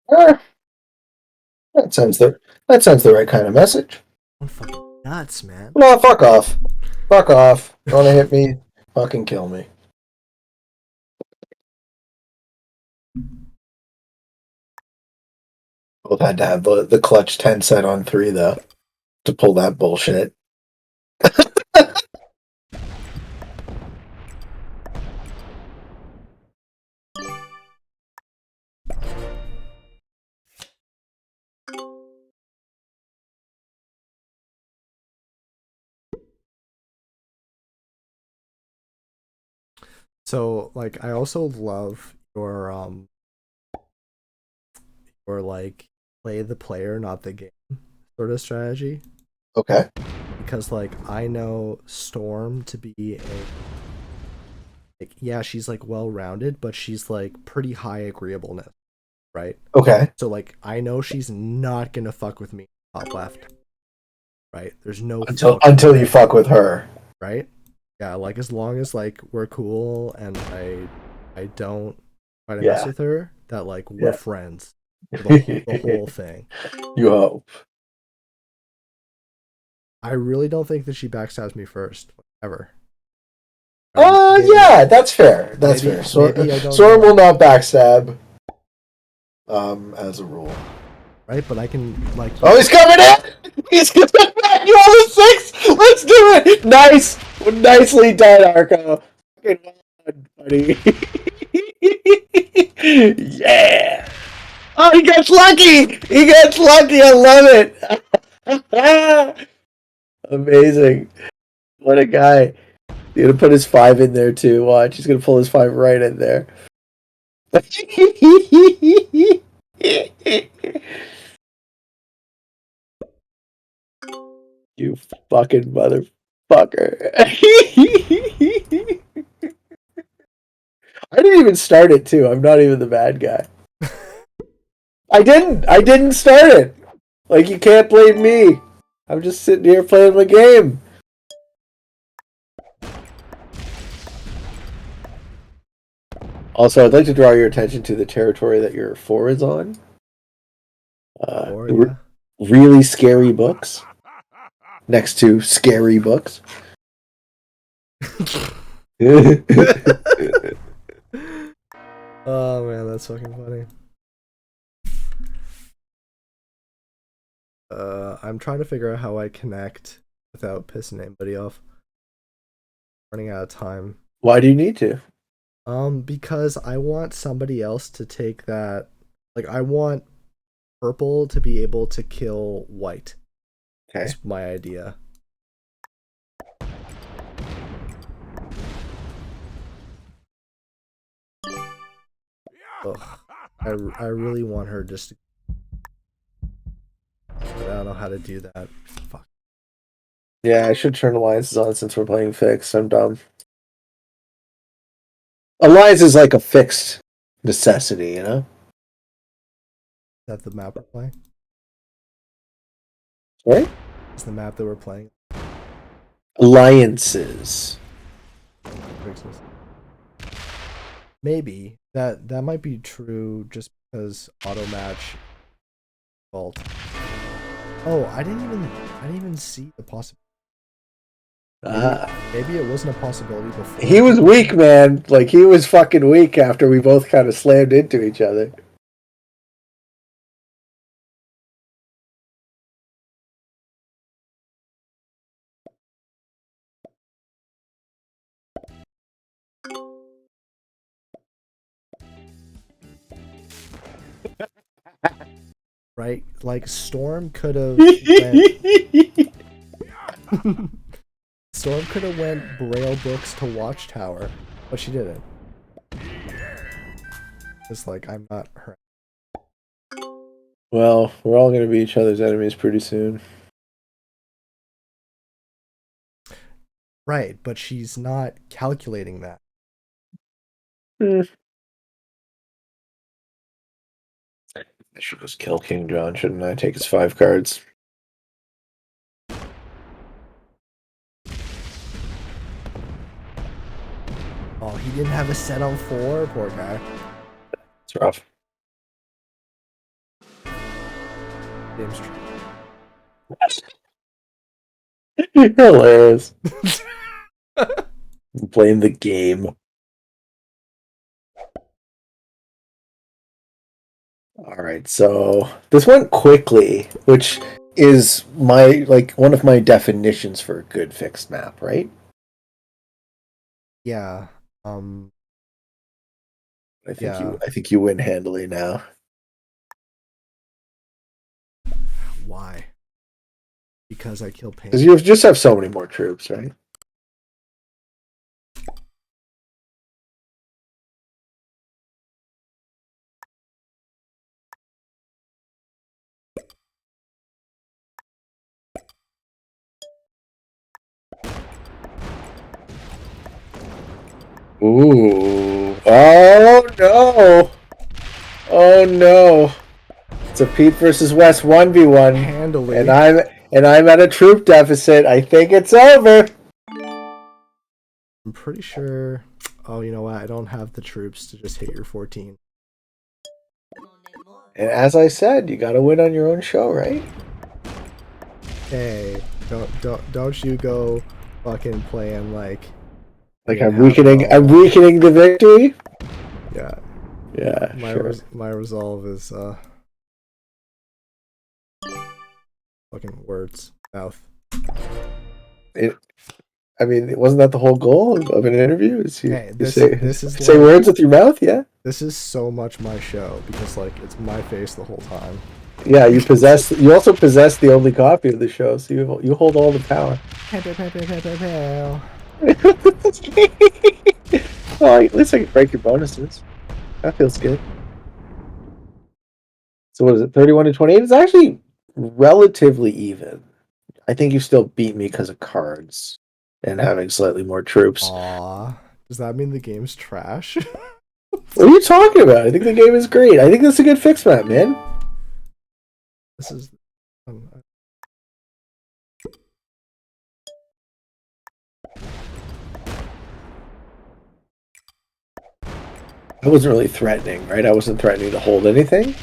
Ah, that sounds the right kind of message. I'm fucking nuts, man. No, fuck off. Fuck off. Wanna hit me? Fucking kill me. Both had to have the clutch 10 set on 3 though to pull that bullshit. So like I also love your like play the player, not the game sort of strategy. Okay. Because like I know Storm to be a like, yeah, she's like well rounded, but she's like pretty high agreeableness, right? Okay. So like I know she's not gonna fuck with me top left. Right? There's no Until you fuck with her. right? Yeah, like as long as like we're cool and I don't try to mess Yeah. with her, that like we're Yeah. friends. The whole thing. You hope. I really don't think that she backstabs me first, ever. Yeah, that's fair. That's maybe- fair. maybe I don't Storm know. will not backstab. As a rule. Right? But I can like Oh, he's coming in! He's coming back! You all the 6! Let's do it! Nice! Nicely done, Arco. Fucking well done, buddy. Yeah! Oh, he gets lucky! He gets lucky! I love it! Amazing. What a guy. He's gonna put his 5 in there too. Watch, he's gonna pull his 5 right in there. You fucking motherfucker. I didn't even start it too. I'm not even the bad guy. I didn't start it. Like, you can't blame me. I'm just sitting here playing my game. Also, I'd like to draw your attention to the territory that your 4 is on. yeah. Really scary books. Next to scary books. Oh man, that's fucking funny. I'm trying to figure out how I connect without pissing anybody off. Running out of time. Why do you need to? Because I want somebody else to take that. Like, I want purple to be able to kill white. Okay. That's my idea. Ugh. I really want her just to... But I don't know how to do that. Fuck. Yeah, I should turn alliances on since we're playing fixed. I'm dumb. Alliance is like a fixed necessity, you know? Is that the map we're playing? Right? Is the map that we're playing? Alliances. Maybe. That might be true just because auto match fault. Oh, I didn't even see the possibility. Maybe it wasn't a possibility before. He was weak, man. Like, he was fucking weak after we both kind of slammed into each other. Right? Like, Storm could have Storm could have went Braille books to Watchtower, but she didn't. It's like, I'm not her. Well, we're all going to be each other's enemies pretty soon. Right, but she's not calculating that. I should just kill King John, shouldn't I? Take his 5 cards. Oh, he didn't have a set on 4? Poor guy. It's rough. Game's true. Hilarious. Blame the game. Alright, so this went quickly, which is one of my definitions for a good fixed map, right? Yeah. I think you win handily now. Why? Because I kill pain. Because you just have so many more troops, right? Ooh. Oh no. Oh no. It's a Pete versus West 1v1. Handily. And I'm at a troop deficit. I think it's over. I'm pretty sure. Oh, you know what? I don't have the troops to just hit your 14. And as I said, you gotta win on your own show, right? Hey, don't you go fucking playing like I'm weakening the victory. Yeah. Yeah. My resolve is fucking words, mouth. Wasn't that the whole goal of an interview? Say words with your mouth, yeah? This is so much my show because like it's my face the whole time. Yeah, you also possess the only copy of the show, so you hold all the power. Well, at least I can break your bonuses. That feels good. So what is it, 31-28? It's actually relatively even. I think you still beat me because of cards and having slightly more troops. Aw. Does that mean the game's trash? What are you talking about? I think the game is great. I think this is a good fix map, man. This is... I wasn't really threatening, right? I wasn't threatening to hold anything.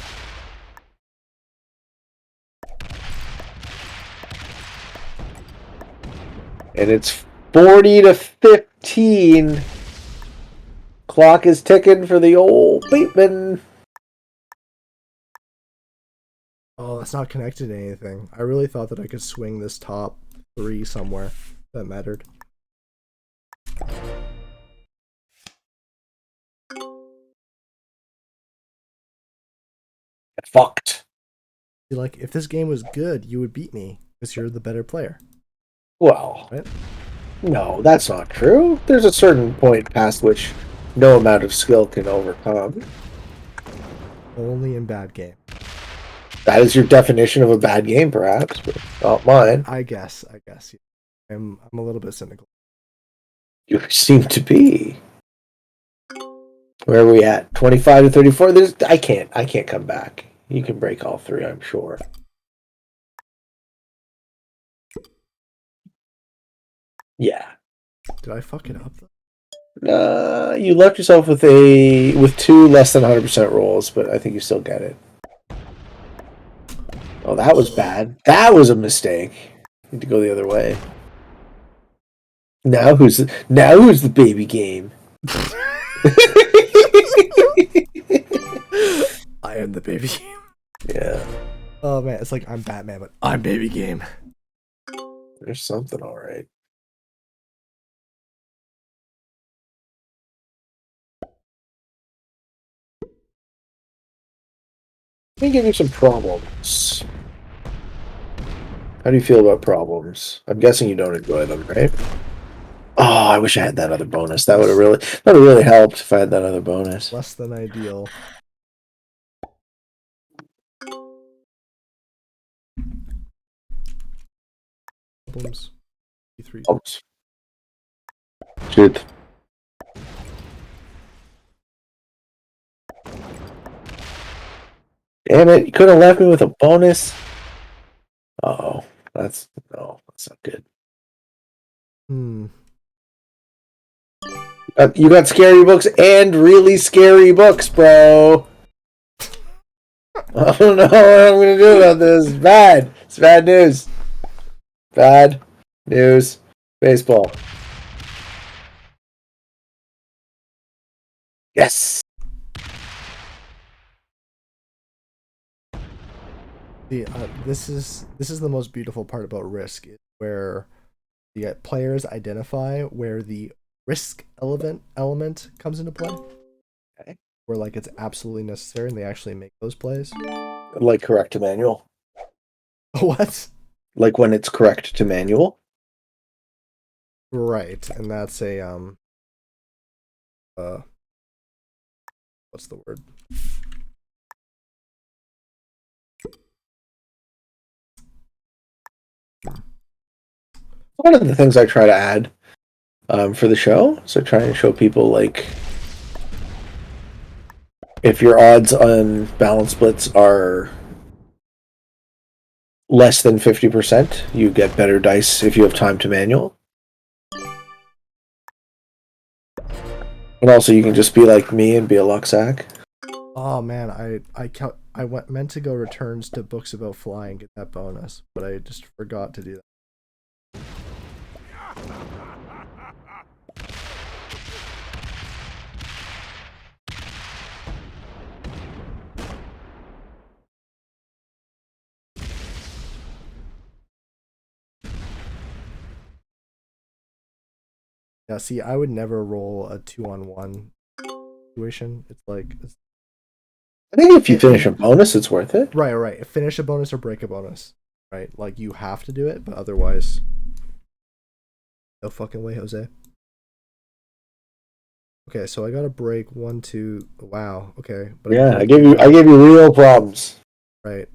And it's 40-15. Clock is ticking for the old Bateman. Oh, that's not connected to anything. I really thought that I could swing this top 3 somewhere that mattered. Fucked. Like, if this game was good, you would beat me because you're the better player. Well, right? No, that's not true. There's a certain point past which no amount of skill can overcome. Only in bad game. That is your definition of a bad game, perhaps, but not mine. I guess. Yeah. I'm a little bit cynical. You seem to be. Where are we at? 25 to 34? I can't come back. You can break all three, I'm sure. Yeah. Did I fuck it up? You left yourself with two less than 100% rolls, but I think you still get it. Oh, that was bad. That was a mistake. Need to go the other way. Now who's the baby game? I am the baby game. Yeah. Oh man, it's like I'm Batman, but I'm baby game. There's something all right. Let me give you some problems. How do you feel about problems? I'm guessing you don't enjoy them, right? Oh, I wish I had that other bonus. That would have really helped if I had that other bonus. Less than ideal. Problems. E3. Oops. Shoot. Damn it, you could have left me with a bonus. Uh-oh. That's not good. You got scary books and really scary books, bro. I don't know what I'm going to do about this. It's bad. It's bad news. Bad news. Baseball. Yes. This is the most beautiful part about Risk, where the players identify where the risk element comes into play. Okay. Where like it's absolutely necessary and they actually make those plays. Like correct to manual. What? Like when it's correct to manual. Right, and that's a what's the word? One of the things I try to add for the show, so trying to show people like if your odds on balance splits are less than 50%, you get better dice if you have time to manual. And also, you can just be like me and be a luck sack. Oh man, I meant to go returns to books about flying, get that bonus, but I just forgot to do that. Yeah, see, I would never roll a 2-on-1 situation. It's like I think if you finish a bonus, it's worth it. Right. Finish a bonus or break a bonus. Right? Like you have to do it, but otherwise, no fucking way, Jose. Okay, so I gotta break 1, 2. Wow. Okay, but yeah, I gave you real problems. Right.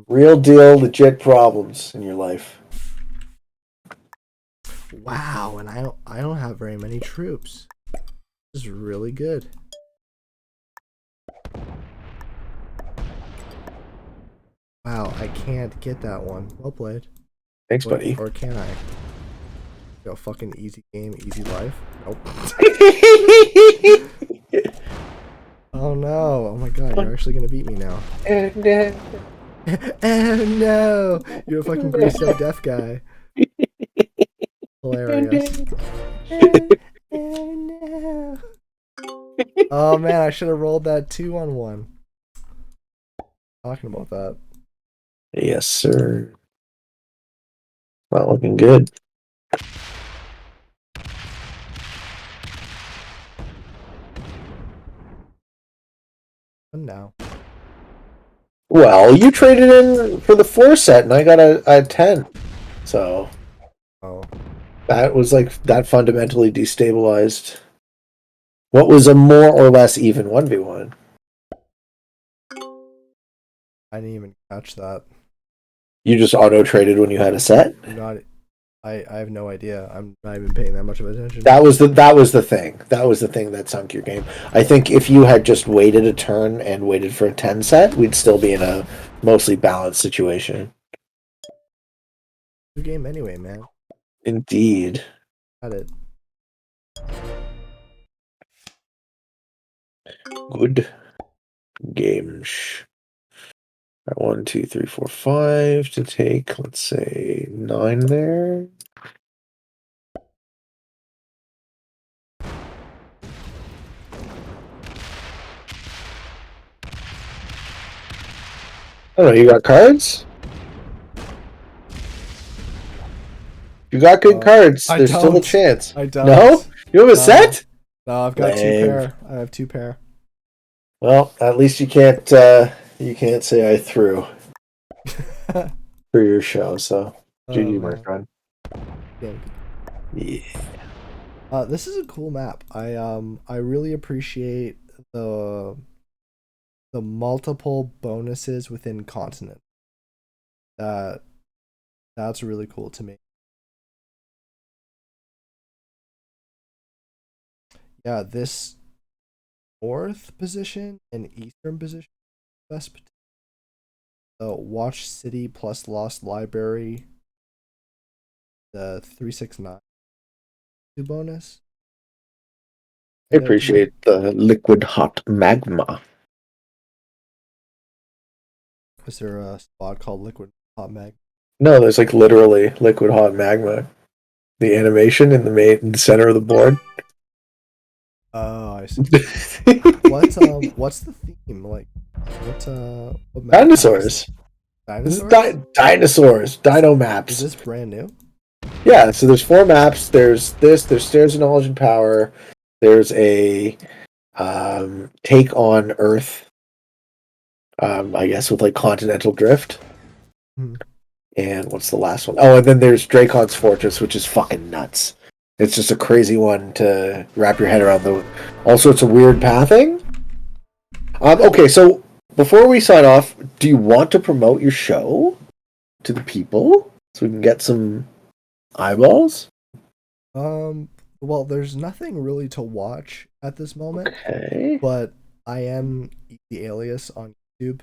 Real deal, legit problems in your life. Wow, and I don't have very many troops. This is really good. Wow, I can't get that one. Well played. Thanks, buddy. Or can I? Yo, fucking easy game, easy life. Nope. Oh no! Oh my god, you're actually gonna beat me now. Oh no! You're a fucking greased up deaf guy. Hilarious. Oh no! Oh man, I should have rolled that 2-on-1. Talking about that. Yes, sir. Not looking good. And now. Well, you traded in for the 4 set, and I got a 10. So. Oh. That was like that fundamentally destabilized what was a more or less even 1v1. I didn't even catch that. You just auto traded when you had a set? I have no idea. I'm not even paying that much of attention. That was the thing. That was the thing that sunk your game. I think if you had just waited a turn and waited for a 10 set, we'd still be in a mostly balanced situation. Good game anyway, man. Indeed. Got it. Good games. 1, 2, 3, 4, 5 to take, let's say 9 there. Oh, you got cards? You got good cards. There's still a chance. I don't. No? You have a set? No, I've got 2 pair. I have 2 pair. Well, at least you can't say I threw for your show, so GG, my friend. Yeah. This is a cool map. I really appreciate the multiple bonuses within continent. That's really cool to me. Yeah, this north position and eastern position best. Watch City plus Lost Library. The 369 bonus. I appreciate the liquid hot magma. Is there a spot called liquid hot magma? No, there's like literally liquid hot magma. The animation in the center of the board. Oh, I see. What's the theme like? What dinosaurs? Dinosaurs? Dinosaurs. Dino maps. Is this brand new? Yeah, so there's 4 maps. There's Stairs of Knowledge and Power. There's a take on Earth. I guess with like continental drift. Hmm. And what's the last one? Oh, and then there's Dracon's Fortress, which is fucking nuts. It's just a crazy one to wrap your head around. All sorts of weird pathing. Okay, so before we sign off, do you want to promote your show to the people so we can get some eyeballs? Well, there's nothing really to watch at this moment. Okay. But I am the alias on YouTube,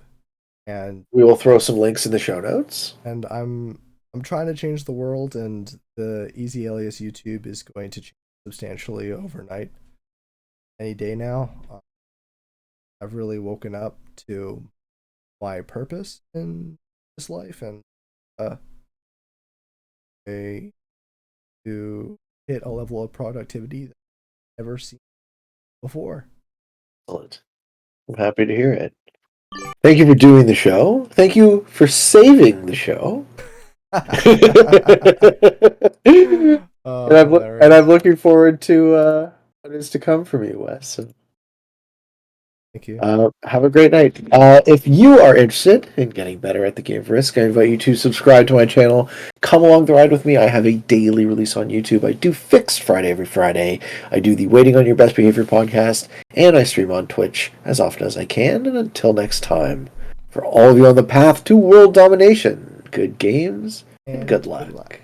and we will throw some links in the show notes. And I'm trying to change the world, and the Easy Alias YouTube is going to change substantially overnight. Any day now. I've really woken up to my purpose in this life, and to hit a level of productivity that I've never seen before. Excellent. I'm happy to hear it. Thank you for doing the show. Thank you for saving the show. And I'm looking forward to what is to come from you, Wes. So, thank you. Have a great night. If you are interested in getting better at the game of Risk, I invite you to subscribe to my channel. Come along the ride with me. I have a daily release on YouTube. I do Fixed Friday every Friday. I do the Waiting on Your Best Behavior podcast, and I stream on Twitch as often as I can. And until next time, for all of you on the path to world domination, good games and good luck.